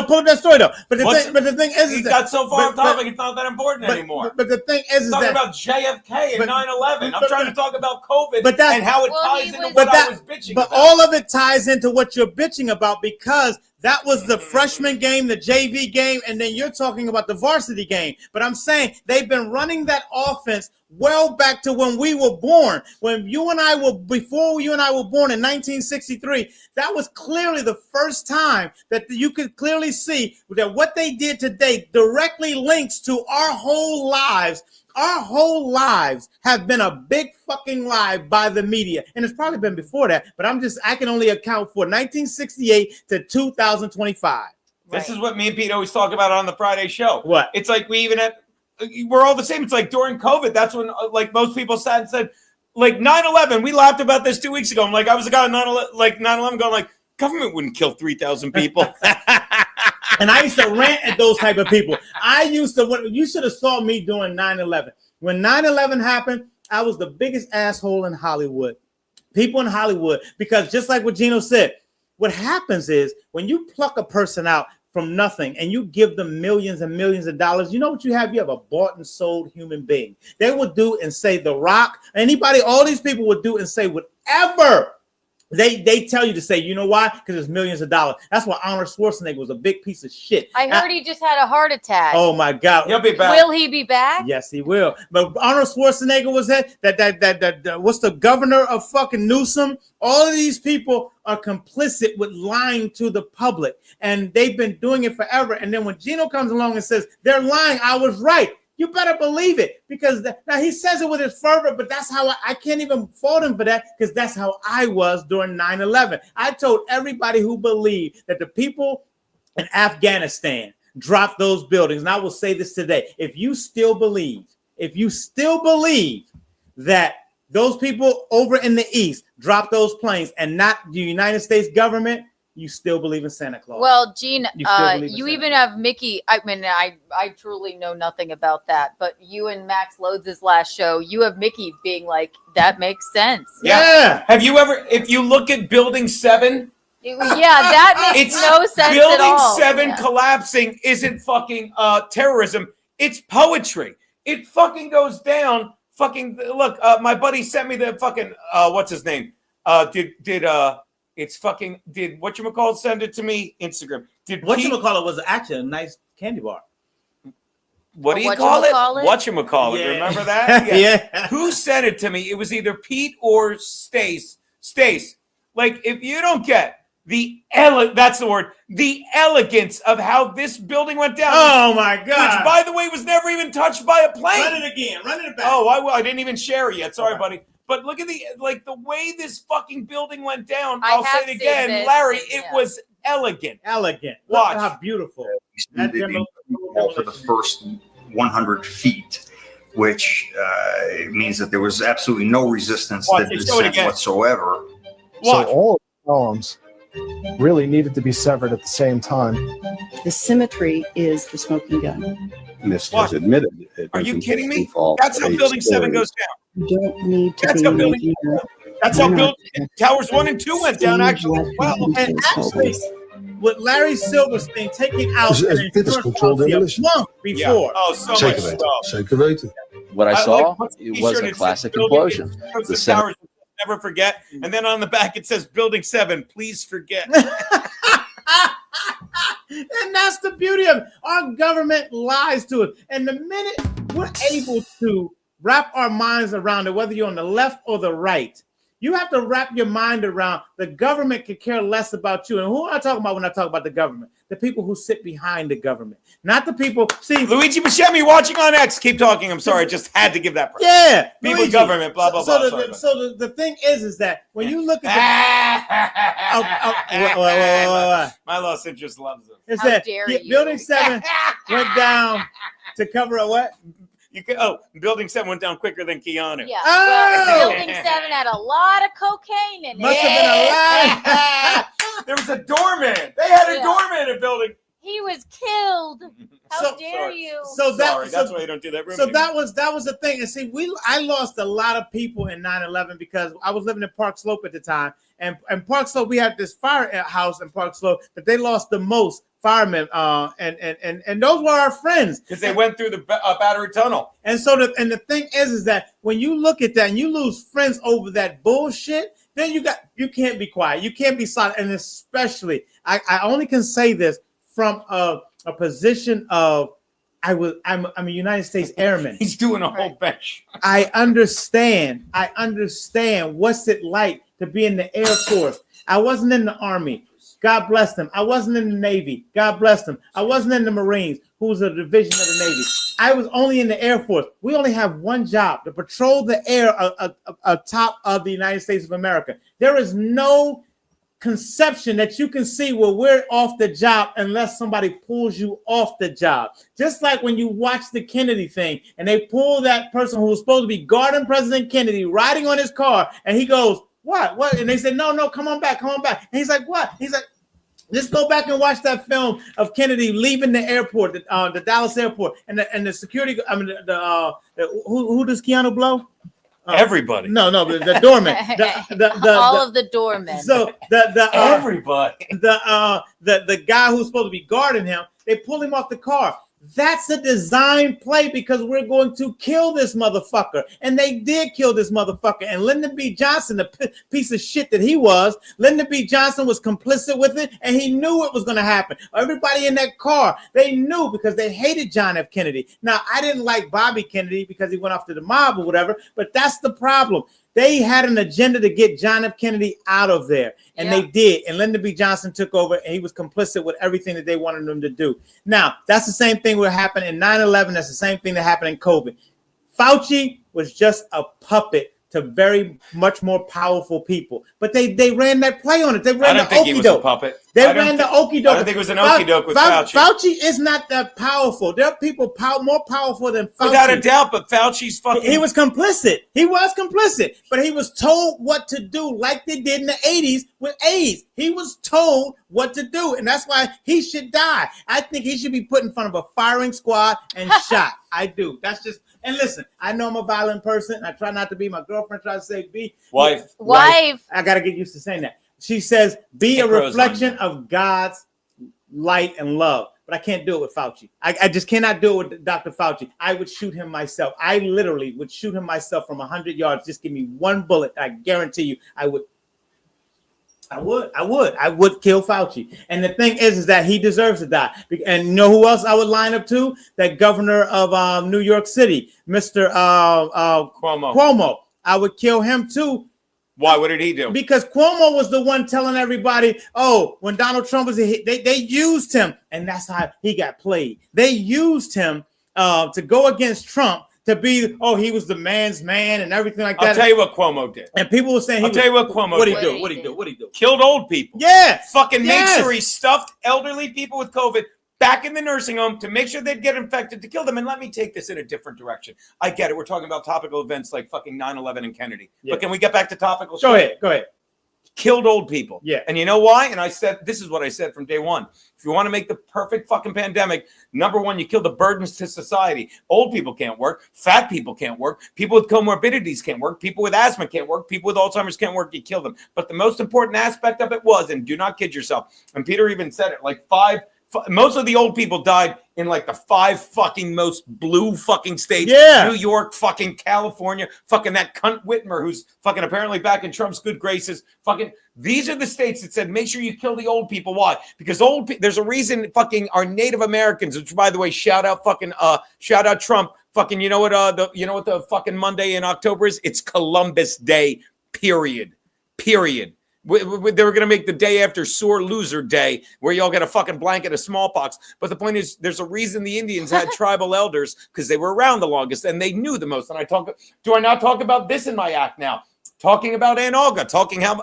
Pull up that story though. But the thing is, he got so far off topic. It's not that important anymore. But the thing is talking about JFK and 9/11. I'm trying to talk about COVID and how it ties into what I was bitching about. But all of it ties into what you're bitching about because that was the freshman game, the JV game, and then you're talking about the varsity game. But I'm saying they've been running that offense well back to when we were born. Before you and I were born in 1963, that was clearly the first time that you could clearly see that what they did today directly links to our whole lives. Our whole lives have been a big fucking lie by the media. And it's probably been before that, but I can only account for 1968 to 2025. This is what me and Pete always talk about on the Friday show. What? It's like we're all the same. It's like during COVID, that's when like most people sat and said, like 9/11, we laughed about this 2 weeks ago. I'm like, I was a guy on 9/11 going like, government wouldn't kill 3,000 people. And I used to rant at those type of people. You should have saw me doing 9/11. When 9/11 happened, I was the biggest asshole in Hollywood. People in Hollywood, because just like what Gino said, what happens is when you pluck a person out from nothing and you give them millions and millions of dollars, you know what you have? You have a bought and sold human being. They would do and say The Rock, anybody, all these people would do and say whatever they tell you to say. You know why? Because it's millions of dollars. That's why Arnold Schwarzenegger was a big piece of shit. I heard he just had a heart attack. Oh my God. He'll be back. Will he be back? Yes, he will. But Arnold Schwarzenegger was that what's the governor of fucking Newsom? All of these people are complicit with lying to the public. And they've been doing it forever. And then when Gino comes along and says, they're lying, I was right. You better believe it, because now he says it with his fervor, but that's how I can't even fault him for that, because that's how I was during 9/11. I told everybody who believed that the people in Afghanistan dropped those buildings, and I will say this today: if you still believe that those people over in the East dropped those planes and not the United States government, you still believe in Santa Claus. Well, Gene, you even have Mickey. I mean, I truly know nothing about that, but you and Max Loads' last show, you have Mickey being like, that makes sense. Yeah. Have you ever, if you look at Building 7, that makes no sense Building at all. 7 collapsing isn't fucking terrorism. It's poetry. It fucking goes down. Fucking look, my buddy sent me the fucking what's his name? It's fucking did whatchamacallit send it to me? Instagram. Did whatchamacallit was actually a nice candy bar. What do you call it? Whatchamacallit. Yeah. Remember that? Yeah. Who sent it to me? It was either Pete or Stace. Like, if you don't get that's the word, the elegance of how this building went down. Oh my God. Which, by the way, was never even touched by a plane. Run it again. Run it back. Oh, I didn't even share it yet. Sorry, buddy. But look at the way this fucking building went down. I'll say it again, Larry. It was elegant. Elegant. Watch how beautiful. For the first 100 feet, which means that there was absolutely no resistance to the descent whatsoever. So all of the columns really needed to be severed at the same time. The symmetry is the smoking gun. This has admitted. Are you kidding me? That's how Building 7 goes down. You don't need to That's how Building Towers 1 and 2 went down, actually, as well. And actually, with Larry Silverstein taking out an insurance policy a month before. Oh, so much stuff. What I saw, it was a classic implosion. The Towers never forget. And then on the back, it says Building 7, please forget. And that's the beauty of it. Our government lies to us. And the minute we're able to wrap our minds around it, whether you're on the left or the right, you have to wrap your mind around the government could care less about you. And who am I talking about when I talk about the government? The people who sit behind the government, not the people. See, Luigi Buscemi watching on X. Keep talking. I'm sorry. I just had to give that. Yeah. People, Luigi. government, blah, blah, blah. So the thing is that when you look at my lost interest loves them. It said Building 7 went down to cover a what? Building 7 went down quicker than Keanu. Yeah. Well, Building 7 had a lot of cocaine in it. Must have been a lot. There was a doorman. They had a doorman in Building. He was killed. How dare you? That's why you don't do that room anymore. that was the thing. And see, I lost a lot of people in 9/11 because I was living in Park Slope at the time, and Park Slope, we had this firehouse in Park Slope that they lost the most firemen, and those were our friends because they went through the Battery Tunnel. And so the thing is that when you look at that and you lose friends over that bullshit, then you can't be quiet, you can't be silent, and especially I only can say this from a position of I'm a United States Airman. He's doing a whole bench. I understand what's it like to be in the Air Force. I wasn't in the Army. God bless them. I wasn't in the Navy. God bless them. I wasn't in the Marines, who was a division of the Navy. I was only in the Air Force. We only have one job, to patrol the air atop of the United States of America. There is no conception that you can see where we're off the job unless somebody pulls you off the job. Just like when you watch the Kennedy thing and they pull that person who was supposed to be guarding President Kennedy riding on his car, and he goes, what? And they said, no, come on back. And he's like, what? He's like, just go back and watch that film of Kennedy leaving the airport, the Dallas airport, and the security. I mean, who does Keanu blow? Everybody. No, the doorman. All of the doormen. So everybody. The guy who's supposed to be guarding him, they pull him off the car. That's a design play because we're going to kill this motherfucker. And they did kill this motherfucker. And Lyndon B. Johnson, the piece of shit that he was, Lyndon B. Johnson was complicit with it, and he knew it was going to happen. Everybody in that car, they knew because they hated John F. Kennedy. Now, I didn't like Bobby Kennedy because he went off to the mob or whatever, but that's the problem. They had an agenda to get John F. Kennedy out of there, and they did. And Lyndon B. Johnson took over, and he was complicit with everything that they wanted him to do. Now, that's the same thing that happened in 9/11. That's the same thing that happened in COVID. Fauci was just a puppet to very much more powerful people. But they ran that play on it. They ran I don't think he was a puppet. They ran the okie doke. I don't think it was an okie doke with Fauci. Fauci is not that powerful. There are people more powerful than Fauci. Without a doubt, but Fauci's fucking... He was complicit. He was complicit. But he was told what to do like they did in the 80s with AIDS. He was told what to do. And that's why he should die. I think he should be put in front of a firing squad and shot. I do. That's just... And listen, I know I'm a violent person. I try not to be. My girlfriend tries to say be. Wife. I got to get used to saying that. She says, be a reflection of God's light and love. But I can't do it with Fauci. I just cannot do it with Dr. Fauci. I would shoot him myself. I literally would shoot him myself from 100 yards. Just give me one bullet. I guarantee you I would kill Fauci. And the thing is that he deserves to die. And you know who else I would line up to? That governor of New York City, Mr. Cuomo. I would kill him too. Why? What did he do? Because Cuomo was the one telling everybody, oh, when Donald Trump was they used him, and that's how he got played. They used him to go against Trump, to be, oh, he was the man's man and everything like that. I'll tell you what Cuomo did. And people were saying, I'll tell you what Cuomo did. did. What did he do? Killed old people. Yeah. Fucking made sure he stuffed elderly people with COVID back in the nursing home to make sure they'd get infected to kill them. And let me take this in a different direction. I get it. We're talking about topical events like fucking 9/11 and Kennedy. Yeah. But can we get back to topical shit? Go ahead. Killed old people. Yeah. And you know why? And I said, this is what I said from day one. If you want to make the perfect fucking pandemic, number one, you kill the burdens to society. Old people can't work. Fat people can't work. People with comorbidities can't work. People with asthma can't work. People with Alzheimer's can't work. You kill them. But the most important aspect of it was, and do not kid yourself, and Peter even said it, like most of the old people died in like the 5 fucking most blue fucking states. Yeah. New York, fucking California, fucking that cunt Whitmer who's fucking apparently back in Trump's good graces. Fucking, these are the states that said, make sure you kill the old people. Why? Because there's a reason fucking our Native Americans, which by the way, shout out Trump. Fucking, you know what the fucking Monday in October is? It's Columbus Day, period. They were going to make the day after Sore Loser Day, where y'all get a fucking blanket of smallpox. But the point is, there's a reason the Indians had tribal elders, because they were around the longest and they knew the most. And do I not talk about this in my act now? Talking about Aunt Olga,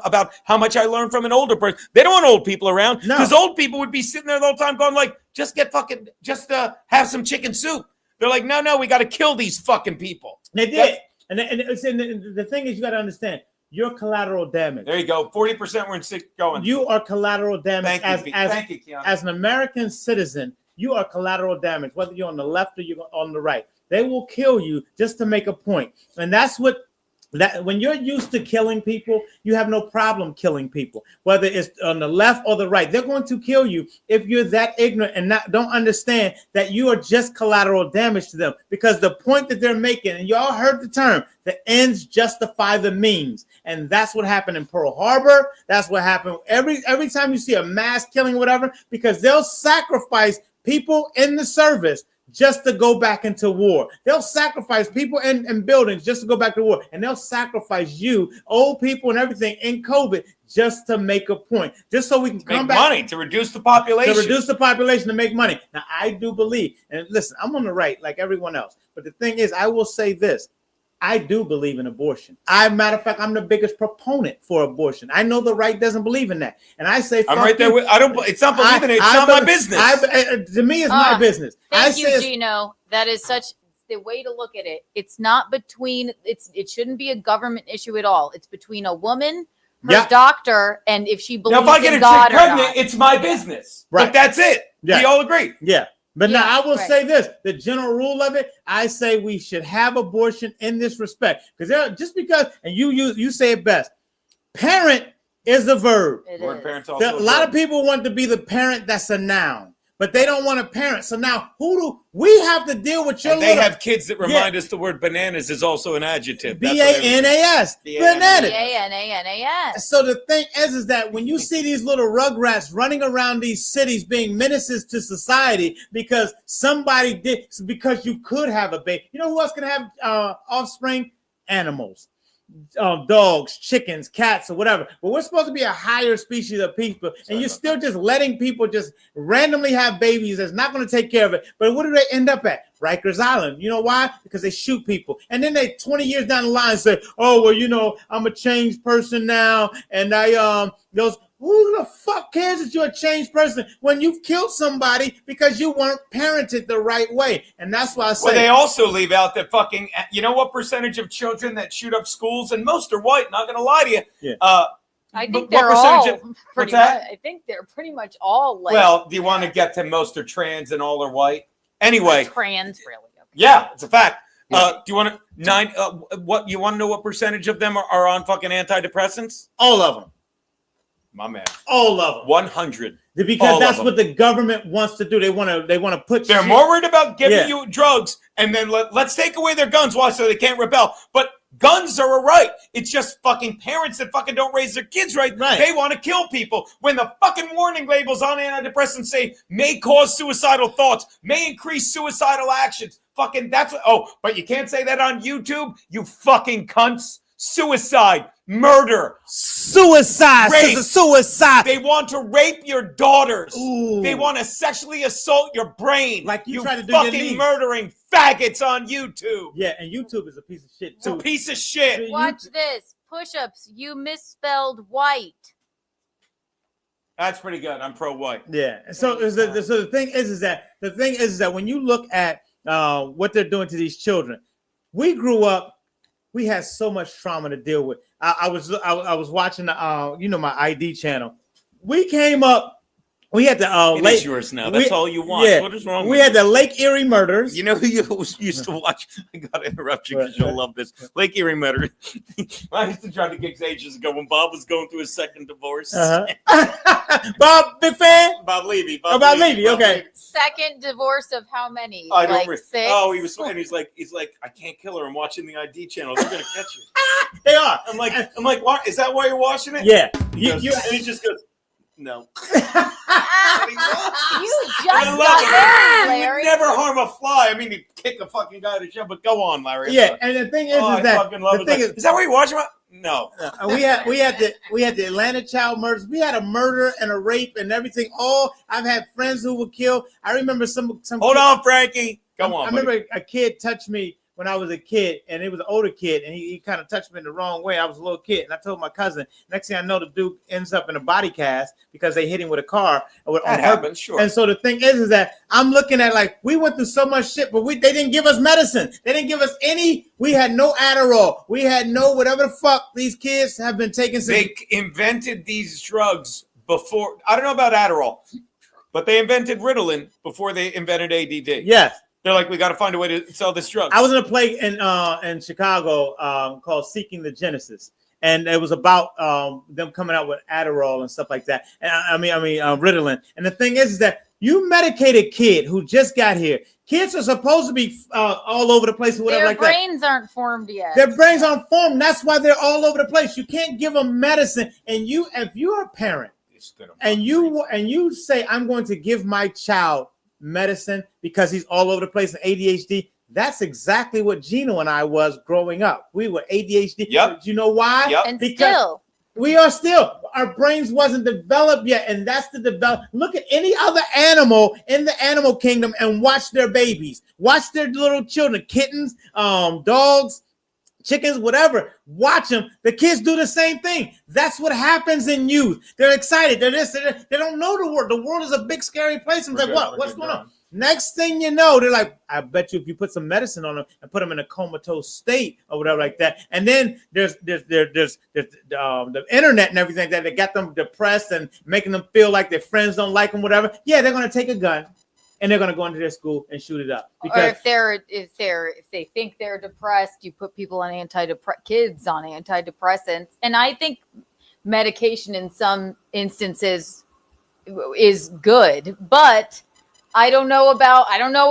about how much I learned from an older person. They don't want old people around, because old people would be sitting there the whole time going like, just have some chicken soup. They're like, no, we got to kill these fucking people. They did. And the thing is, you got to understand, you're collateral damage. There you go. 40% were in sick going. You are collateral damage. Thank you, Keanu. As an American citizen, you are collateral damage, whether you're on the left or you're on the right. They will kill you just to make a point. And that's what when you're used to killing people, you have no problem killing people, whether it's on the left or the right. They're going to kill you if you're that ignorant and don't understand that you are just collateral damage to them. Because the point that they're making, and y'all heard the term, the ends justify the means. And that's what happened in Pearl Harbor. That's what happened every time you see a mass killing or whatever, because they'll sacrifice people in the service just to go back into war. They'll sacrifice people in buildings just to go back to war. And they'll sacrifice you, old people and everything in COVID just to make a point. Just so we can come back. Money, to reduce the population. To reduce the population to make money. Now, I do believe, and listen, I'm on the right like everyone else. But the thing is, I will say this. I do believe in abortion. Matter of fact, I'm the biggest proponent for abortion. I know the right doesn't believe in that, and I say I'm right there. I don't. It's not believing it. It's not my business. To me, it's my business. Thank you, Gino. That is such the way to look at it. It's not between. It shouldn't be a government issue at all. It's between a woman, her doctor, and if she believes now, if I get in a God chick pregnant, it's my business. Right. But that's it. Yeah. We all agree. Yeah. But now I will say this: the general rule of it, I say we should have abortion in this respect, because just because, and you say it best, parent is a verb. A lot of people want to be the parent that's a noun, but they don't want a parent. So now who do we have to deal with? Your they have kids that remind us the word bananas is also an adjective. BANAS. Bananas. BANAS. So the thing is that when you see these little rugrats running around these cities being menaces to society because somebody did, because you could have a baby. You know who else can have offspring? Animals. Dogs, chickens, cats, or whatever. But we're supposed to be a higher species of people, and you're still just letting people just randomly have babies that's not going to take care of it. But what do they end up at? Rikers Island. You know why? Because they shoot people. And then they 20 years down the line say, oh, well, you know, I'm a changed person now. And who the fuck cares that you're a changed person when you've killed somebody because you weren't parented the right way? And that's why I say. Well, they also leave out that fucking, you know what percentage of children that shoot up schools, and most are white, not going to lie to you. Yeah. I think they're all pretty much. I think they're pretty much all like. Well, do you want to get to most are trans and all are white? Anyway. Trans, really. Okay. Yeah, it's a fact. Do you want to what you want to know what percentage of them are on fucking antidepressants? All of them. My man. All of them. 100. Because that's what the government wants to do. They want to put. They're more worried about giving you drugs, and then let's take away their guns. Why? So they can't rebel. But guns are a right. It's just fucking parents that fucking don't raise their kids right. They want to kill people. When the fucking warning labels on antidepressants say may cause suicidal thoughts, may increase suicidal actions. Fucking that's what. Oh, but you can't say that on YouTube. You fucking cunts. Suicide, murder, suicide, rape. Suicide. They want to rape your daughters. Ooh. They want to sexually assault your brain. Like you try to do fucking your niece. murdering faggots on YouTube. Yeah, and YouTube is a piece of shit too. It's a piece of shit. Watch this. Push-ups. You misspelled white. That's pretty good. I'm pro-white. Yeah. So the thing is that when you look at what they're doing to these children, we grew up. We had so much trauma to deal with. I was watching my ID channel. We came up. We had the it's yours now. That's all you want. Yeah, what is wrong? We had the Lake Erie murders. You know who you used to watch? I gotta interrupt you because you'll love this. Lake Erie murder. I used to try to gigs ages ago when Bob was going through his second divorce. Bob, big fan. Bob Levy. Bob Levy. Okay. Second divorce of how many? I don't like 6? Oh, he was, and he's like, I can't kill her. I'm watching the ID channel. They're gonna catch you. They are. I'm like, what? Is that why you're watching it? Yeah. And he just goes, no. You just got married, Larry. You would never harm a fly. I mean, you kick a fucking guy to show, but go on, Larry. Yeah, and the thing is, is that is that why you're watching it? No. We had the Atlanta child murders. We had a murder and a rape and everything. I've had friends who were killed. I remember some. Hold on, Frankie. Go on. I remember a kid touched me when I was a kid, and it was an older kid, and he kind of touched me in the wrong way. I was a little kid, and I told my cousin. Next thing I know, the dude ends up in a body cast because they hit him with a car. That happens, sure. And so the thing is that I'm looking at like we went through so much shit, but they didn't give us medicine. They didn't give us any. We had no Adderall. We had no whatever the fuck these kids have been taking. They invented these drugs before. I don't know about Adderall, but they invented Ritalin before they invented ADD. Yes. They're like, we got to find a way to sell this drug. I was in a play in Chicago called Seeking the Genesis, and it was about them coming out with Adderall and stuff like that. And I mean Ritalin. And the thing is that you medicate a kid who just got here. Kids are supposed to be all over the place or whatever Their like that. brains aren't formed yet. Their brains aren't formed. That's why they're all over the place. You can't give them medicine. And if you're a parent and you say, I'm going to give my child medicine because he's all over the place and ADHD, that's exactly what Gino and I was growing up. We were ADHD. Yep. Do you know why? Yep. And Because still. we are still. Our brains wasn't developed yet, and that's the develop. Look at any other animal in the animal kingdom and watch their babies. Watch their little children, kittens, dogs, chickens, whatever. Watch them. The kids do the same thing. That's what happens in youth. They're excited. They don't know the world. The world is a big, scary place. I'm like, what's going on? Next thing you know, they're like, I bet you if you put some medicine on them and put them in a comatose state or whatever like that. And then there's the internet and everything that got them depressed and making them feel like their friends don't like them, whatever. Yeah, they're gonna take a gun and they're gonna go into their school and shoot it up. Or if they think they're depressed, you put people on kids on antidepressants. And I think medication in some instances is good, but I don't know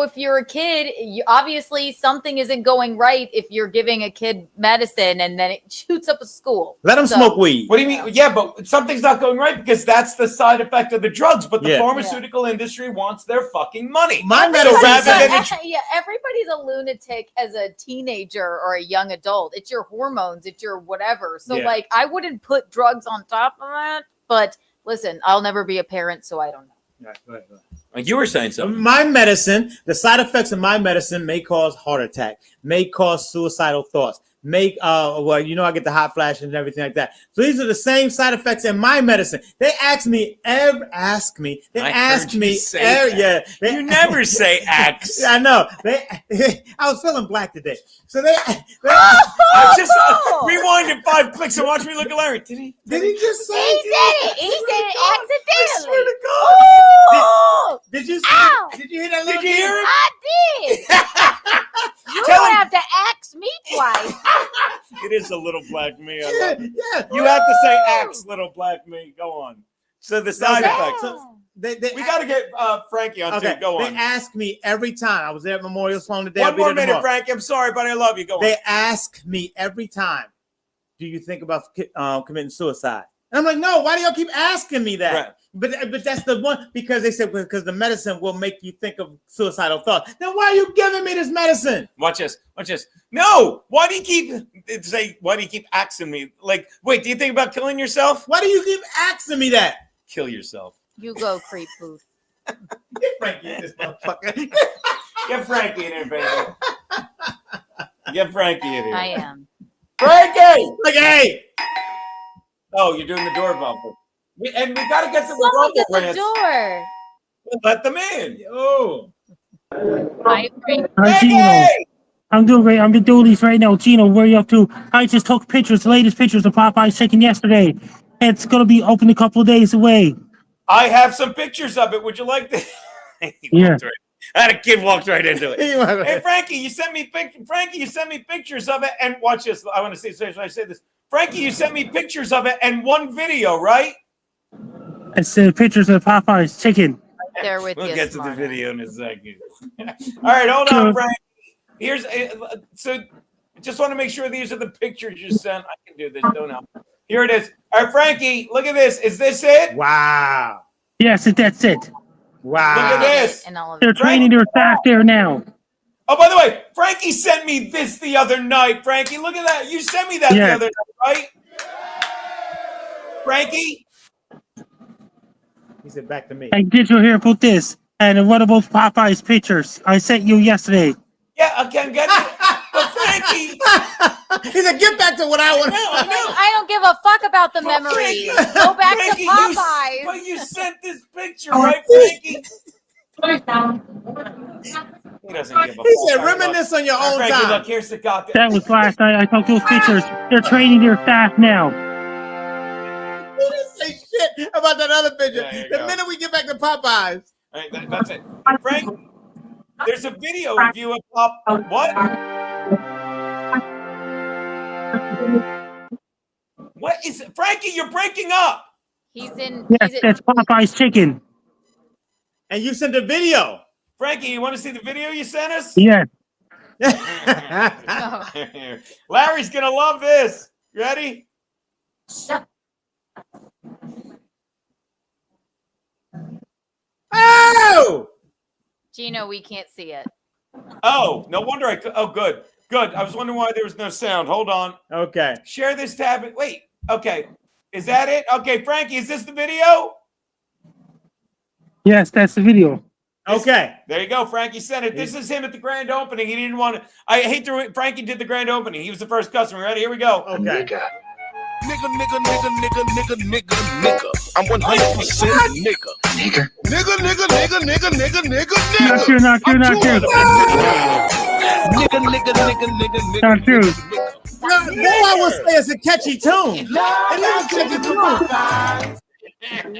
if you're a kid. Obviously, something isn't going right if you're giving a kid medicine and then it shoots up a school. Let them smoke weed. What do you mean? Yeah, but something's not going right because that's the side effect of the drugs. But the pharmaceutical industry wants their fucking money. Everybody's a lunatic as a teenager or a young adult. It's your hormones. It's your whatever. So, like, I wouldn't put drugs on top of that. But listen, I'll never be a parent, so I don't know. Right, go ahead. Like you were saying something. My medicine, the side effects of my medicine may cause heart attack, may cause suicidal thoughts, I get the hot flashes and everything like that. So these are the same side effects in my medicine. They you never say axe. I know. I was feeling black today. So I just rewinded 5 clicks and watch me look at Larry. Did he just say it? He said it accidentally. I swear to God. Did you hear that? Did you hear him? I did. You don't have to axe me twice. It is a little black me. I love it. You have to say axe, little black me. Go on. So the side effects. We got to get Frankie on too. Go on. They ask me every time. I was there at Memorial Sloan today. One more minute, Frankie. I'm sorry, but I love you. Go on. They ask me every time, do you think about committing suicide? And I'm like, no, why do y'all keep asking me that? Right. But that's the one, because they said because the medicine will make you think of suicidal thoughts. Then why are you giving me this medicine? Watch this. No, why do you keep asking me? Like, wait, do you think about killing yourself? Why do you keep asking me that? Kill yourself. You go, creep booth. Get Frankie in this motherfucker. Get Frankie in here, baby. Get Frankie in here. I am. Frankie! Hey! Oh, you're doing the door bumper. And we got to get to the Someone get rumble the door. Let them in. Oh. Hi, Gino. I'm doing great. I'm doing these right now. Gino, where are you up to? I just took the latest pictures of Popeye's chicken yesterday. It's going to be open a couple of days away. I have some pictures of it. Would you like to? Yeah. I had a kid walked right into it. Hey, Frankie, you sent me pictures of it. And watch this. I want to see. Should I say this? Frankie, you sent me pictures of it and one video, right? It's pictures of Popeye's chicken. There with we'll you. We'll get to the video in a second. All right, hold on, Frankie. Here's so. Just want to make sure these are the pictures you sent. I can do this. Don't help. Here it is. All right, Frankie, look at this. Is this it? Wow. Yes, that's it. Wow. Look at this. They're training their staff there now. Oh, by the way, Frankie sent me this the other night. Frankie, look at that. You sent me that the other night, right? Frankie? He said back to me. Hey, did you hear about this? And what about Popeye's pictures? I sent you yesterday. Yeah, I can get it. But Frankie. He said, "Get back to what I want." I don't give a fuck about the memories. Go back Frankie, to Popeyes. But you sent this picture, right, Frankie? He doesn't give a fuck. He said, "Reminisce on your own Frankie, time." look, here's the goddamn. That was last night. I took those pictures. They're training their staff now. He didn't say shit about that other picture. Yeah, The minute we get back to Popeyes. All right, that's it. Frank, there's a video of you at Pop. What? What is it? Frankie, you're breaking up. He's in. Yes, that's Popeye's chicken. And you sent a video. Frankie, you want to see the video you sent us? Yes. Larry's gonna love this. Ready? Oh! Gino, we can't see it. Oh, no wonder I could. Oh, good. Good. I was wondering why there was no sound. Hold on. Okay. Share this tab. Wait. Okay. Is that it? Okay, Frankie, is this the video? Yes, that's the video. Okay. There you go. Frankie sent it. This is him at the grand opening. He didn't want to. I hate to. Frankie did the grand opening. He was the first customer. Ready? Here we go. Okay. Nigga, I'm 100% nigga. Nigga. Not true, not true, not true. Nigga. Not true. No, I would say it's a catchy tune. It is a catchy tune.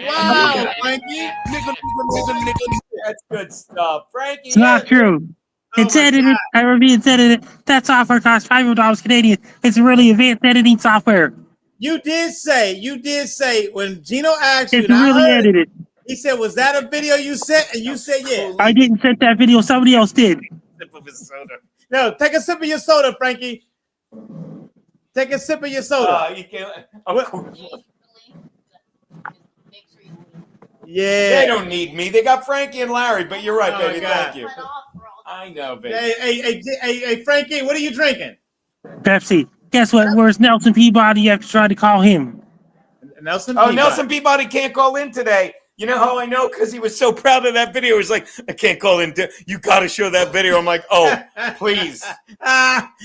Wow, Frankie. That's good stuff. Frankie. It's not true. It's edited. I repeat, it's edited. That software costs $500 Canadian. It's really advanced editing software. You did say when Gino asked you, It's really edited. he said, "Was that a video you sent?" And you said, "Yeah." I didn't send that video. Somebody else did. Sip of his soda. No, take a sip of your soda, Frankie. Take a sip of your soda. You can't. Of course. Yeah. They don't need me. They got Frankie and Larry. But you're right, Oh, baby. God. Thank you. I know, baby. Hey, Frankie, what are you drinking? Pepsi. Guess what? Where's Nelson Peabody? You have to try to call him. Nelson Peabody. Nelson Peabody can't call in today. You know how I know? Because he was so proud of that video. He's like, I can't call in. You got to show that video. I'm like, oh, please.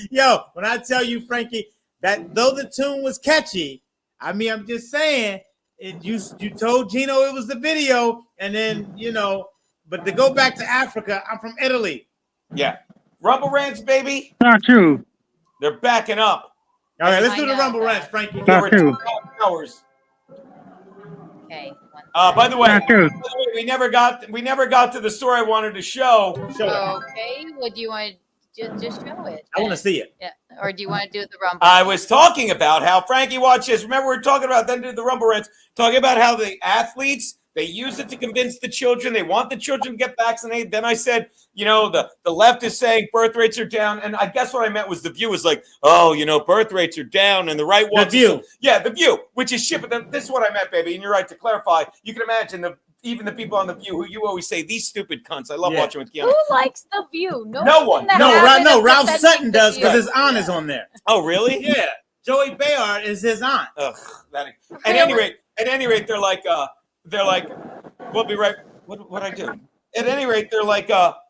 Yo, when I tell you, Frankie, that though the tune was catchy, I mean, I'm just saying, you told Gino it was the video, and then, but to go back to Africa, I'm from Italy. Yeah. Rumble Rants, baby. Not true. They're backing up. All right, let's do the Rumble Rants, Frankie. Not true. Hours. Okay. By the way, Not true. we never got to the story I wanted to show. Okay. Well, do you want to just show it? I want to see it. Yeah. Or do you want to do the Rumble? I was talking about how Frankie, watch this. Remember, we were talking about then did the Rumble Rants, talking about how the athletes, they use it to convince the children. They want the children to get vaccinated. Then I said, the left is saying birth rates are down. And I guess what I meant was The View was like, oh, birth rates are down. And the right wants The View. The View, which is shit. But then, this is what I meant, baby. And you're right to clarify. You can imagine even the people on The View who you always say, these stupid cunts. I love watching with Keanu. Who likes The View? No one. No, Ralph Sutton does because his aunt is on there. Oh, really? Yeah. Joey Beyah is his aunt. Ugh, at any rate, they're like, we'll be right. What I do? At any rate, they're like, well,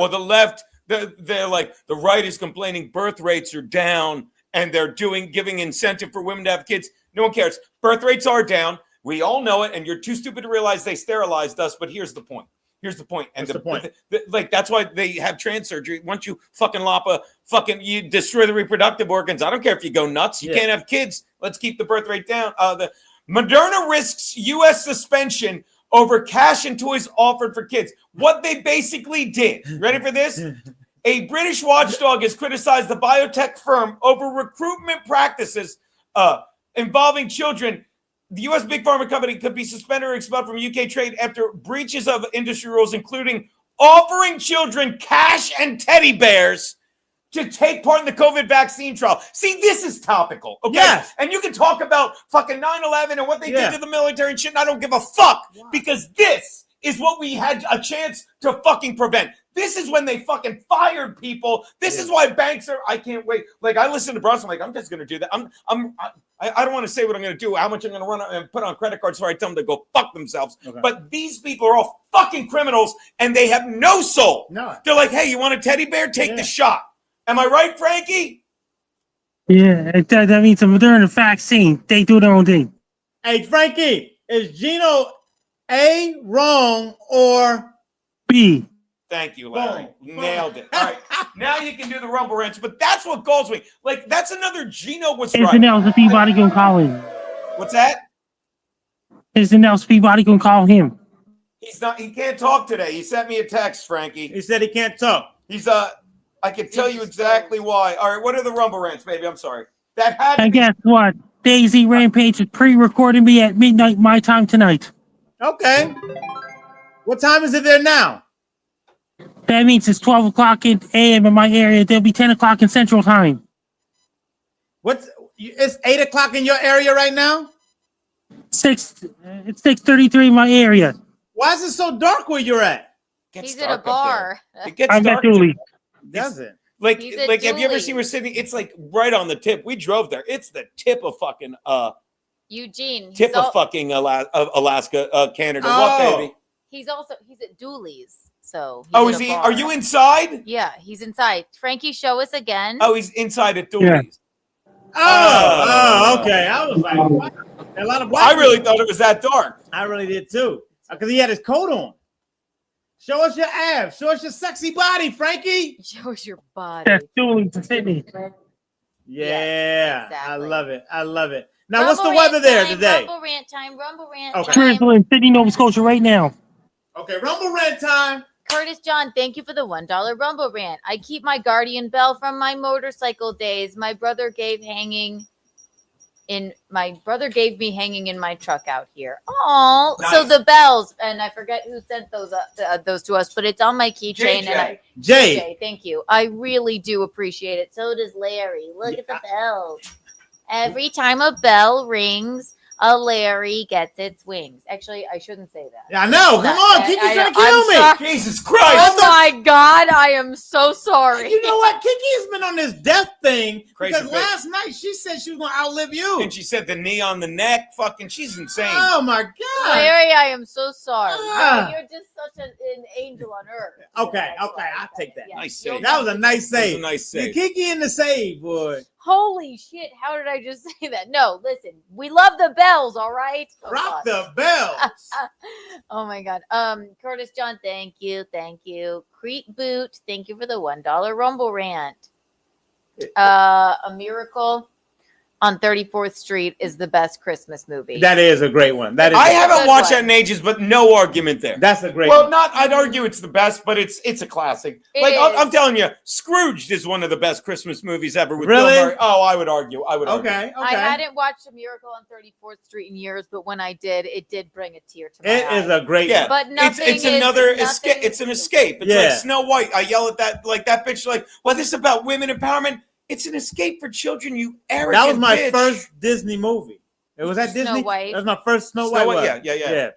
the left, they're like, the right is complaining birth rates are down, and they're giving incentive for women to have kids. No one cares. Birth rates are down. We all know it, and you're too stupid to realize they sterilized us. But here's the point. And What's the point? That's why they have trans surgery. Once you fucking you destroy the reproductive organs. I don't care if you go nuts. You can't have kids. Let's keep the birth rate down. The Moderna risks U.S. suspension over cash and toys offered for kids. What they basically did. Ready for this? A British watchdog has criticized the biotech firm over recruitment practices involving children. The U.S. big pharma company could be suspended or expelled from UK trade after breaches of industry rules, including offering children cash and teddy bears to take part in the COVID vaccine trial. See, this is topical, okay? Yes. And you can talk about fucking 9/11 and what they did to the military and shit, and I don't give a fuck because this is what we had a chance to fucking prevent. This is when they fucking fired people. This is why banks are. I can't wait. Like I listen to Bronson, I'm just gonna do that. I don't want to say what I'm gonna do, how much I'm gonna run and put on credit cards before I tell them to go fuck themselves. Okay. But these people are all fucking criminals and they have no soul. No. They're like, hey, you want a teddy bear? Take the shot. Am I right, Frankie? Yeah, that means they're in a vaccine. They do their own thing. Hey, Frankie, is Gino A wrong or B? Thank you, Larry. Nailed it. All right. Now you can do the rumble rants, but that's what galls me. Like, that's another Gino was right. Anything else, Peabody can call him. What's that? Anything else, Peabody can call him. He can't talk today. He sent me a text, Frankie. He said he can't talk. I can tell you exactly why. All right, what are the rumble rants, baby? I'm sorry. That had to And be. guess what? Daisy Rampage is pre-recording me at midnight my time tonight. Okay. What time is it there now? That means it's 12 o'clock a.m. in my area. There'll be 10 o'clock in Central Time. It's 8 o'clock in your area right now? It's 6:33 in my area. Why is it so dark where you're at? He's at a bar. It gets I'm dark. at Dooley. Does it? Like, He's at have you ever Dooley's. seen we're sitting? It's like right on the tip. We drove there. It's the tip of fucking Eugene. tip of fucking Alaska, Canada. What, baby? He's at Dooley's. So Oh, he's is at a he? bar. Are you inside? Yeah, he's inside. Frankie, show us again. Oh, he's inside at Dooley's. Okay. I was like, what? A lot of black I really people. thought it was that dark. I really did too. Because he had his coat on. Show us your abs. Show us your sexy body, Frankie. Show us your body. That's Dooley to Sydney. Yeah, exactly. I love it. I love it. Now, Rumble what's the weather rant there time, today? Rumble rant time. Rumble rant Okay. time. Drizzling, Sydney, Nova Scotia right now. Okay, rumble rant time. Curtis John, thank you for the $1 Rumble rant. I keep my guardian bell from my motorcycle days. My brother gave me hanging in my truck out here. Oh, Nice. So the bells, and I forget who sent those to us, but it's on my keychain. Jay. Thank you. I really do appreciate it. So does Larry. Look at the bells. Every time a bell rings, a Larry gets its wings. Actually, I shouldn't say that. I know. Come on. Kiki's trying to kill me. sorry. Jesus Christ. Oh my God, I am so sorry. You know what? Kiki has been on this death thing Crazy because bitch. last night she said she was going to outlive you. And she said the knee on the neck. Fucking, she's insane. Oh my God. Larry, I am so sorry. Ah. You're just such an angel on earth. Okay, I'll take that. Nice save. That was a nice That was save. a nice save. Kiki in the save, boy. Holy shit, how did I just say that? No, listen, we love the bells, all right? Oh, Rock God. the bells. Oh my God. Curtis John, thank you. Crete Boot, thank you for the $1 Rumble rant. A Miracle on 34th Street is the best Christmas movie. That is a great one. That is. I haven't good watched one. that in ages, but no argument there. That's a great Well, one. I'd argue it's the best, but it's a classic. It Like, I'm is. telling you, Scrooged is one of the best Christmas movies ever with Really? Bill Murray. Oh, I would argue. Okay. I hadn't watched A Miracle on 34th Street in years, but when I did, it did bring a tear to my It eye. is a great Yeah, one. But nothing it's is- another nothing- escape. It's an escape. It's Yeah. like Snow White. I yell at that bitch like, well, this is about women empowerment. It's an escape for children, you arrogant That was my bitch. first Disney movie. It was at Snow Disney. White. That was my first Snow Snow White. White, one. yeah.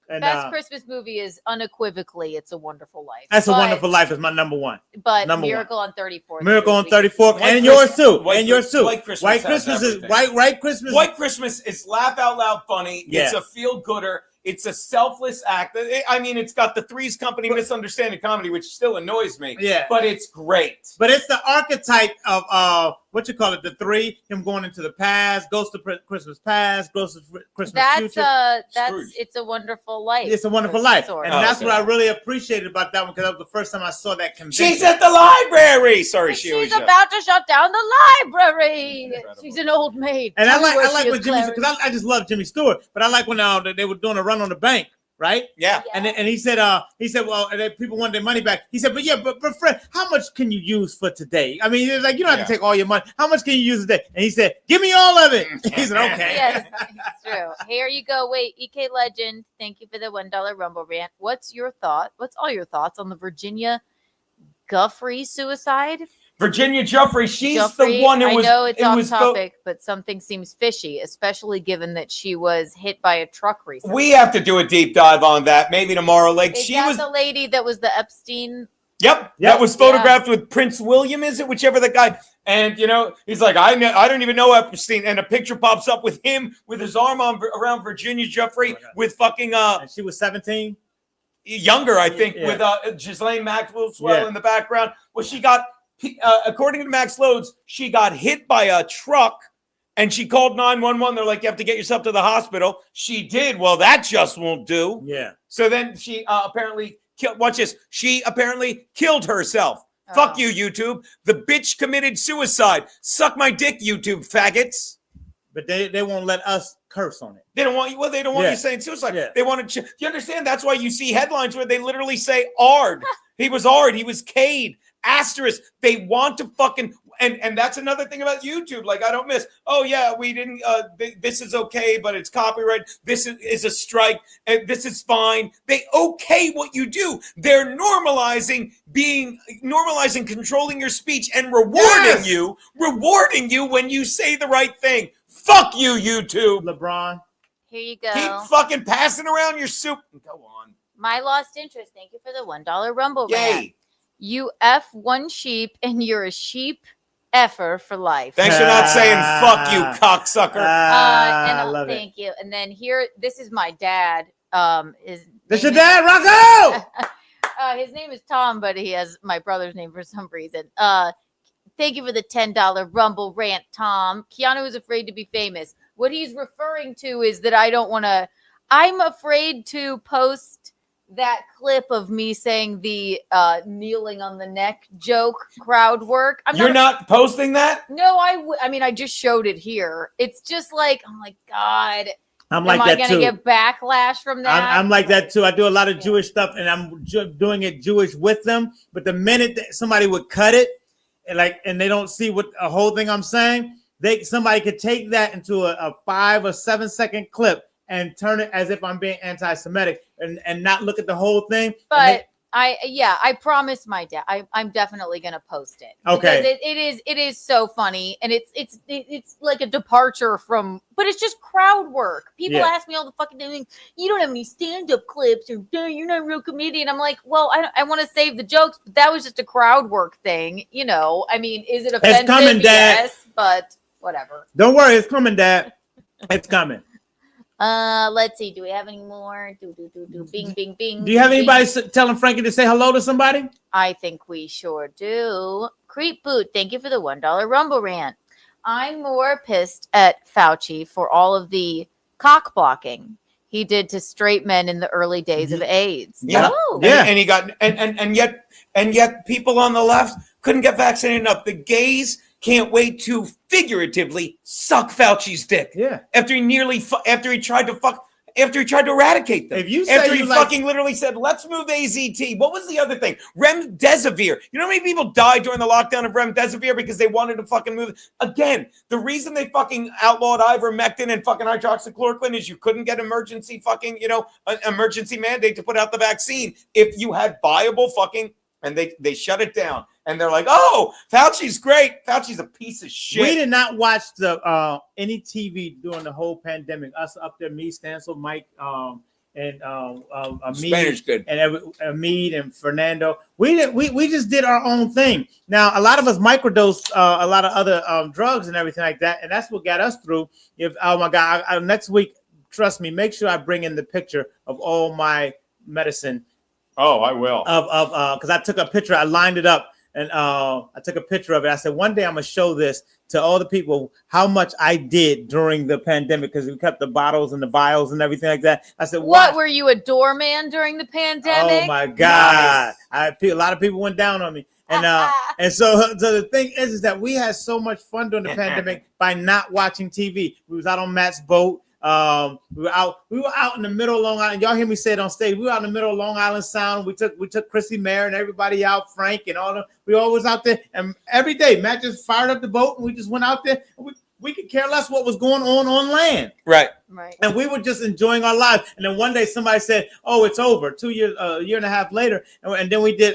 And Best Christmas movie is unequivocally It's a Wonderful Life. That's a But- Wonderful Life is my number one. But Number Miracle on 34th. Miracle on Street. 34th, White and yours Christmas- too. White And yours Christmas- too. White Christmas White has Christmas is everything. White Christmas. White Christmas is laugh out loud funny. Yeah. It's a feel gooder. It's a selfless act. I mean, it's got the Three's Company misunderstanding comedy, which still annoys me. Yeah. But it's great. But it's the archetype of what you call it, the three, him going into the past, goes to Christmas past, goes to Christmas That's future. Scrooge. It's a Wonderful Life. It's a Wonderful Life. Sort And of. that's okay. what I really appreciated about that one, because that was the first time I saw that convention. She's at the library. Sorry, she She's was. about to shut down the library. She's an old maid. And I Tell me like where she when is, Jimmy, Clarence. because I just love Jimmy Stewart, but I like when they were doing a run on the bank, right? Yeah. And he said, well, and then people want their money back. He said, but Fred, how much can you use for today? I mean, it's like, you don't have to take all your money. How much can you use today? And he said, give me all of it. He said, okay. Yes, it's true. Here you go. Wait, EK Legend, thank you for the $1 Rumble rant. What's all your thoughts on the Virginia Guffrey suicide? Virginia Giuffre, she's Guffrey, the one who was. I know it's it off was topic, but something seems fishy, especially given that she was hit by a truck recently. We have to do a deep dive on that maybe tomorrow. Like Is she that was. the lady that was the Epstein? Yep, that was photographed with Prince William, is it? Whichever the guy. And, he's like, I don't even know Epstein. And a picture pops up with him with his arm around Virginia Giuffre with fucking. And she was 17? Younger, I think, Yeah. with Ghislaine Maxwell in the background. Well, she got according to Max Loads, she got hit by a truck and she called 911. They're like, you have to get yourself to the hospital. She did. Well, that just won't do. Yeah. So then she apparently killed. Watch this. She apparently killed herself. Fuck you, YouTube. The bitch committed suicide. Suck my dick, YouTube faggots. But they won't let us curse on it. They don't want you. Well, they don't want you saying suicide. Yeah. They want to. You understand? That's why you see headlines where they literally say "ard." He was ard. He was Cade. Asterisk. They want to fucking. And that's another thing about YouTube. Like I don't miss. Oh yeah, we didn't. This is okay, but it's copyright. This is a strike, and this is fine. They okay what you do. They're normalizing controlling your speech and rewarding you when you say the right thing. Fuck you, YouTube. LeBron. Here you go. Keep fucking passing around your soup. Go on. My lost interest. Thank you for the $1 Rumble Yay. rant. You F one sheep and you're a sheep effer for life. Thanks for not saying fuck you, cocksucker. Thank you. And then here, this is my dad. This your dad, Rocco? His name is Tom, but he has my brother's name for some reason. Thank you for the $10 Rumble rant, Tom. Keanu is afraid to be famous. What he's referring to is that I'm afraid to post that clip of me saying the kneeling on the neck joke crowd work. You're not posting that? No, I mean, I just showed it here. It's just like, oh my God. I'm like that Am I too. going to get backlash from that? I'm like that too. I do a lot of Jewish stuff and I'm doing it Jewish with them. But the minute that somebody would cut it and they don't see what a whole thing I'm saying, somebody could take that into a 5 or 7 second clip and turn it as if I'm being anti-Semitic and not look at the whole thing. But I promised my dad I'm definitely gonna post it. Okay. Because it is so funny and it's like a departure from, but it's just crowd work. People ask me all the fucking things. You don't have any stand-up clips or you're not a real comedian. I'm like, well, I want to save the jokes, but that was just a crowd work thing. You know, I mean, is it offensive? It's coming, Dad. Yes, but whatever. Don't worry, it's coming, Dad. It's coming. Let's see. Do we have any more? Bing, bing, bing. Do you have bing, anybody bing. telling Frankie to say hello to somebody? I think we sure do. Creep Boot, thank you for the $1 Rumble rant. I'm more pissed at Fauci for all of the cock blocking he did to straight men in the early days of AIDS. Yeah, Oh. and he got and yet people on the left couldn't get vaccinated enough. The gays can't wait to figuratively suck Fauci's dick. Yeah. After he tried to eradicate them. If you say after he you fucking literally said, let's move AZT. What was the other thing? Remdesivir. You know how many people died during the lockdown of Remdesivir because they wanted to fucking move? Again, the reason they fucking outlawed ivermectin and fucking hydroxychloroquine is you couldn't get emergency fucking, an emergency mandate to put out the vaccine if you had viable fucking, and they shut it down. And they're like, oh, Fauci's great. Fauci's a piece of shit. We did not watch any TV during the whole pandemic. Us up there, me, Stancil, Mike, and Spanish good. And Mead and Fernando. We just did our own thing. Now, a lot of us microdosed a lot of other drugs and everything like that, and that's what got us through. Oh my God, next week, trust me, make sure I bring in the picture of all my medicine. Oh, I will. Because I took a picture, I lined it up. And I took a picture of it. I said, one day I'm going to show this to all the people how much I did during the pandemic because we kept the bottles and the vials and everything like that. I said, what were you, a doorman during the pandemic? Oh, my God. Nice. A lot of people went down on me. And so the thing is that we had so much fun during the pandemic by not watching TV. We was out on Matt's boat. We were out in the middle of Long Island. Y'all hear me say it on stage. We were out in the middle of Long Island Sound. We took Chrissy Mayer and everybody out, Frank and all them. We always out there. And every day, Matt just fired up the boat and we just went out there. And we could care less what was going on land. Right. And we were just enjoying our lives. And then one day somebody said, oh, it's over. 2 years, a year and a half later. And then we did,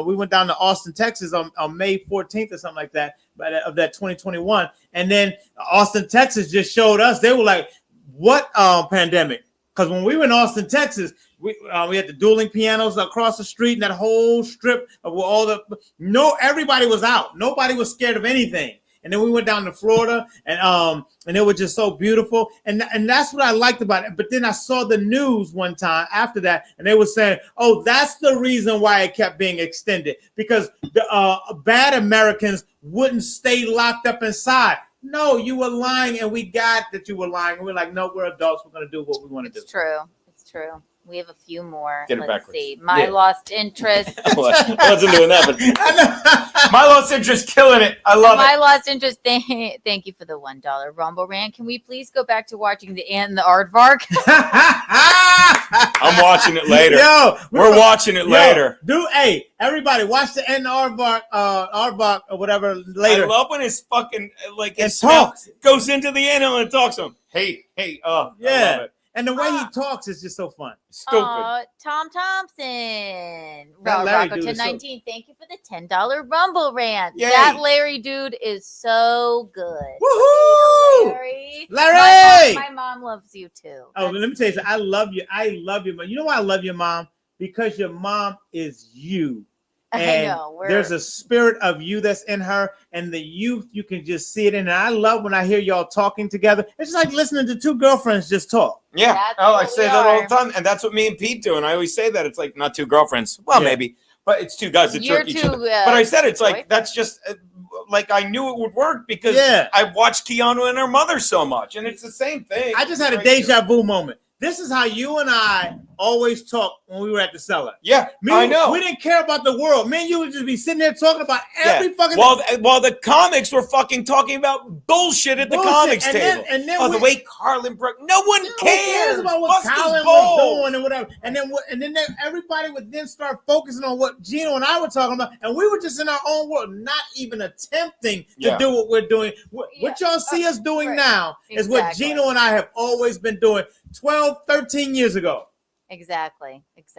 we went down to Austin, Texas on May 14th or something like that, of that 2021. And then Austin, Texas just showed us. They were like, what pandemic? Because when we were in Austin, Texas, we had the dueling pianos across the street and that whole strip of everybody was out. Nobody was scared of anything. And then we went down to Florida, and it was just so beautiful. And that's what I liked about it. But then I saw the news one time after that, and they were saying, oh, that's the reason why it kept being extended, because the bad Americans wouldn't stay locked up inside. No, you were lying, and we got that you were lying. And we're like, no, we're adults. We're going to do what we want to do. It's true. It's true. We have a few more. Get it Let's backwards. see. My Yeah. lost interest. I wasn't doing that, but my lost interest killing it. I love My it. lost interest. Thank you for the $1 Rumble rant. Can we please go back to watching the ant and the aardvark? I'm watching it later. Yo, we're watching it later. Hey, everybody, watch the ant and aardvark or whatever later. I love when it's fucking like It it smells, talks. goes into the animal and talks to him. Hey, I love Yeah. it. And the way he talks is just so fun. Stupid. Tom Thompson. That Larry Rocco dude is 1019. Thank you for the $10 Rumble rant. Yay. That Larry dude is so good. Woohoo! Larry. Larry! My mom loves you too. Oh, let me tell you something. I love you. I love you, mom. You know why I love your mom? Because your mom is you. I And know, there's a spirit of you that's in her, and the youth, you can just see it in. And I love when I hear y'all talking together. It's like listening to two girlfriends just talk. Yeah. That's I what say we that all are. the time. And that's what me and Pete do. And I always say that. It's like not two girlfriends. Well, Yeah. maybe. But it's two guys that You're jerk each two, other. But I said it's like, that's just like I knew it would work because Yeah. I watched Keanu and her mother so much. And it's the same thing. I just had a deja vu moment. This is how you and I always talk when we were at the cellar. Yeah, I know. We didn't care about the world. Me and you would just be sitting there talking about every fucking while the comics were fucking talking about bullshit at the Bullshit. comics And table. then the way Carlin broke. No one Who cares about what Buster's Colin balls. was doing and whatever. And then everybody would then start focusing on what Gino and I were talking about, and we were just in our own world, not even attempting to Yeah. do what we're doing. What y'all see us doing now is what Exactly. Gino and I have always been doing 12, 13 years ago. Exactly. It's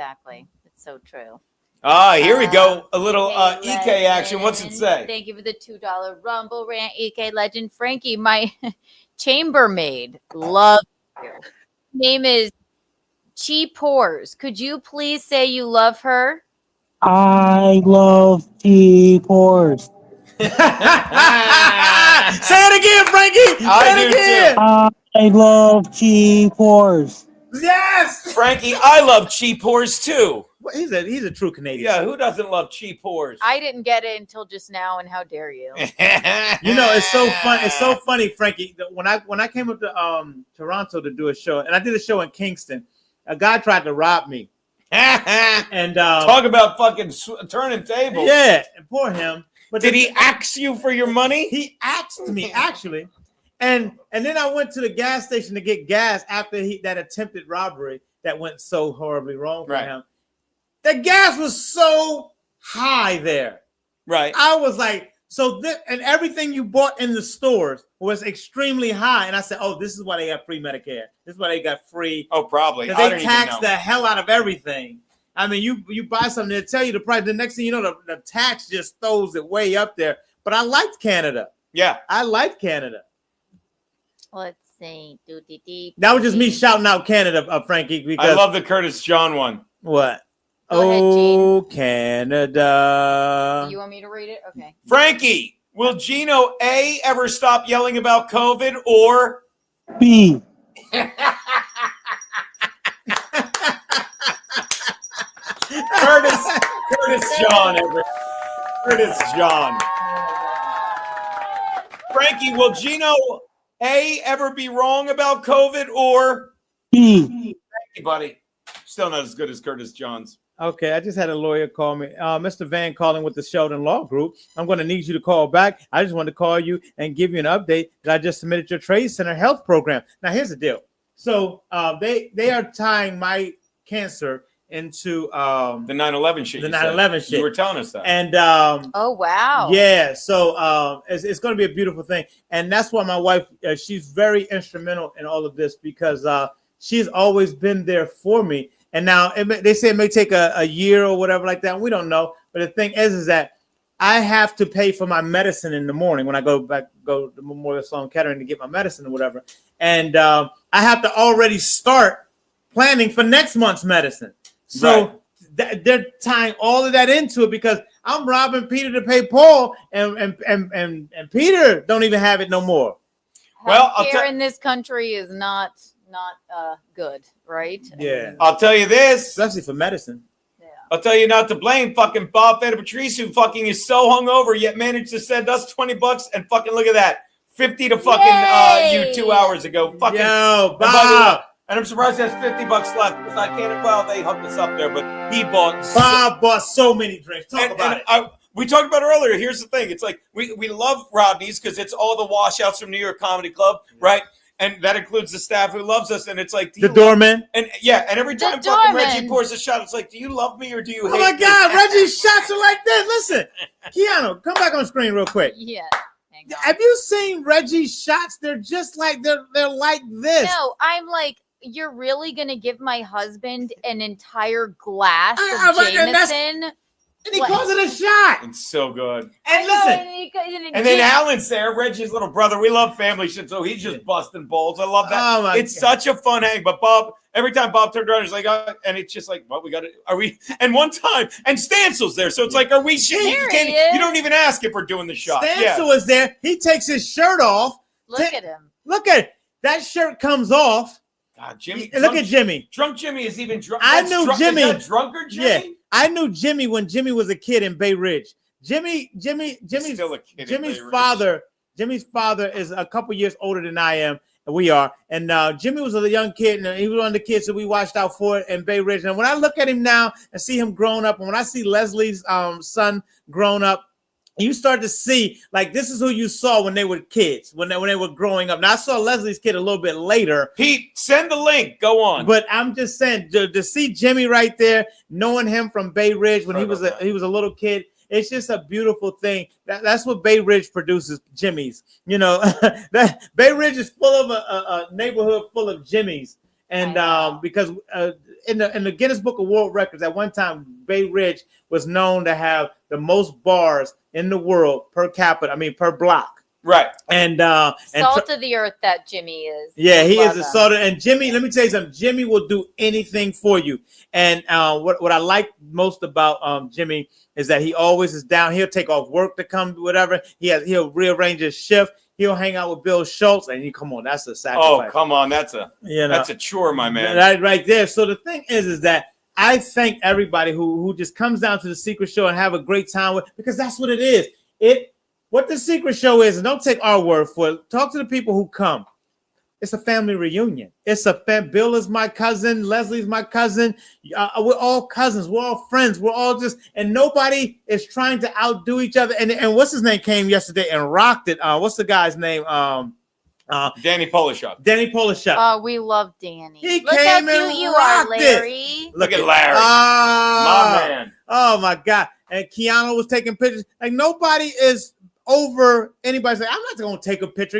so true. Here we go. A little EK action. What's it say? Thank you for the $2 Rumble rant, EK legend Frankie, my chambermaid. Love you. Name is Chi Pores. Could you please say you love her? I love T-Pores. Say it again, Frankie. Say it again. I love T-Pores. Yes, Frankie, I love cheap whores too. Well, he's a true Canadian. Yeah, who doesn't love cheap whores? I didn't get it until just now, and how dare you? You know, it's so fun. It's so funny, Frankie. That when I came up to Toronto to do a show, and I did a show in Kingston, a guy tried to rob me. And talk about fucking turning tables. Yeah, and poor him. But did he axe you for your money? He axed me actually, and then I went to the gas station to get gas after that attempted robbery that went so horribly wrong for him. The gas was so high there. Right. I was like, and everything you bought in the stores was extremely high. And I said, oh, this is why they got free Medicare. This is why they got free. Oh, probably. Because they tax the hell out of everything. I mean, you buy something, they'll tell you the price. The next thing you know, the tax just throws it way up there. But I liked Canada. Yeah. I liked Canada. Let's see. That was just me shouting out Canada, Frankie. Because I love the Curtis John one. What? Go ahead, Oh, Canada. You want me to read it? Okay. Frankie, will Gino A ever stop yelling about COVID or B? Curtis John, Curtis John. Frankie, will Gino A ever be wrong about COVID or B? Thank you, buddy. Still not as good as Curtis John's. Okay, I just had a lawyer call me. Mr. Van calling with the Sheldon Law Group. I'm going to need you to call back. I just wanted to call you and give you an update that I just submitted your Trade Center health program. Now, here's the deal. So they are tying my cancer into the 9/11 shit. The 9/11 shit. You were telling us that. And oh wow. Yeah, so it's going to be a beautiful thing, and that's why my wife she's very instrumental in all of this because she's always been there for me. And now they say it may take a year or whatever like that. We don't know, but the thing is that I have to pay for my medicine in the morning when I go to Memorial Sloan Kettering to get my medicine or whatever, and I have to already start planning for next month's medicine. So they're tying all of that into it because I'm robbing Peter to pay Paul, and Peter don't even have it no more. Well, Here in this country is not good, right? Yeah, I'll tell you this, especially for medicine. I'll tell you not to blame fucking Bob Patrice, who fucking is so hungover yet managed to send us $20 and fucking look at that, 50 to fucking you 2 hours ago. Fucking yo, Bob. And I'm surprised he has $50 left because I can't. Well, they hooked us up there, but he bought. Bob bought so many drinks. Talk about it. We talked about it earlier. Here's the thing: it's like we love Rodney's because it's all the washouts from New York Comedy Club, right? And that includes the staff who loves us. And it's like the doorman. And and every time fucking Reggie pours a shot, it's like, do you love me or do you hate me? Oh my God, Reggie's shots are like this. Listen, Keanu, come back on screen real quick. Yeah. Have you seen Reggie's shots? They're just like they're like this. No, I'm like, you're really gonna give my husband an entire glass of Jameson? And he calls it a shot. It's so good. And listen, and then Alan's there, Reggie's little brother. We love family shit, so he's just busting balls. I love that. Oh my it's such a fun hang. But Bob, every time Bob turned around, he's like, and it's just like, well, we got to. Are we? And one time, and Stansel's there, so it's like, are we? You don't even ask if we're doing the shot. Stancil is there. He takes his shirt off. Look at him. Look at it. That shirt comes off. God, Jimmy. Look at Jimmy. Drunk Jimmy is even drunk. I knew Jimmy. Is that drunker Jimmy? Yeah, I knew Jimmy when Jimmy was a kid in Bay Ridge. Jimmy's still a kid Jimmy's father. Jimmy's father is a couple years older than I am. We are. And Jimmy was a young kid, and he was one of the kids that we watched out for in Bay Ridge. And when I look at him now and see him grown up, and when I see Leslie's son grown up, you start to see, like, this is who you saw when they were kids, when they were growing up. Now, I saw Leslie's kid a little bit later. Pete, send the link. Go on. But I'm just saying, to see Jimmy right there, knowing him from Bay Ridge when he was a little kid, it's just a beautiful thing. That's what Bay Ridge produces, Jimmys. You know, that Bay Ridge is full of a neighborhood full of Jimmys. And because in the Guinness Book of World Records, at one time, Bay Ridge was known to have the most bars in the world per capita. I mean, per block. Right. And salt of the earth that Jimmy is. Yeah, he is a salt of. And Jimmy, let me tell you something. Jimmy will do anything for you. And what I like most about Jimmy is that he always is down. He'll take off work to come, whatever. He'll rearrange his shift. He'll hang out with Bill Schultz, and you come on, that's a sacrifice. Oh, come on, that's a chore, my man. Right there. So the thing is that I thank everybody who just comes down to the Secret Show and have a great time with, because that's what it is. What the Secret Show is, and don't take our word for it. Talk to the people who come. It's a family reunion. Bill is my cousin. Leslie's my cousin. We're all cousins. We're all friends. We're all and nobody is trying to outdo each other. And what's his name came yesterday and rocked it. What's the guy's name? Danny Polishuk. Danny Polishuk. Oh, we love Danny. He Look came how cute you are, Larry. Look at Larry. My man. Oh my God. And Keanu was taking pictures. Like, nobody is over anybody. Say, I'm not going to take a picture.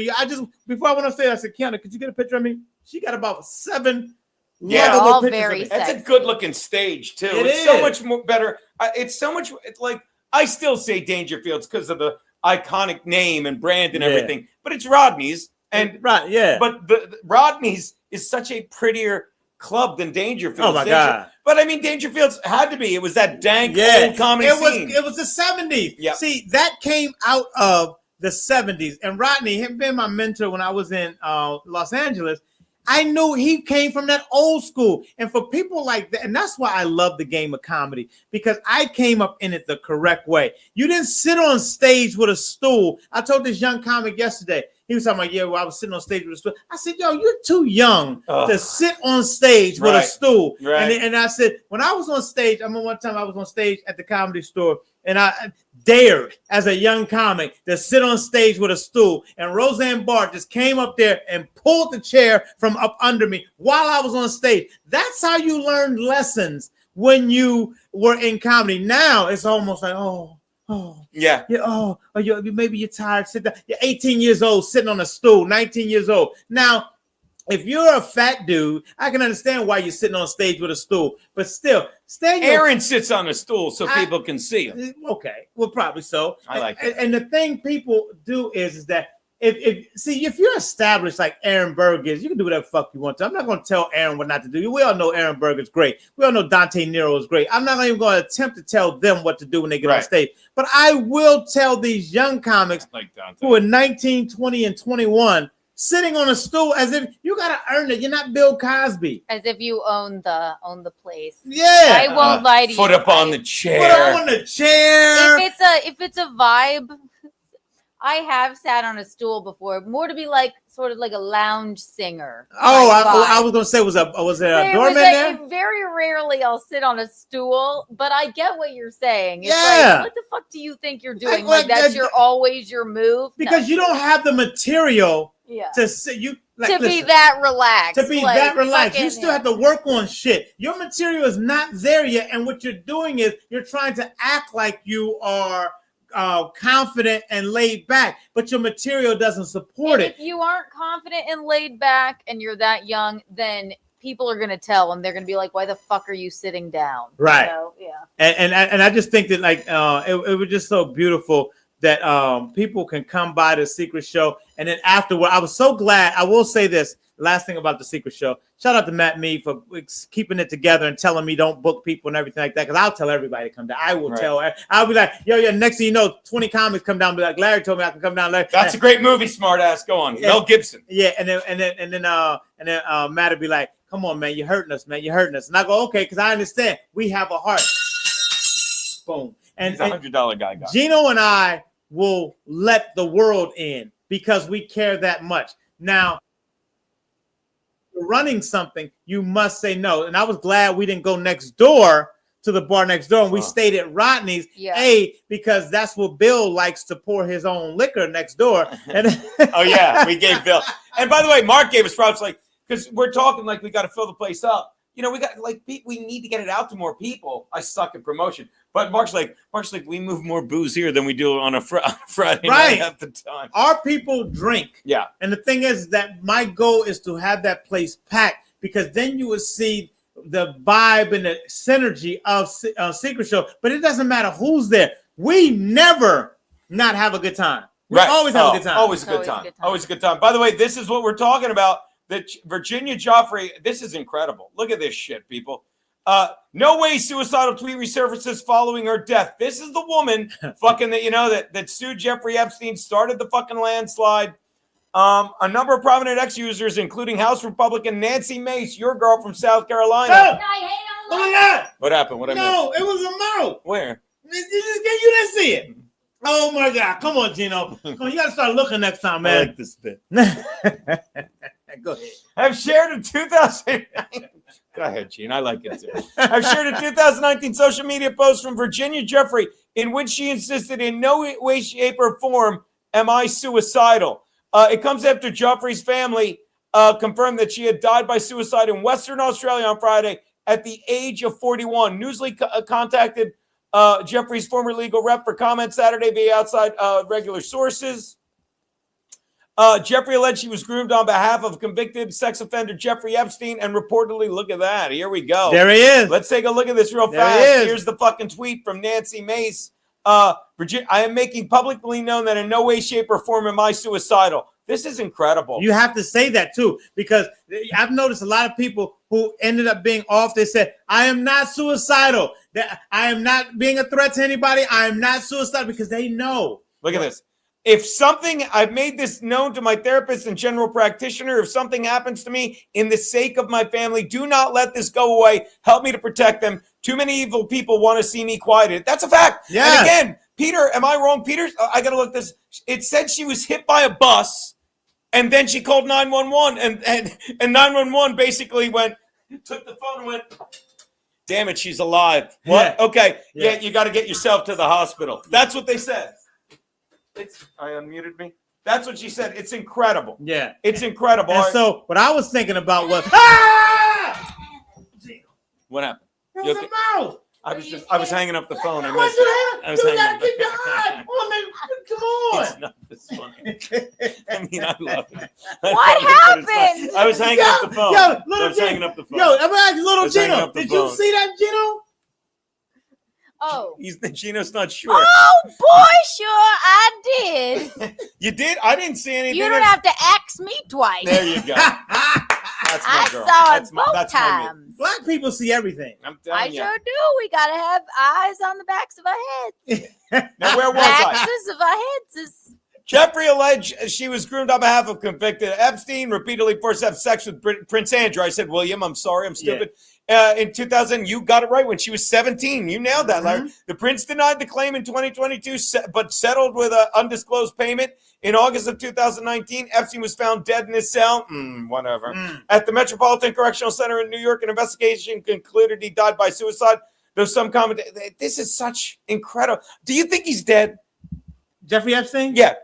Before I went upstairs, I said, Keanu, could you get a picture of me? She got about 7 all pictures very of me. That's a good looking stage too. It's so much more better. It's so much. It's like, I still say Dangerfield's because of the iconic name and brand and everything, but it's Rodney's. And right, yeah. But the Rodney's is such a prettier club than Dangerfield's. Oh my God. But I mean, Dangerfield's had to be. It was that dank old comedy scene. It was the 70s. Yeah. See, that came out of the 70s. And Rodney, him being my mentor when I was in Los Angeles, I knew he came from that old school. And for people like that, and that's why I love the game of comedy, because I came up in it the correct way. You didn't sit on stage with a stool. I told this young comic yesterday, he was talking about, I was sitting on stage with a stool. I said, yo, you're too young to sit on stage with a stool. Right. And I said, when I was on stage, one time I was on stage at the Comedy Store, and I dared as a young comic to sit on stage with a stool. And Roseanne Barr just came up there and pulled the chair from up under me while I was on stage. That's how you learned lessons when you were in comedy. Now it's almost like, maybe you're tired. Sit down. You're 18 years old, sitting on a stool, 19 years old. Now, if you're a fat dude, I can understand why you're sitting on stage with a stool. But still, Aaron sits on a stool so people can see him. Okay, well, probably so. I like that. And the thing people do is that if you're established like Aaron Berg is, you can do whatever the fuck you want to. I'm not going to tell Aaron what not to do. We all know Aaron Berg is great. We all know Dante Nero is great. I'm not even going to attempt to tell them what to do when they get on stage. But I will tell these young comics who are 19, 20, and 21 sitting on a stool as if you got to earn it. You're not Bill Cosby. As if you own the place. Yeah. I won't lie to you. Foot up on the chair. Foot up on the chair. If it's a vibe, I have sat on a stool before, more to be like sort of like a lounge singer. Oh, I was gonna say, was there a doorman there? Very rarely I'll sit on a stool, but I get what you're saying. It's Yeah. like, what the fuck do you think you're doing? Like that's always your move? Because you don't have the material Yeah. to sit. You like, to be listen, that relaxed. To be like, that relaxed, you fucking- still have to work on shit. Your material is not there yet, and what you're doing is you're trying to act like you are confident and laid back, but your material doesn't support it. If you aren't confident and laid back, and you're that young, then people are gonna tell, and they're gonna be like, "Why the fuck are you sitting down?" Right. You know? Yeah. And I just think that like it was just so beautiful that people can come by the Secret Show, and then afterward, I was so glad. I will say this last thing about the Secret Show. Shout out to Matt Mead for keeping it together and telling me don't book people and everything like that. Because I'll tell everybody to come down. I will tell. I'll be like, yo, next thing you know, 20 comics come down. Be like, Larry told me I can come down. That's a great movie, smart ass. Go on, Mel Gibson. Yeah, and then Matt would be like, come on, man, you're hurting us, man, you're hurting us. And I go, okay, because I understand. We have a heart. Boom. And He's a $100 guy. Gino and I will let the world in because we care that much. Now, running something, you must say no. And I was glad we didn't go next door to the bar next door and we stayed at Rodney's. Because that's what Bill likes to pour his own liquor next door. And Oh yeah, we gave Bill. And by the way, Mark gave us props, like, because we're talking like we got to fill the place up. You know, we got like we need to get it out to more people. I suck at promotion, but Mark's like we move more booze here than we do on a Friday night at the time. Our people drink. Yeah. And the thing is that my goal is to have that place packed, because then you will see the vibe and the synergy of Secret Show. But it doesn't matter who's there. We never not have a good time. We always have a good time. Always a good time. Always a good time. By the way, this is what we're talking about. That Virginia Joffrey, this is incredible. Look at this shit, people. No way suicidal tweet resurfaces following her death. This is the woman fucking that sued Jeffrey Epstein, started the fucking landslide. A number of prominent ex-users, including House Republican Nancy Mace, your girl from South Carolina. Oh my God! What happened? What I No, missed? it was a mouth. Where? You didn't see it. Oh my God! Come on, Gino. Come on, you gotta start looking next time, man. I like this bit. Go ahead. I've shared a 2000. Go ahead, Gene. I like it too. I've shared a 2019 social media post from Virginia Jeffrey in which she insisted in no way, shape, or form am I suicidal. It comes after Jeffrey's family confirmed that she had died by suicide in Western Australia on Friday at the age of 41. Newsly contacted Jeffrey's former legal rep for comment Saturday via outside regular sources. Jeffrey alleged she was groomed on behalf of convicted sex offender Jeffrey Epstein, and reportedly, look at that. Here we go. There he is. Let's take a look at this real There fast. he is. Here's the fucking tweet from Nancy Mace. Virginia, I am making publicly known that in no way, shape, or form am I suicidal. This is incredible. You have to say that too, because I've noticed a lot of people who ended up being off. They said, I am not suicidal. That I am not being a threat to anybody. I am not suicidal, because they know. Look at this. If something, I've made this known to my therapist and general practitioner. If something happens to me in the sake of my family, do not let this go away. Help me to protect them. Too many evil people want to see me quieted. That's a fact. Yeah. And again, Peter, am I wrong? Peter, I got to look this. It said she was hit by a bus and then she called 911 and 911 basically took the phone and went, damn it, she's alive. What? Yeah. Okay. Yeah. Yeah, you got to get yourself to the hospital. That's what they said. I unmuted me. That's what she said. It's incredible. Yeah. It's incredible. And so what I was thinking about was, What happened? it You was okay? a mouse. I was hanging up the phone. I Why missed should it. I was you hanging gotta up keep your the eye on me. Come on. It's not this funny. I mean, I love it. What happened? I was hanging up the phone. Yo, I little was Gino. hanging up the phone. Yo, I'm asking I little was hanging Gino. up the Did you phone. see that, Gino? Oh. Gino's not sure. Oh boy, sure I did. You did? I didn't see anything. You don't have to ask me twice. There you go. That's my I girl. saw it that's both my times. Black people see everything. I'm I telling you. sure do. We gotta have eyes on the backs of our heads. Now, where was I? Axes of our heads is. Jeffrey alleged she was groomed on behalf of convicted Epstein, repeatedly forced to have sex with Prince Andrew. I said, William, I'm sorry, I'm stupid. In 2000, you got it right when she was 17. You nailed that, Larry. The prince denied the claim in 2022, but settled with an undisclosed payment. In August of 2019, Epstein was found dead in his cell. Whatever. At the Metropolitan Correctional Center in New York, an investigation concluded he died by suicide. There's some comment. This is such incredible. Do you think he's dead? Jeffrey Epstein? Yeah.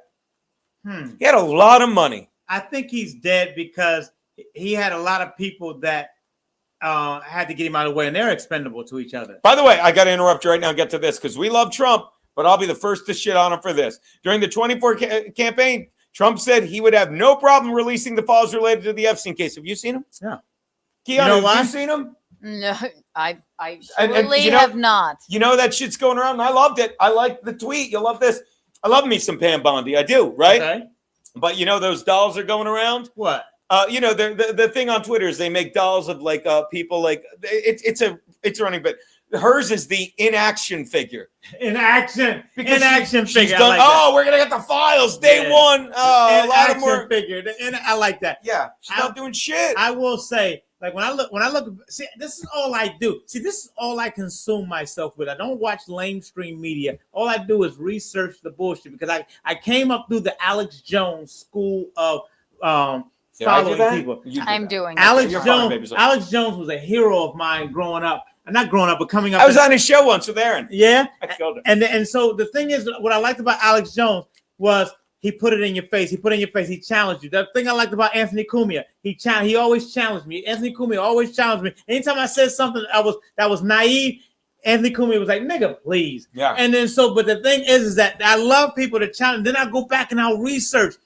He had a lot of money. I think he's dead because he had a lot of people that had to get him out of the way, and they're expendable to each other. By the way, I got to interrupt you right now and get to this because we love Trump, but I'll be the first to shit on him for this. During the 24 campaign, Trump said he would have no problem releasing the files related to the Epstein case. Have you seen him? Yeah. Keanu, have you seen him? No, I And surely you know- have not. You know that shit's going around, and I loved it. I liked the tweet. You'll love this. I love me some Pam Bondi. I do, right? Okay. But you know those dolls are going around? What? You know, the thing on Twitter is they make dolls of like people like it's running, but hers is the inaction figure. Inaction She's figure. done, I like that. we're gonna get the files day one. A lot of more figure. I like that. Yeah, she's not doing shit. I will say, like when I look, see, this is all I do. See, this is all I consume myself with. I don't watch mainstream media. All I do is research the bullshit because I came up through the Alex Jones school of following people. I'm doing Alex it. Jones. Alex Jones was a hero of mine growing up. Not growing up, but coming up. I was on his show once with Aaron. Yeah. I killed him. And so the thing is, what I liked about Alex Jones was he put it in your face. He put it in your face. He challenged you. The thing I liked about Anthony Cumia, he always challenged me. Anthony Cumia always challenged me. Anytime I said something that was naive, Anthony Cumia was like, nigga, please. Yeah. And then but the thing is that I love people to challenge. Then I go back and I'll research.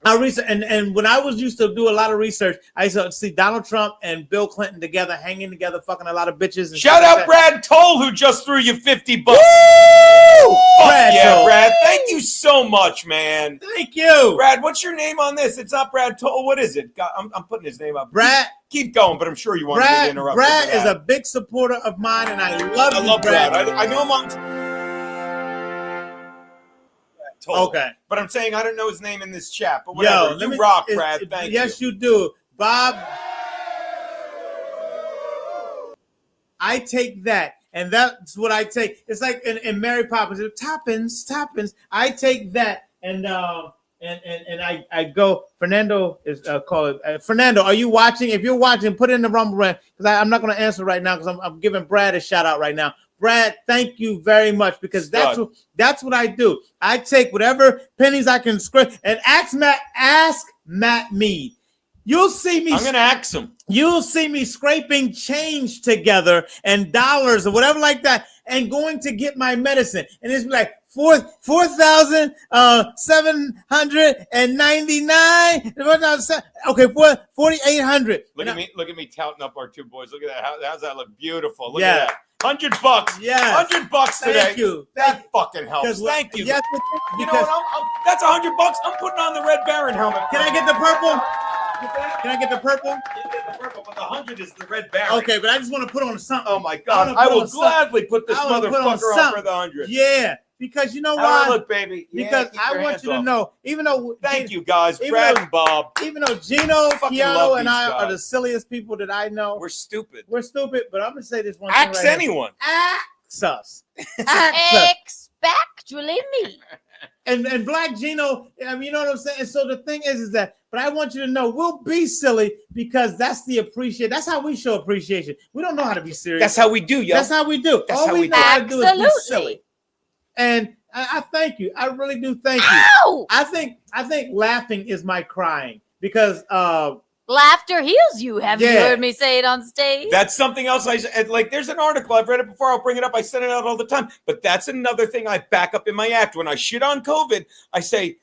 And when I was used to do a lot of research, I used to see Donald Trump and Bill Clinton together, hanging together, fucking a lot of bitches. And Shout out like Brad Toll, who just threw you $50. Brad Toll. Brad, thank you so much, man. Thank you. Brad, what's your name on this? It's not Brad Toll. What is it? God, I'm putting his name up. Brad. Keep going, but I'm sure you want to interrupt. Brad is a big supporter of mine, and I love Brad. I know him on. Okay. But I'm saying I don't know his name in this chat. But whatever. You rock, Brad. Thank you. Yes, you do. Bob, I take that, and that's what I take. It's like in Mary Poppins, toppins. I take that, and I go. Fernando is called. Fernando, are you watching? If you're watching, put it in the Rumble Rant because I'm not going to answer right now because I'm giving Brad a shout out right now. Brad, thank you very much because that's what I do. I take whatever pennies I can scrape and ask Matt Mead. You'll see me. I'm going to ask him. You'll see me scraping change together and dollars or whatever like that and going to get my medicine. And it's like $4,799. Okay, $4,800. Look at me touting up our two boys. Look at that. How's that look? Beautiful. Look Yeah. at that. $100. Yeah. $100 today. Thank you. That fucking helps. Thank you. Yes, You know what? That's $100. I'm putting on the Red Baron helmet. Can I get the purple? Can I get the purple? You get the purple, but the 100 is the Red Baron. Okay, but I just want to put on something. Oh my God! I will gladly put this motherfucker on for the 100. Yeah, because you know How why? I look, baby. Yeah, Because keep I your want hands you to off. know, even though Thank you guys, Brad and Bob. Even though Gino, Fucking Keanu, love and these I are guys. the silliest people that I know. We're stupid. We're stupid, but I'm gonna say this one. Axe thing right here. anyone. Axe us. Axe us. Expectually me. And Black Gino, I mean, you know what I'm saying? And so the thing is that, but I want you to know, we'll be silly because that's the appreciation. That's how we show appreciation. We don't know how to be serious. That's how we do, yo. That's how we do. That's All how we we know do. how to do is be Absolutely. silly. And I thank you. I really do thank you. Ow! I think laughing is my crying because Laughter heals you. Have you Yeah. heard me say it on stage? That's something else. Like. There's an article. I've read it before. I'll bring it up. I send it out all the time. But that's another thing I back up in my act. When I shit on COVID, I say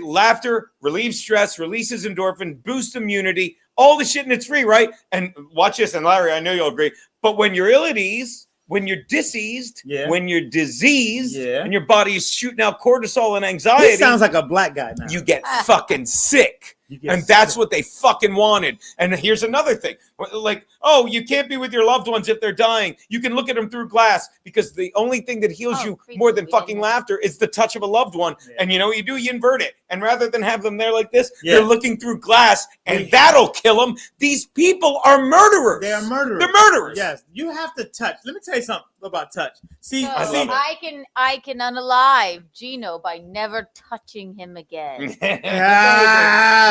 laughter relieves stress, releases endorphin, boosts immunity, all the shit, and it's free, right? And watch this. And Larry, I know you'll agree. But when you're ill at ease, when you're diseased, Yeah. when you're diseased, Yeah. and your body is shooting out cortisol and anxiety. He sounds like a black guy now. You get fucking sick. And that's what they fucking wanted. And here's another thing. Like, oh, you can't be with your loved ones if they're dying. You can look at them through glass because the only thing that heals you more than fucking laughter is the touch of a loved one. Yeah. And you know what you do? You invert it. And rather than have them there like this, you're looking through glass and that'll kill them. These people are murderers. They are murderers. They're murderers. Yes. You have to touch. Let me tell you something about touch. See, So I can unalive Gino by never touching him again.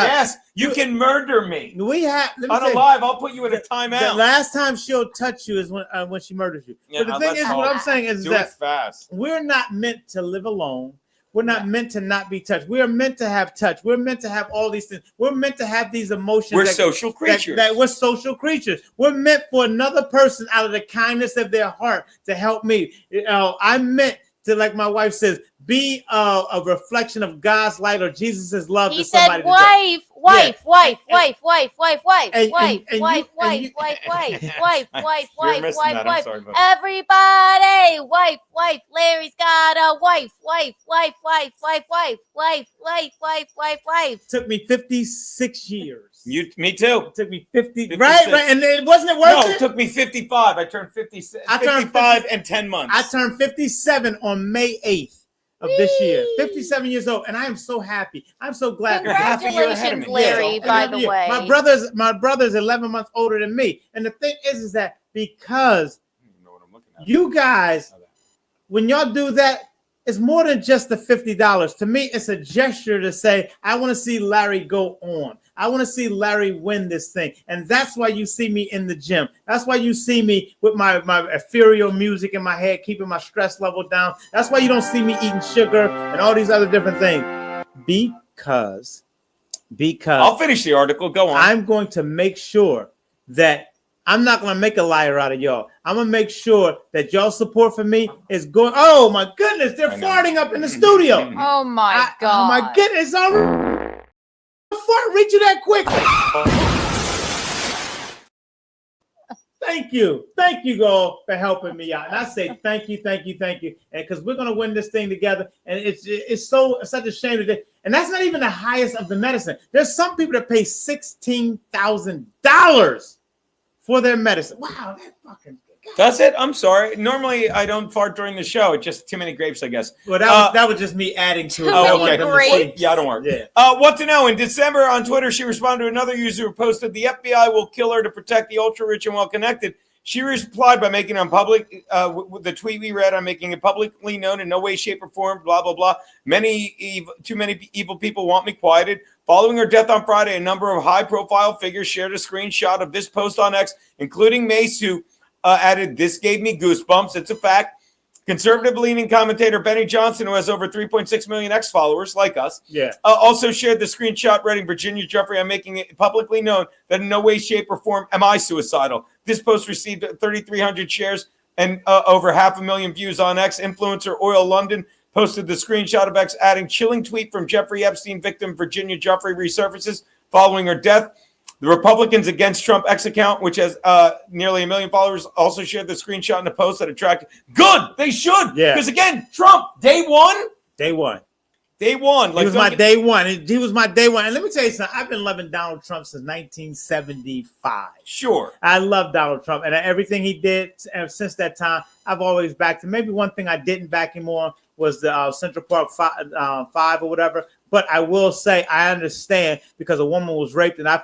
Yes, you can murder me. We have unalive. I'll put you in a timeout. The last time she'll touch you is when she murders you. Yeah, but the thing is, what I'm saying is do that it fast. We're not meant to live alone. We're not meant to not be touched. We are meant to have touch. We're meant to have all these things. We're meant to have these emotions. We're social creatures. That we're social creatures. We're meant for another person out of the kindness of their heart to help me. You know, I'm meant to, like my wife says, be a reflection of God's light or Jesus's love to somebody. Wife. Everybody, wife. Larry's got a wife. Took me 56 years. Me too. It took me 50. Right, and it wasn't it worth it? It took me 55. I turned 56. I turned 55 and 10 months. I turned 57 on May 8th. Of this year, 57 years old, and I am so happy. I'm so glad. Congratulations, Larry. By the way, my brother's 11 months older than me, and the thing is that because you guys, when y'all do that, it's more than just the $50. To me, it's a gesture to say, I want to see Larry go on. I want to see Larry win this thing. And that's why you see me in the gym. That's why you see me with my ethereal music in my head, keeping my stress level down. That's why you don't see me eating sugar and all these other different things. Because I'll finish the article. Go on. I'm going to make sure that I'm not going to make a liar out of y'all. I'm going to make sure that y'all support for me is going. Oh, my goodness. They're farting up in the studio. Oh, my God. Oh, my goodness. Fart reach you that quick. Thank you, all for helping me out. And I say thank you, and because we're gonna win this thing together. And it's such a shame that and that's not even the highest of the medicine. There's some people that pay $16,000 for their medicine. Wow, that fucking. That's it. I'm sorry. Normally, I don't fart during the show. It's just too many grapes, I guess. Well, that was just me adding to it. Oh, okay. Yeah, don't worry. Yeah. What to know? In December on Twitter, she responded to another user who posted, "The FBI will kill her to protect the ultra-rich and well-connected." She replied by making it on public. The tweet we read, "I'm making it publicly known in no way, shape, or form, blah, blah, blah. Too many evil people want me quieted." Following her death on Friday, a number of high-profile figures shared a screenshot of this post on X, including Mace, who added, "This gave me goosebumps. It's a fact." Conservative-leaning commentator Benny Johnson, who has over 3.6 million X followers, like us, also shared the screenshot reading, "Virginia Jeffrey, I'm making it publicly known that in no way, shape, or form am I suicidal." This post received 3,300 shares and over 500,000 views on X. Influencer Oil London posted the screenshot of X, adding, "Chilling tweet from Jeffrey Epstein victim Virginia Jeffrey resurfaces following her death." The Republicans Against Trump X account, which has nearly 1 million followers, also shared the screenshot in a post that attracted. Good, they should. Yeah. Because again, Trump, day one. Like, he was my day one. He was my day one. And let me tell you something. I've been loving Donald Trump since 1975. Sure. I love Donald Trump. And everything he did since that time, I've always backed him. Maybe one thing I didn't back him on was the Central Park 5 or whatever. But I will say I understand because a woman was raped, and I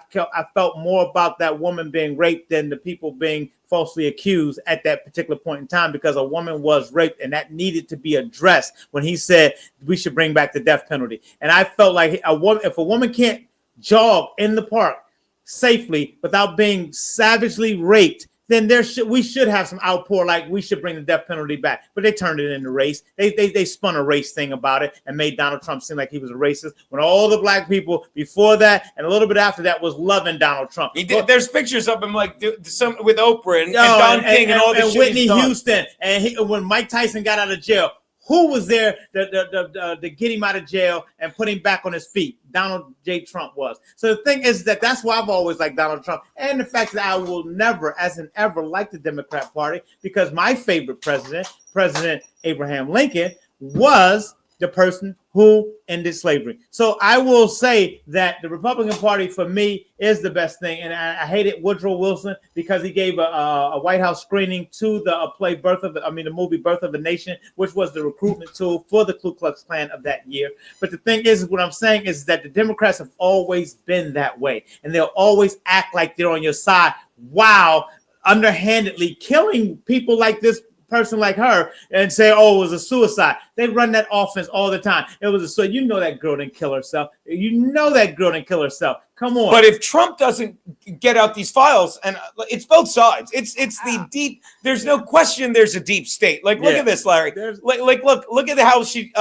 felt more about that woman being raped than the people being falsely accused at that particular point in time, because a woman was raped, and that needed to be addressed when he said we should bring back the death penalty. And I felt like if a woman can't jog in the park safely without being savagely raped, then we should have some outpour, like we should bring the death penalty back. But they turned it into race. They spun a race thing about it and made Donald Trump seem like he was a racist, when all the black people before that and a little bit after that was loving Donald Trump. There's pictures of him like some with Oprah and Don King and all this shit Whitney he's done. Houston, and when Mike Tyson got out of jail, Who was there to get him out of jail and put him back on his feet? Donald J. Trump was. So the thing is that's why I've always liked Donald Trump, and the fact that I will never, as in ever, like the Democrat Party, because my favorite president, President Abraham Lincoln, was the person who ended slavery. So I will say that the Republican Party for me is the best thing. And I hated Woodrow Wilson because he gave a White House screening to the the movie Birth of a Nation, which was the recruitment tool for the Ku Klux Klan of that year. But the thing is, what I'm saying is that the Democrats have always been that way. And they'll always act like they're on your side while underhandedly killing people like this person like her and say, oh, it was a suicide. They run that offense all the time. It was a suicide. You know that girl didn't kill herself. You know that girl didn't kill herself. Come on. But if Trump doesn't get out these files, and it's both sides, it's the deep. There's no question. There's a deep state. Like, look at this, Larry. Look at how she.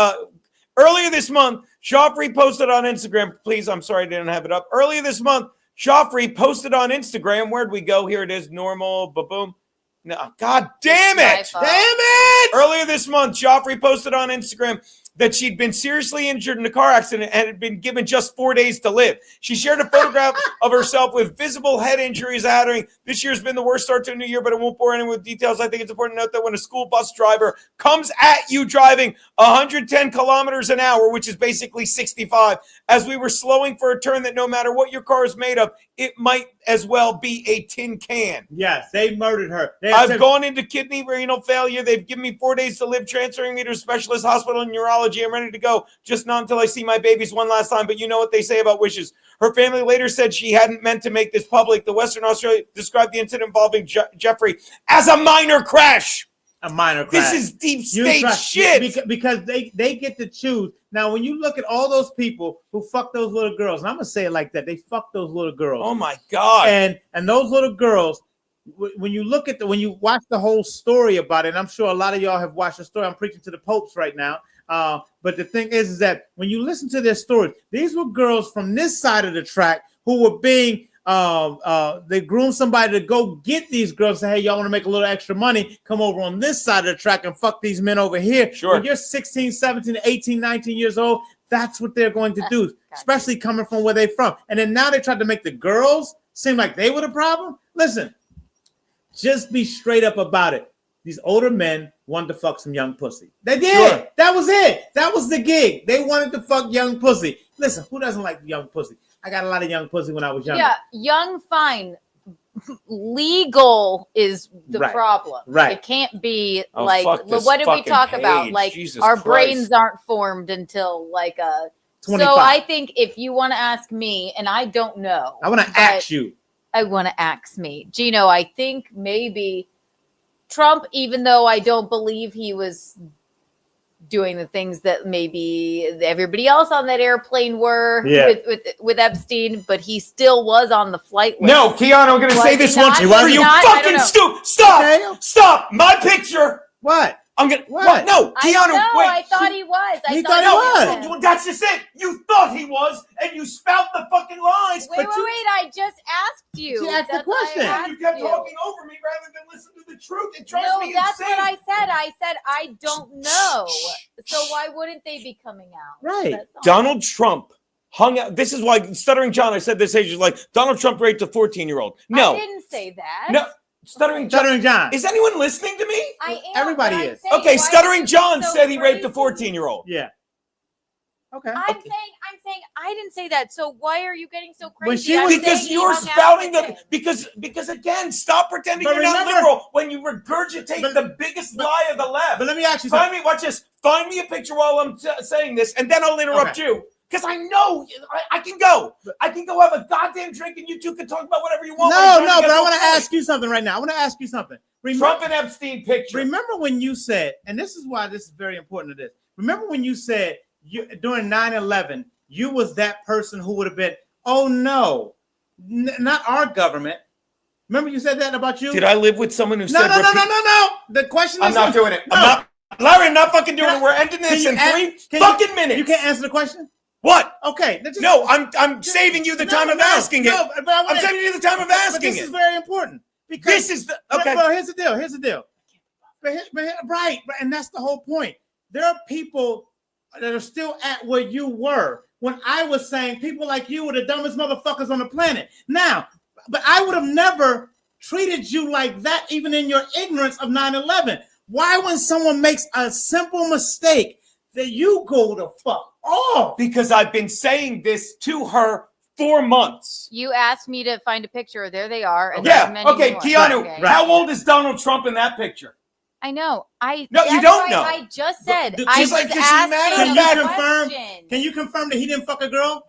Earlier this month, Joffrey posted on Instagram. Please, I'm sorry I didn't have it up. Earlier this month, Joffrey posted on Instagram. Where'd we go? Here it is. Normal. Boom. No, God damn it! Damn it! Earlier this month, Joffrey posted on Instagram that she'd been seriously injured in a car accident and had been given just 4 days to live. She shared a photograph of herself with visible head injuries, adding, "This year's been the worst start to a new year, but I won't bore anyone with details. I think it's important to note that when a school bus driver comes at you driving 110 kilometers an hour, which is basically 65, as we were slowing for a turn, that no matter what your car is made of, it might as well be a tin can." Yes, they murdered her. I've gone into kidney renal failure. They've given me 4 days to live, transferring me to a specialist hospital in neurology. I'm ready to go, just not until I see my babies one last time. But you know what they say about wishes. Her family later said she hadn't meant to make this public. The Western Australia described the incident involving Jeffrey as a minor crash. A minor crash. This is deep state shit. Because they get to choose. Now, when you look at all those people who fuck those little girls, and I'm going to say it like that, they fuck those little girls. Oh, my God. And those little girls, when you watch the whole story about it, and I'm sure a lot of y'all have watched the story. I'm preaching to the popes right now. But the thing is that when you listen to their stories, these were girls from this side of the track who were being they groomed somebody to go get these girls. Say, hey, y'all want to make a little extra money? Come over on this side of the track and fuck these men over here. Sure. When you're 16, 17, 18, 19 years old, that's what they're going to do, especially coming from where they're from. And then now they tried to make the girls seem like they were the problem. Listen, just be straight up about it. These older men wanted to fuck some young pussy. They did. Sure. That was it. That was the gig. They wanted to fuck young pussy. Listen, who doesn't like young pussy? I got a lot of young pussy when I was younger. Yeah, young, fine. Legal is the problem. Right. It can't be what did we talk about? Like, Jesus our Christ. Brains aren't formed until 25. So I think if you want to ask me, and I don't know. I want to ask you. I want to ask me. Gino, I think maybe Trump, even though I don't believe he was doing the things that maybe everybody else on that airplane were with Epstein, but he still was on the flight list. No, Keanu, I'm going to say this once. Are you fucking stupid? Stop! Okay. Stop! My picture. What? I'm gonna. What? No, Keanu. Wait. I thought he was. He thought he was. That's just it. You thought he was, and you spout the fucking lies. Wait. I just asked you. She asked the question. You kept talking over me rather than listen to the truth. It drives me that's insane. what I said. I said I don't know. So why wouldn't they be coming out? Right. Donald Trump hung out. This is why Stuttering John. I said this age is like Donald Trump raped a 14-year-old. No, I didn't say that. No. Stuttering John. Is anyone listening to me? I am. Everybody is. Okay, Stuttering John said he raped a 14-year-old. Yeah. Okay. I'm saying I didn't say that. So why are you getting so crazy? Because you're spouting them. Because again, stop pretending you're not liberal when you regurgitate the biggest lie of the left. But let me ask you something. Watch this. Find me a picture while I'm saying this, and then I'll interrupt you. Because I know I can go. I can go have a goddamn drink, and you two can talk about whatever you want. No, but I want to ask you something right now. I want to ask you something. Trump and Epstein picture. Remember when you said, and this is why this is very important to this. Remember when you said during 9/11, you was that person who would have been, oh no, not our government. Remember you said that about you? Did I live with someone who said? No. The question is, I'm not doing it. No. Larry, I'm not fucking doing it. We're ending this in 3 fucking minutes. You can't answer the question? What? Okay. No, I'm saving you the time of asking it. I'm saving you the time of asking it. This is very important. Because this is okay. Well, here's the deal. Right, and that's the whole point. there are people that are still at where you were when I was saying people like you were the dumbest motherfuckers on the planet. Now, but I would have never treated you like that, even in your ignorance of 9/11. Why, when someone makes a simple mistake, that you go the fuck off? Because I've been saying this to her for months. You asked me to find a picture. There they are. And Yeah. there's many Okay, more. Keanu, how old is Donald Trump in that picture? I know. No, you that's don't why know. I just said. She's I was like, asking can you confirm that he didn't fuck a girl?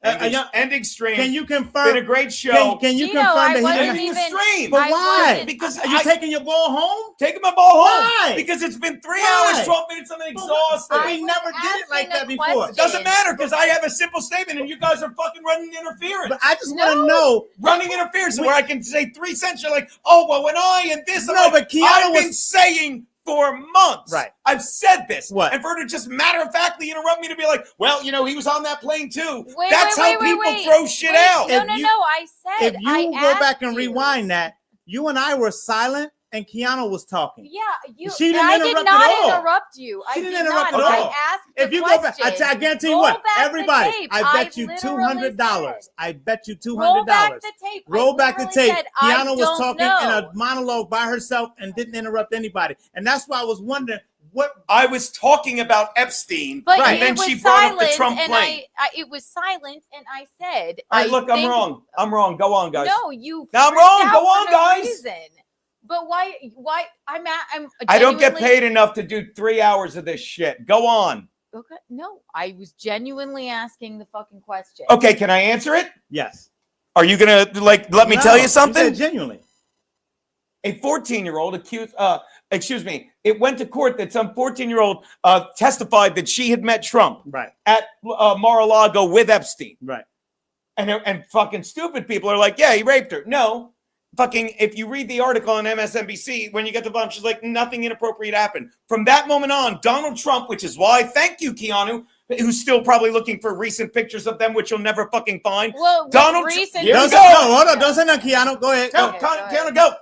Ending stream. Can you confirm? Been a great show. Can you Gino, confirm I that wasn't he didn't? even- stream. But I why? wasn't- Because Are you taking your ball home? Taking my ball home. Why? Because it's been 3 Why? hours, 12 minutes. I'm exhausted. But we never did it like that before. It doesn't matter because I have a simple statement and you guys are fucking running interference. But I just want to know. Running interference where I can say 3 cents. You're like, oh, well, when I and this. No, but Keanu I've been was saying for months. Right. I've said this. What? And for her to just matter-of-factly interrupt me to be like, well, he was on that plane too. Wait, That's wait, how wait, people wait. throw shit out. No, I said. If you I go back asked and you. rewind that, you and I were silent and Keanu was talking. Yeah, you. She didn't I interrupt did not at all. interrupt you. She I didn't did interrupt not. at all. I asked the If you question. go back, I guarantee you Roll what, back the everybody, tape. I bet you literally $200. I bet you $200. Roll back the tape. Roll back the tape. Said, I Keanu was don't talking know. in a monologue by herself and didn't interrupt anybody. And that's why I was wondering what I was talking about Epstein, But and it then was she brought up the silent, Trump and plane. it was silent, and I said, All right, look, I'm wrong. I'm wrong. Go on, guys. No, you. No, I'm freaked wrong. out Go for on, no guys. reason. But why? I'm. I don't get genuinely- paid enough to do 3 hours of this shit. Go on. Okay, no, I was genuinely asking the fucking question. Okay, can I answer it? Yes. Are you gonna let me tell you something? said genuinely. A 14-year-old accused. Excuse me. It went to court that some 14-year-old testified that she had met Trump at Mar-a-Lago with Epstein. Right. And fucking stupid people are like, yeah, he raped her. No. Fucking, if you read the article on MSNBC, when you get the bottom, she's like, nothing inappropriate happened. From that moment on, Donald Trump, which is why, thank you, Keanu, who's still probably looking for recent pictures of them, which you'll never fucking find. Well, Donald recent. Here we Don't go. say, no, hold on. Don't say nothing, Keanu. Go ahead. No, Keanu, go.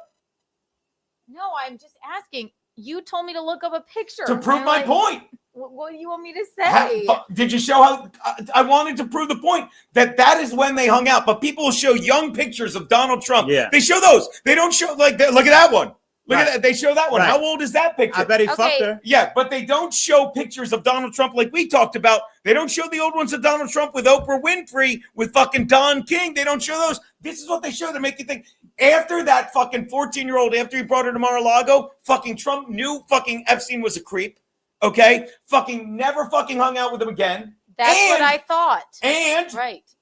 No, I'm just asking. You told me to look up a picture To prove I'm my like, point. What do you want me to say? Did you show how? I wanted to prove the point that is when they hung out. But people will show young pictures of Donald Trump. Yeah. They show those. They don't show look at that one. Look Right. at that. They show that one. Right. How old is that picture? I bet he fucked her. Yeah, but they don't show pictures of Donald Trump like we talked about. They don't show the old ones of Donald Trump with Oprah Winfrey, with fucking Don King. They don't show those. This is what they show to make you think. After that fucking 14-year-old, after he brought her to Mar-a-Lago, fucking Trump knew fucking Epstein was a creep. Okay? Fucking never fucking hung out with him again. That's what I thought.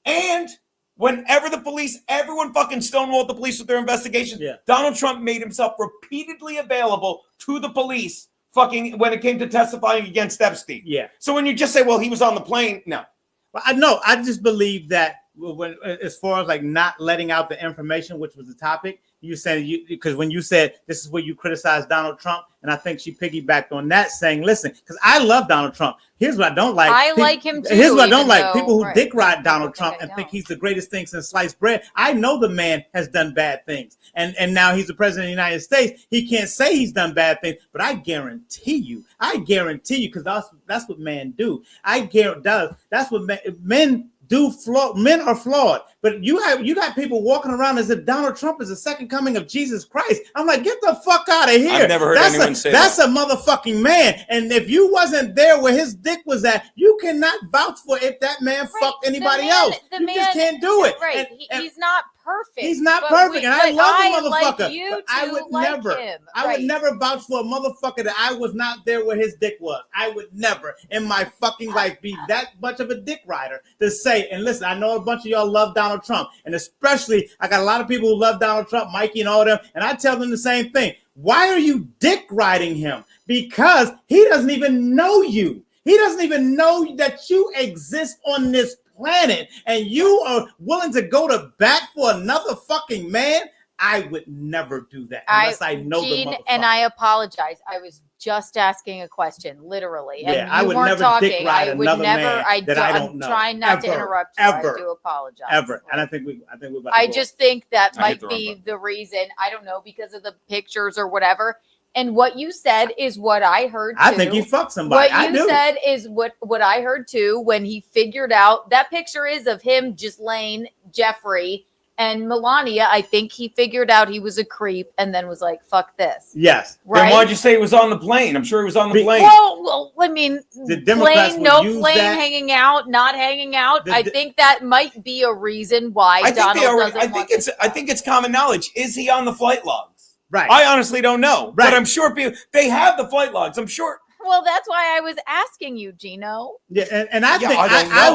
And whenever the police, everyone fucking stonewalled the police with their investigations. Yeah. Donald Trump made himself repeatedly available to the police fucking when it came to testifying against Epstein. Yeah. So when you just say, well, he was on the plane, no. But I just believe that when, as far as like not letting out the information, which was the topic, you said because when you said this is where you criticize Donald Trump, and I think she piggybacked on that, saying, "Listen, because I love Donald Trump. Here's what I don't like. I like him too. Here's what I don't even like: though- people who right. dick ride Donald People Trump and think he's the greatest thing since sliced bread. I know the man has done bad things, and now he's the president of the United States. He can't say he's done bad things, but I guarantee you, because that's what men do. I guarantee that's what men do. Men are flawed, but you got people walking around as if Donald Trump is the second coming of Jesus Christ. I'm like, get the fuck out of here. I've never heard anyone say that's that. a motherfucking man. And if you wasn't there where his dick was at, you cannot vouch for if that man fucked anybody else. You just can't do it. Right. And He's not perfect. he's not but perfect, and I but love the like motherfucker. you but I two would like never. him. I would never vouch for a motherfucker that I was not there where his dick was. I would never in my fucking life be that much of a dick rider to say. And listen, I know a bunch of y'all love Donald Trump, and especially I got a lot of people who love Donald Trump, Mikey and all them, and I tell them the same thing. Why are you dick riding him? Because he doesn't even know you. He doesn't even know that you exist on this planet, and you are willing to go to bat for another fucking man. I would never do that unless I know Gene, the motherfucker. and I apologize. I was just asking a question, literally. And Yeah, I you would weren't never talking. dick ride I would another never. man that I don't I'm know. trying not to Ever, interrupt you. ever, I do apologize. Ever, and I think we're about to I go. just think that I hit might the wrong be the reason. I don't know, because of the pictures or whatever. And what you said is what I heard too. I think he fucked somebody. What you said is what I heard too when he figured out that picture is of him, Ghislaine, Jeffrey, and Melania. I think he figured out he was a creep and then was like, fuck this. Yes. Right? Then why'd you say he was on the plane? I'm sure he was on the plane. Well, I mean, the Democrats plane, no use plane, that. hanging out, not hanging out. I think that might be a reason why Donald doesn't want I think it's common knowledge. Is he on the flight logs? Right. I honestly don't know. Right. But I'm sure they have the flight logs. I'm sure. Well, that's why I was asking you, Gino. Yeah, and I think I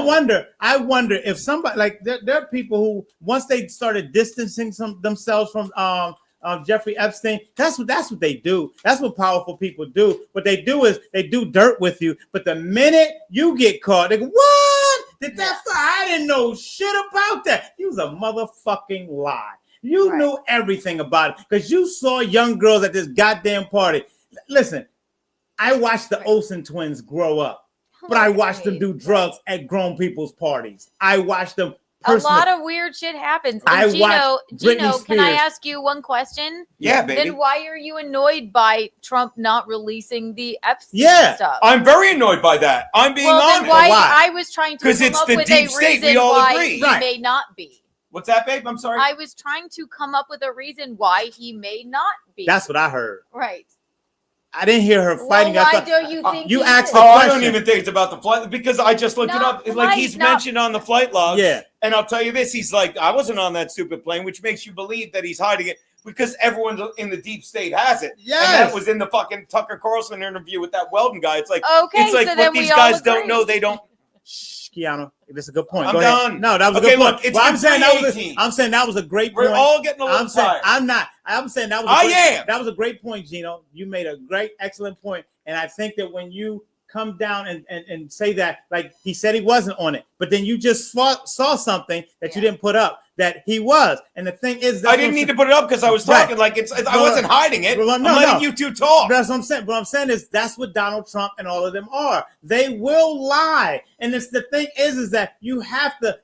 wonder if somebody like there are people who once they started distancing themselves from Jeffrey Epstein, that's what they do. That's what powerful people do. What they do is they do dirt with you, but the minute you get caught, they go, "What? Did that? I didn't know shit about that." He was a motherfucking lie. You knew everything about it because you saw young girls at this goddamn party. Listen, I watched the Olsen twins grow up, but I watched them do drugs at grown people's parties. I watched them personally. A lot of weird shit happens. And I Gino, watched Britney can I Spears. ask you one question? Yeah, baby. Then why are you annoyed by Trump not releasing the Epstein stuff? I'm very annoyed by that. I'm being honest. Then why? I was trying to come it's up the with deep a state. reason We all why agree. he may not be. What's that, babe? I'm sorry. I was trying to come up with a reason why he may not be. That's what I heard. Right. I didn't hear her fighting. Well, why do you think you he asked is? the I question? don't even think it's about the flight because I just looked it up. Like he's mentioned on the flight logs. Yeah. And I'll tell you this: he's like, I wasn't on that stupid plane, which makes you believe that he's hiding it because everyone in the deep state has it. Yes. And that was in the fucking Tucker Carlson interview with that Weldon guy. It's like, Okay, it's like so what then these we all guys don't agree. know. They don't. Shh, Keanu, that's a good point. I'm Go ahead. done. No, that was a Okay, good point. look, it's Well, the I'm saying that was. 2018. I'm saying that was a great We're point. all getting a little I'm saying tired. I'm not. I'm saying that was. That was a great point, Gino. You made a great, excellent point, and I think that when you come down and say that, like he said he wasn't on it, but then you just saw something that you didn't put up that he was, and the thing is, I didn't need to put it up because I was talking like I wasn't hiding it. I'm letting you two talk. That's what I'm saying. What I'm saying is that's what Donald Trump and all of them are. They will lie, and it's the thing is that you have to.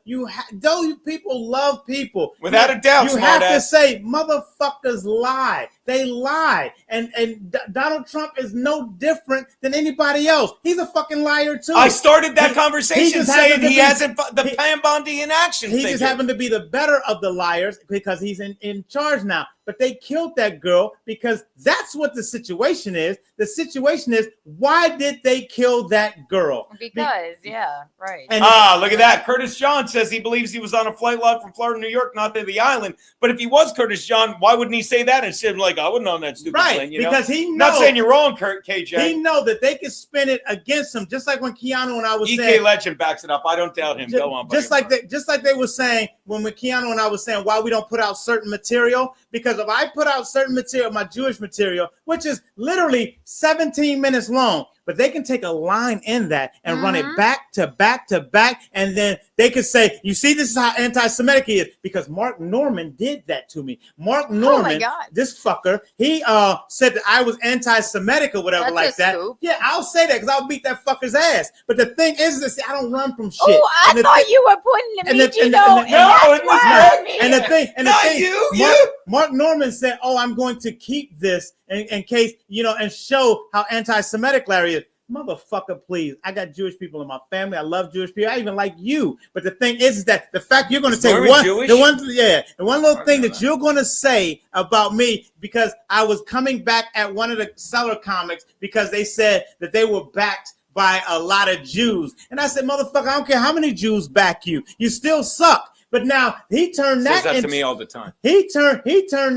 Though people love people Without a doubt, You have to smartass. say motherfuckers lie. They lie, and Donald Trump is no different than anybody else. He's a fucking liar too. I started that He conversation just saying happened to he be- hasn't the Pam Bondi in action. He just happened to be the better of the liars because he's in charge now. But they killed that girl because that's what the situation is. The situation is, why did they kill that girl? Because, yeah, right. And- look at that. Curtis John says he believes he was on a flight log from Florida to New York, not to the island. But if he was Curtis John, why wouldn't he say that instead of like, I wouldn't on that stupid Right, plane? You know? because he Not knows- saying you're wrong, KJ. He know that they can spin it against him, just like when Keanu and I was EK saying. Legend backs it up. I don't doubt him. Go on, buddy. Just like they were saying when Keanu and I was saying why we don't put out certain material, because if I put out certain material, my Jewish material, which is literally 17 minutes long, but they can take a line in that and run it back to back to back, and then they could say, you see, this is how anti-Semitic he is, because Mark Norman did that to me. Mark Norman, God. this fucker, he said that I was anti-Semitic or whatever That's like a that. scoop. Yeah, I'll say that because I'll beat that fucker's ass. But the thing is this, I don't run from shit. Oh, I And the thought thing- you were pointing at and me, the- Gino. and the- And that's why I'm and the here. thing, and the Not thing, you, Mark Norman said, "Oh, I'm going to keep this in case and show how anti-Semitic Larry is." Motherfucker, please! I got Jewish people in my family. I love Jewish people. I even like you. But the thing is that the fact you're going to Is say Norman Jewish? the one little thing that you're going to say about me, because I was coming back at one of the seller comics because they said that they were backed by a lot of Jews, and I said, "Motherfucker, I don't care how many Jews back you. You still suck." But now he turned Says that into to me all the time. he turned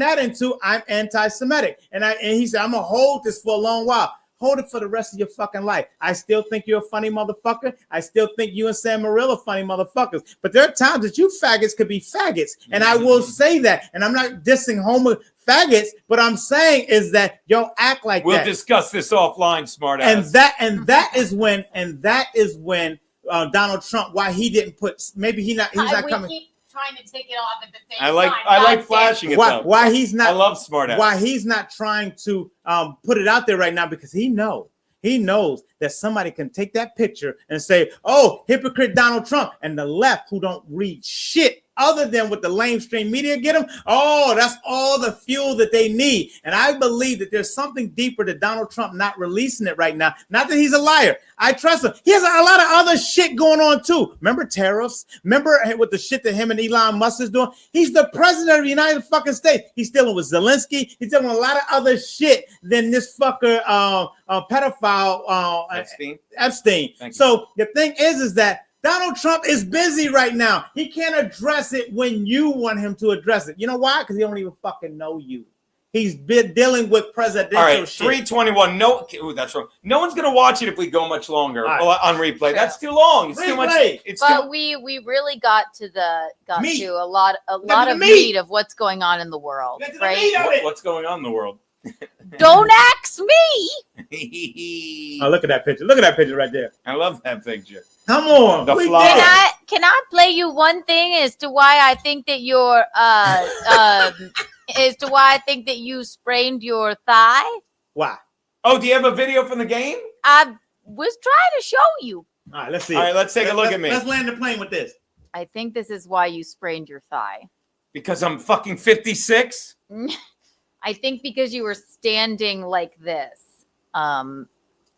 that into I'm anti-Semitic, and he said I'm gonna hold this for a long while. Hold it for the rest of your fucking life. I still think you're a funny motherfucker. I still think you and Sam Morril are funny motherfuckers. But there are times that you faggots could be faggots, and I will say that. And I'm not dissing homo faggots, but I'm saying is that y'all act like We'll that. discuss this offline, smart And ass. that is when Donald Trump, why he didn't put, maybe he's not we coming. keep trying to take it off at the same I like time. I like God flashing it though. Why he's not? I love smart ass. Why he's not trying to put it out there right now, because he knows that somebody can take that picture and say, "Oh, hypocrite Donald Trump," and the left, who don't read shit, other than what the lamestream media get them, oh, that's all the fuel that they need. And I believe that there's something deeper to Donald Trump not releasing it right now. Not that he's a liar. I trust him. He has a lot of other shit going on too. Remember tariffs? Remember with the shit that him and Elon Musk is doing? He's the president of the United fucking States. He's dealing with Zelensky. He's dealing with a lot of other shit than this fucker pedophile Epstein. So the thing is that Donald Trump is busy right now. He can't address it when you want him to address it. You know why? Because he don't even fucking know you. He's been dealing with presidential All right, shit. 321. No, that's wrong. No one's gonna watch it if we go much longer on replay. That's too long. It's too much. But we really got to a lot of meat of what's going on in the world, right? What's going on in the world? Don't ask me. Oh, look at that picture. Look at that picture right there. I love that picture. Come on. The flower. Can I play you one thing as to why I think that you're as to why I think that you sprained your thigh? Why? Oh, do you have a video from the game? I was trying to show you. All right, let's see. All right, let's take a look at me. Let's land the plane with this. I think this is why you sprained your thigh. Because I'm fucking 56? I think because you were standing like this. And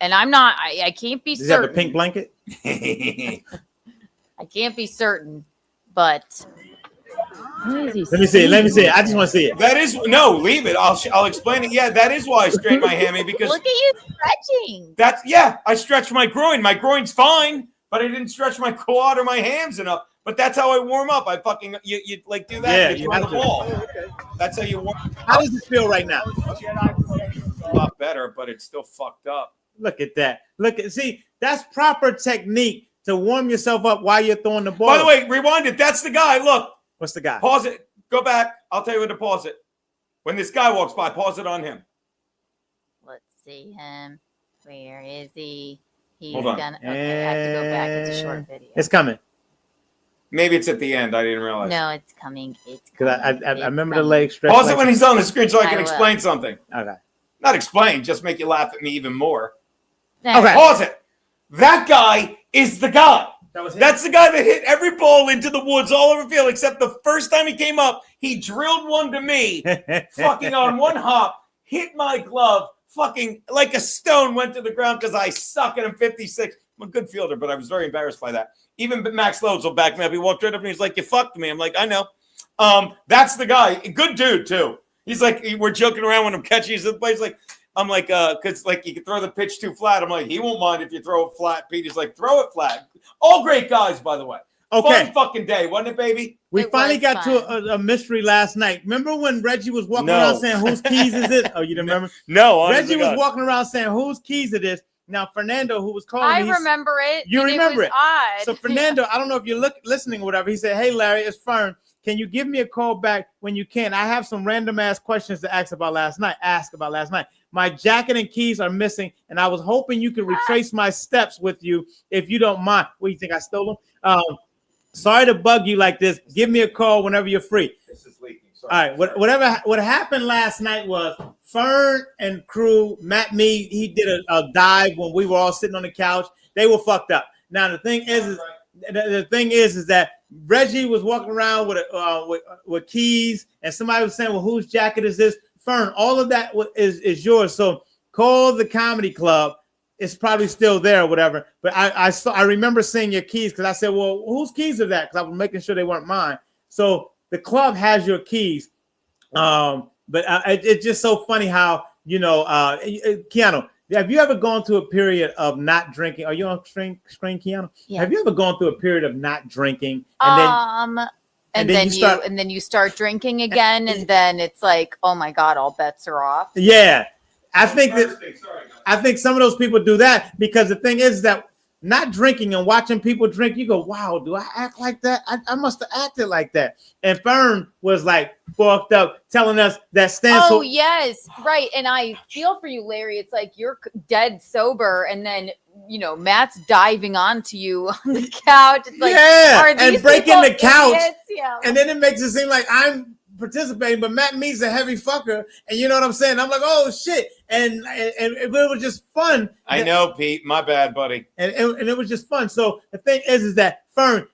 I'm not, I can't be certain. Does he have a pink blanket? I can't be certain, but let me see it. I just want to see it. That is leave it. I'll explain it. Yeah, that is why I strained my hammy because look at you stretching. I stretched my groin. My groin's fine, but I didn't stretch my quad or my hams enough. But that's how I warm up. I fucking you like do that. Yeah, you on the wall. That's how you warm. How does it feel right now? A lot better, but it's still fucked up. Look at that. See, that's proper technique to warm yourself up while you're throwing the ball. By the way, rewind it. That's the guy. Look. What's the guy? Pause it. Go back. I'll tell you when to pause it. When this guy walks by, pause it on him. Let's see him. Where is he? He's Hold on. gonna. Okay, I have to go back. It's a short video. It's coming. Maybe it's at the end. I didn't realize. No, it's coming. It's because I remember the leg stretch. Pause it when he's on the screen so I can explain will. something. Okay. Not explain, just make you laugh at me even more. Okay. Pause it. That guy is the guy. That's the guy that hit every ball into the woods all over the field, except the first time he came up, he drilled one to me, fucking on one hop, hit my glove, fucking like a stone went to the ground because I suck and I'm 56. I'm a good fielder, but I was very embarrassed by that. Even Max Lowe's will back me up. He walked right up and he's like, "You fucked me." I'm like, "I know." That's the guy. Good dude too. He's like, we're joking around when I'm catching. He's in the place like, I'm like, because like you can throw the pitch too flat. I'm like, he won't mind if you throw it flat. Pete is like, throw it flat. All great guys, by the way. Okay. Fun fucking day, wasn't it, baby? We finally got to a mystery last night. Remember when Reggie was walking around saying, "Whose keys is it?" Oh, you didn't remember? No. Reggie was walking around saying, "Whose keys it is?" Now, Fernando, who was calling I me, remember it. You remember it? Was it. So, Fernando, I don't know if you're listening or whatever. He said, "Hey, Larry, it's Fern. Can you give me a call back when you can? I have some random ass questions to ask about last night. My jacket and keys are missing, and I was hoping you could retrace my steps with you if you don't mind." What do you think? I stole them? Sorry to bug you like this. Give me a call whenever you're free. This is leaking. All right. What happened last night was Fern and crew, me. He did a dive when we were all sitting on the couch. They were fucked up. Now the thing is that Reggie was walking around with keys, and somebody was saying, "Well, whose jacket is this?" Fern, all of that is yours. So call the comedy club. It's probably still there or whatever. But I remember seeing your keys because I said, "Well, whose keys are that?" Because I was making sure they weren't mine. So the club has your keys. But it's just so funny how, Keanu, have you ever gone through a period of not drinking? Are you on screen, Keanu? Yeah. Have you ever gone through a period of not drinking and then you start drinking again, and then it's like, oh my God, all bets are off. Yeah, I think some of those people do that because the thing is that not drinking and watching people drink, you go, "Wow, do I act like that? I must have acted like that." And Fern was like fucked up, telling us that stands. Oh yes, right. And I feel for you, Larry. It's like you're dead sober, and then Matt's diving onto you on the couch. It's like, and breaking the couch, Yeah. And then it makes it seem like I'm participating, but Matt Mead's a heavy fucker, and you know what I'm saying? I'm like, "Oh shit," and it was just fun. I know, Pete. My bad, buddy. And it was just fun. So the thing is that Fern,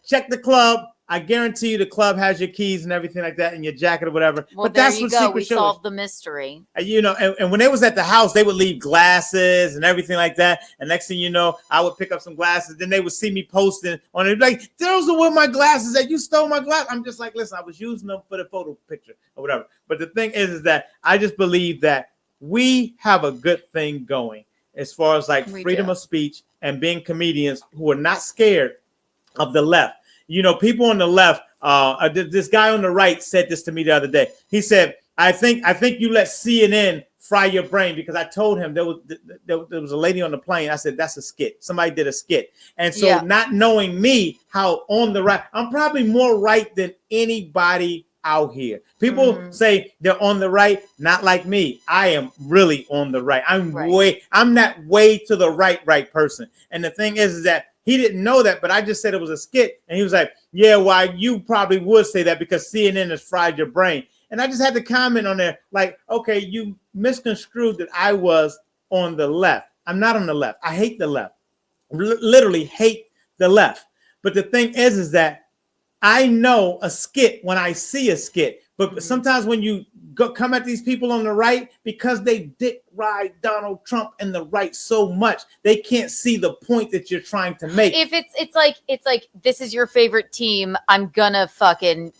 check the club. I guarantee you the club has your keys and everything like that in your jacket or whatever. Well, but there that's you what go. secret We show is. solved the mystery. You know, and when they was at the house, they would leave glasses and everything like that. And next thing you know, I would pick up some glasses. Then they would see me posting on it, like, those are where my glasses that you stole my glass. I'm just like, listen, I was using them for the photo picture or whatever. But the thing is that I just believe that we have a good thing going as far as like freedom of speech and being comedians who are not scared of the left. You know, people on the left, this guy on the right said this to me the other day. He said, I think you let CNN fry your brain, because I told him there was a lady on the plane. I said, that's a skit. Somebody did a skit. And so not knowing me, how on the right, I'm probably more right than anybody out here. People say they're on the right, not like me. I am really on the right. I'm that way to the right person. And the thing is that he didn't know that, but I just said it was a skit. And he was like, yeah, why you probably would say that because CNN has fried your brain. And I just had to comment on there like, okay, you misconstrued that I was on the left. I'm not on the left. I hate the left. Literally hate the left. But the thing is that I know a skit when I see a skit. But sometimes when you come at these people on the right, because they dick ride Donald Trump and the right so much, they can't see the point that you're trying to make. If it's like this is your favorite team, I'm gonna fucking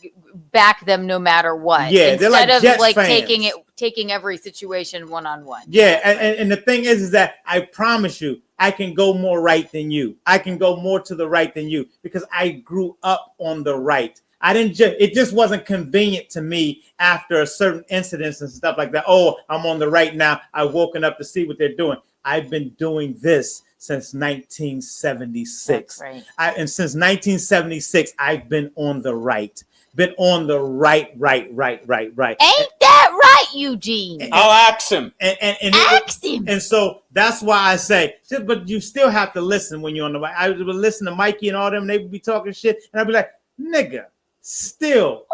back them no matter what. Yeah, instead they're like of Jets like fans. taking every situation one-on-one. Yeah, and the thing is that I promise you, I can go more right than you. I can go more to the right than you because I grew up on the right. It just wasn't convenient to me after a certain incidents and stuff like that. Oh, I'm on the right now. I've woken up to see what they're doing. I've been doing this since 1976. That's right. And since 1976, I've been on the right. Been on the right. Ain't that right, Eugene? I'll ask him. Ask him. And so that's why I say, but you still have to listen when you're on the right. I would listen to Mikey and all them. They would be talking shit. And I'd be like, nigga, still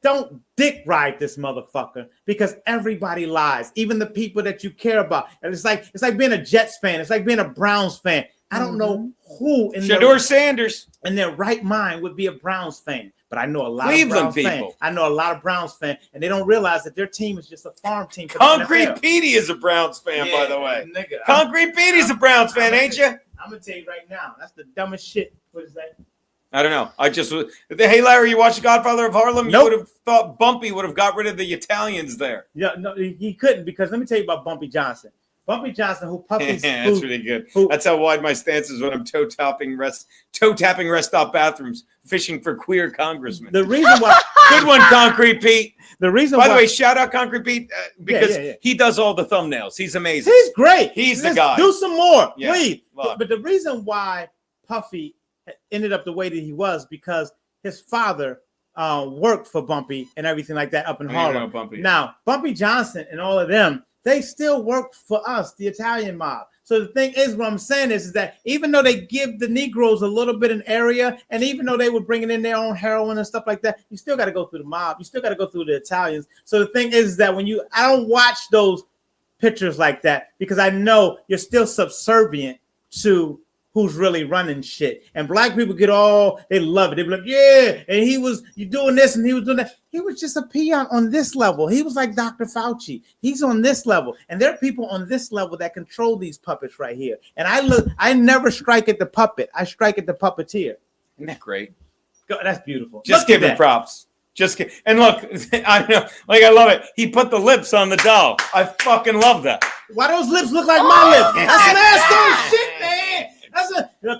don't dick ride this motherfucker, because everybody lies, even the people that you care about. And it's like being a Jets fan. It's like being a Browns fan. I don't know who in Sanders in their right mind would be a Browns fan, but I know a lot Cleveland of Browns people. fans. I know a lot of Browns fans, and they don't realize that their team is just a farm team. For Concrete the NFL. Petey is a Browns fan, Yeah, by the way. nigga, Concrete Petey's a Browns fan, ain't you? I'm gonna tell you right now, that's the dumbest shit. What is that? I don't know. Hey, Larry, you watched Godfather of Harlem? Nope. You would have thought Bumpy would have got rid of the Italians there. Yeah, no, he couldn't, because let me tell you about Bumpy Johnson. Bumpy Johnson, who Puffy's That's really good. That's how wide my stance is when I'm toe-tapping rest stop bathrooms, fishing for queer congressmen. The reason why good one, Concrete Pete. The reason by the why- way, shout out Concrete Pete because yeah. he does all the thumbnails. He's amazing. He's great. He's Let's the guy. Do some more, Yeah, please. love. But the reason why Puffy ended up the way that he was because his father worked for Bumpy and everything like that up in I don't Harlem. know Bumpy. Now, Bumpy Johnson and all of them, they still worked for us, the Italian mob. So the thing is, what I'm saying is that even though they give the Negroes a little bit in area, and even though they were bringing in their own heroin and stuff like that, you still got to go through the mob. You still got to go through the Italians. So the thing is that I don't watch those pictures like that because I know you're still subservient to who's really running shit. And black people they love it. They be like, yeah, and you doing this and he was doing that. He was just a peon on this level. He was like Dr. Fauci. He's on this level. And there are people on this level that control these puppets right here. And I never strike at the puppet. I strike at the puppeteer. Isn't that great? That's beautiful. Just give him props. And look, I know, like I love it. He put the lips on the doll. I fucking love that. Why those lips look like my lips? That's some asshole shit, man.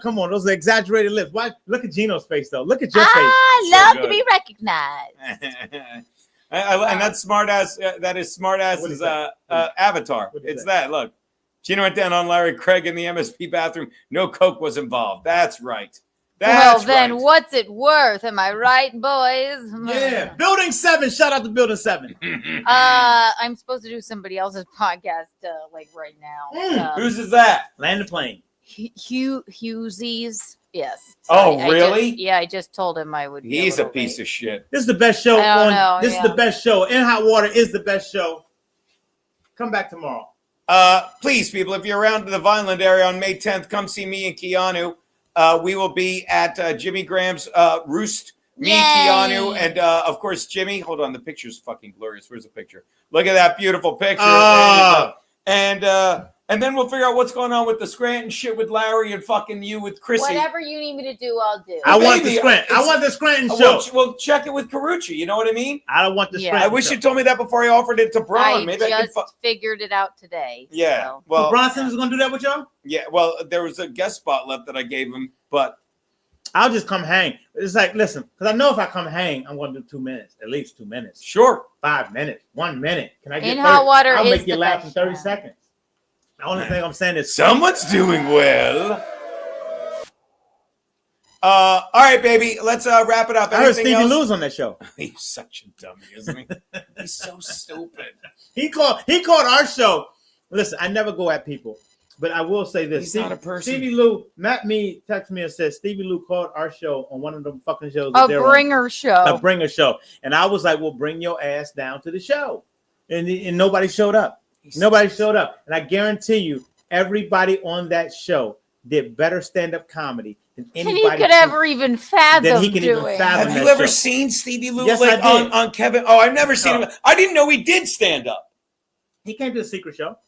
Come on, those are exaggerated lips. Why? Look at Gino's face, though. Look at your face. I love to be recognized. And that's smart ass. That is smart ass's avatar. It's that. Look, Gino went down on Larry Craig in the MSP bathroom. No coke was involved. That's right. That's then right. what's it worth? Am I right, boys? Yeah. Building 7. Shout out to Building 7. I'm supposed to do somebody else's podcast like right now. Whose is that? Land the Plane. Hughesies. Yes. Really? I just told him I would. He's a piece of shit. This is the best show. This is yeah. the best show. In Hot Water is the best show. Come back tomorrow. Please, people, if you're around the Vineland area on May 10th, come see me and Keanu. We will be at Jimmy Graham's Roost Me, Keanu, and of course Jimmy. Hold on, the picture's fucking glorious. Where's the picture? Look at that beautiful picture. And then we'll figure out what's going on with the Scranton shit with Larry and fucking you with Chrissy. Whatever you need me to do, I'll do. I want the Scranton show. We'll check it with Carucci. You know what I mean? I don't want the Scranton. I wish you told me that before I offered it to Braun. Maybe I just figured it out today. Yeah. So. Well, Bronson was going to do that with y'all? Yeah. Well, there was a guest spot left that I gave him, but I'll just come hang. It's like, listen, because I know if I come hang, I'm going to do 2 minutes, at least 2 minutes. Sure. 5 minutes, 1 minute. Can I get in hot water? I'll is make you laugh in 30 seconds. The only thing I'm saying is someone's doing well. All right, baby. Let's wrap it up. I heard Stevie Lou's on that show. He's such a dummy, isn't he? He's so stupid. He called our show. Listen, I never go at people, but I will say this. He's not a person. Stevie Lou, Matt me texted me and said Stevie Lou called our show on one of them fucking shows. A bringer show. A bringer show. And I was like, well, bring your ass down to the show. And nobody showed up. Nobody showed up. And I guarantee you, everybody on that show did better stand-up comedy than anybody he could ever even fathom doing. Have you ever seen Stevie Lou Yes, like I did. on Kevin? Oh, I've never seen him. I didn't know he did stand up. He came to the secret show.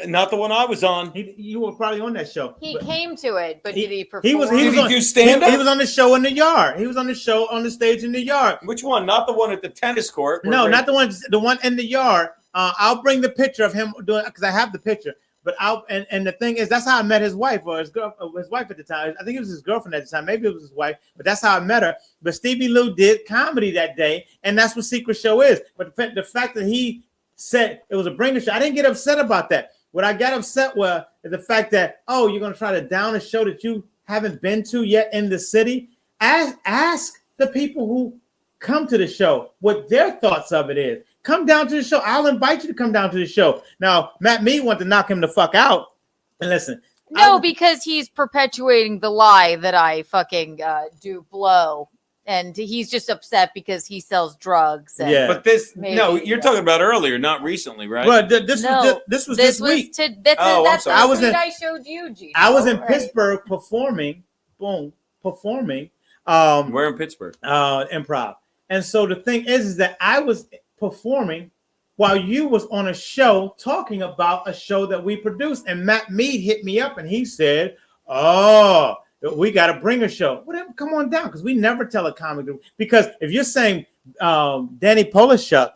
Not the one I was on. You were probably on that show. He came to it, but did he perform? He was do stand-up? He was on the show in the yard. He was on the show on the stage in the yard. Which one? Not the one at the tennis court? No, not the one. The one in the yard. I'll bring the picture of him doing because I have the picture. But and the thing is, that's how I met his wife or his wife at the time. I think it was his girlfriend at the time. Maybe it was his wife, but that's how I met her. But Stevie Lou did comedy that day, and that's what Secret Show is. But the fact that he said it was a bringer show, I didn't get upset about that. What I got upset was the fact that, oh, you're going to try to down a show that you haven't been to yet in the city. Ask the people who come to the show what their thoughts of it is. Come down to the show. I'll invite you to come down to the show. Now, Matt Me want to knock him the fuck out. And listen. No, because he's perpetuating the lie that I fucking do blow. And he's just upset because he sells drugs. And Yeah. But you're talking about earlier, not recently, right? Well, this was this week. That's I'm sorry. I showed you, Gino. I was in Pittsburgh performing. Where in Pittsburgh? Improv. And so the thing is that I was performing while you was on a show talking about a show that we produced. And Matt Mead hit me up and he said, oh, we got to bring a show. Whatever, come on down, because we never tell a comic. Because if you're saying Danny Polishuk,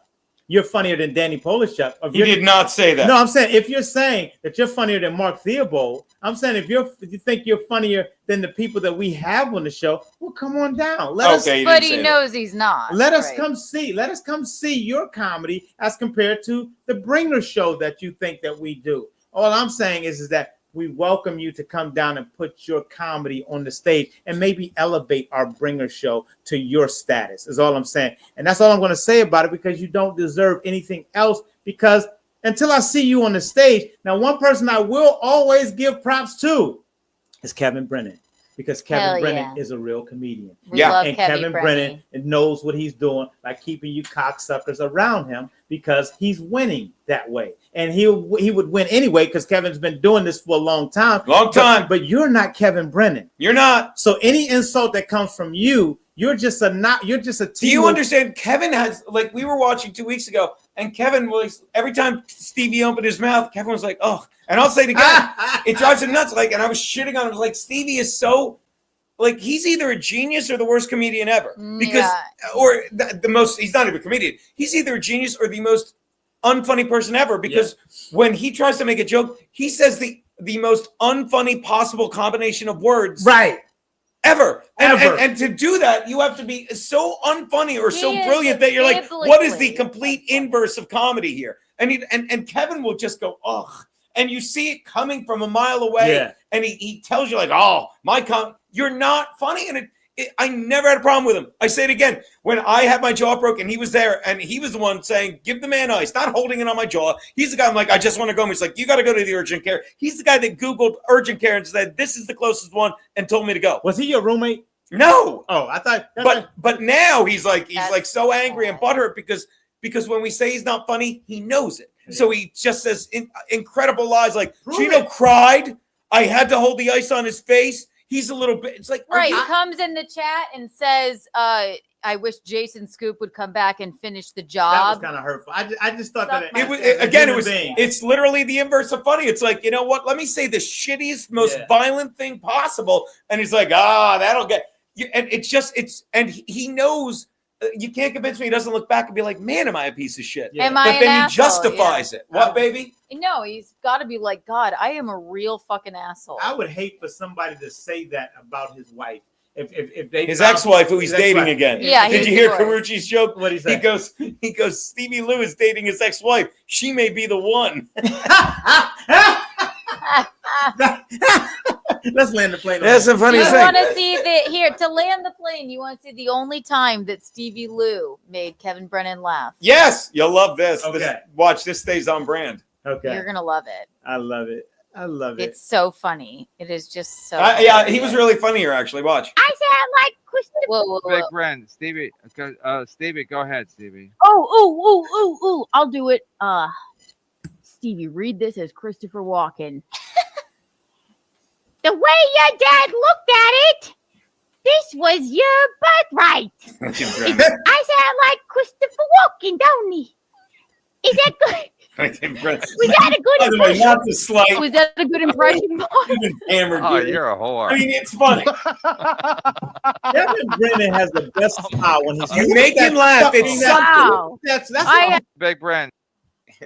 you're funnier than Danny Polishuk. You did not say that. No, I'm saying if you're saying that you're funnier than Mark Theobald, I'm saying if you think you're funnier than the people that we have on the show, well, come on down. But he knows he's not. Let us come see. Let us come see your comedy as compared to the bringer show that you think that we do. All I'm saying is that we welcome you to come down and put your comedy on the stage and maybe elevate our bringer show to your status, is all I'm saying. And that's all I'm going to say about it, because you don't deserve anything else, because until I see you on the stage. Now, one person I will always give props to is Kevin Brennan, because Kevin Brennan is a real comedian. We love And Kevin Kevin Brennan knows what he's doing by keeping you cocksuckers around him, because he's winning that way. And he would win anyway, because Kevin's been doing this for a long time. But you're not Kevin Brennan. You're not. So any insult that comes from you, you're just a Do you understand? Kevin has, like, we were watching 2 weeks ago, and Kevin was, every time Stevie opened his mouth, Kevin was like, oh, and I'll say it again. It drives him nuts. Like, and I was shitting on him. I was like, Stevie is so, like, he's either a genius or the worst comedian ever. Because, or the most, he's not even a comedian. He's either a genius or the most unfunny person ever. Because when he tries to make a joke, he says the most unfunny possible combination of words. Right. Ever. And to do that, you have to be so unfunny or so brilliant that you're like, what is the complete inverse of comedy here? And Kevin will just go, ugh. And you see it coming from a mile away. Yeah. And he tells you, like, oh, you're not funny. And I never had a problem with him. I say it again. When I had my jaw broken, he was there, and he was the one saying, give the man ice, not holding it on my jaw. He's the guy, I'm like, I just want to go. He's like, you got to go to the urgent care. He's the guy that Googled urgent care and said, this is the closest one, and told me to go. Was he your roommate? No. Oh, I thought. But now he's like so angry and butthurt because when we say he's not funny, he knows it. So he just says incredible lies like, Gino cried. I had to hold the ice on his face. He's a little bit. It's like Right. He comes in the chat and says, I wish Jason Scoop would come back and finish the job. That was kind of hurtful. I just thought that it's literally the inverse of funny. It's like, you know what? Let me say the shittiest, most violent thing possible. And he's like, that'll get you. And and he knows you can't convince me he doesn't look back and be like, man, am I a piece of shit? Am I but then an he justifies it. What, baby? No, he's got to be like, God, I am a real fucking asshole. I would hate for somebody to say that about his wife. If they his ex-wife who he's dating again. Yeah. Did you hear Karuchi's joke? What he said? He goes, Stevie Lou is dating his ex-wife. She may be the one. Let's land the plane. That's the funniest thing. You want to see to land the plane, you want to see the only time that Stevie Lou made Kevin Brennan laugh. Yes, you'll love this. Okay. Watch, this stays on brand. Okay. You're going to love it. I love it. It's so funny. It is just so yeah, he was really funny here, actually. Watch. I sound like Christopher. Whoa. Big Bren, Stevie. Stevie, go ahead, Stevie. Oh, I'll do it. Stevie, read this as Christopher Walken. The way your dad looked at it, this was your birthright. I sound like Christopher Walken, don't he? Is that good? Was that a good impression? Not the slight. Was that a good impression? Hammered. Oh, you're a whore. I mean, it's funny. Kevin Brennan has the best smile when he's You make him laugh. It's Wow. That's Big Bren.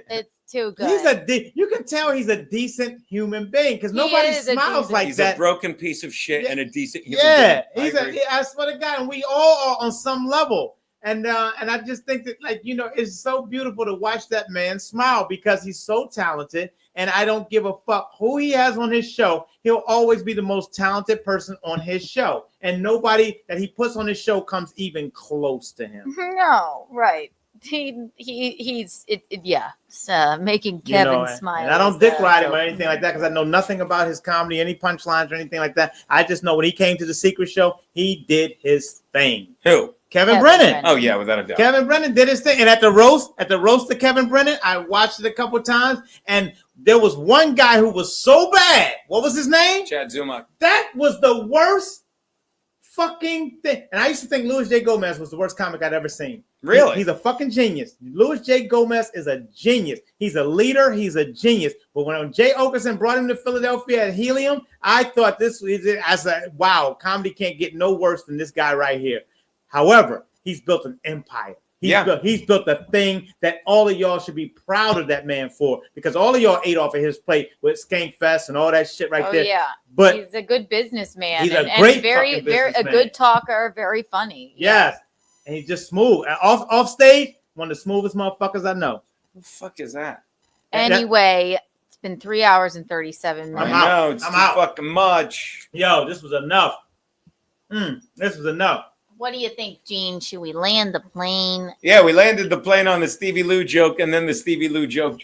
It's too good. You can tell he's a decent human being because nobody smiles like he's that. a broken piece of shit and a decent human being. I swear to God, and we all are on some level. And I just think that, like, you know, it's so beautiful to watch that man smile because he's so talented. And I don't give a fuck who he has on his show. He'll always be the most talented person on his show. And nobody that he puts on his show comes even close to him. No, right. He's making Kevin smile. And I don't dick ride him or anything like that because I know nothing about his comedy, any punchlines or anything like that. I just know when he came to the Secret Show, he did his thing. Who? Kevin Brennan. Oh yeah, without a doubt. Kevin Brennan did his thing, and at the roast of Kevin Brennan, I watched it a couple times, and there was one guy who was so bad. What was his name? Chad Zumach. That was the worst fucking thing. And I used to think Louis J. Gomez was the worst comic I'd ever seen. Really? He's a fucking genius. Louis J. Gomez is a genius. He's a leader. He's a genius. But when Jay Oakerson brought him to Philadelphia at Helium, I thought this was wow, comedy can't get no worse than this guy right here. However, he's built an empire. He's built a thing that all of y'all should be proud of that man for, because all of y'all ate off of his plate with Skank Fest and all that shit right there. Yeah, but he's a good businessman. He's a great very a good talker, very funny. Yes, and he's just smooth. And off stage, one of the smoothest motherfuckers I know. Who the fuck is that? Anyway, it's been 3 hours and 37 minutes. I know, it's too fucking much. Yo, this was enough. This was enough. What do you think, Gene? Should we land the plane? Yeah, we landed the plane on the Stevie Lou joke and then the Stevie Lou joke.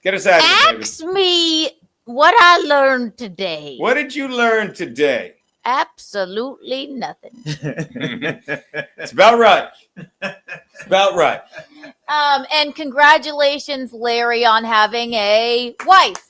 Get us out of here, Ask me what I learned today. What did you learn today? Absolutely nothing. It's about right. It's about right. And congratulations, Larry, on having a wife.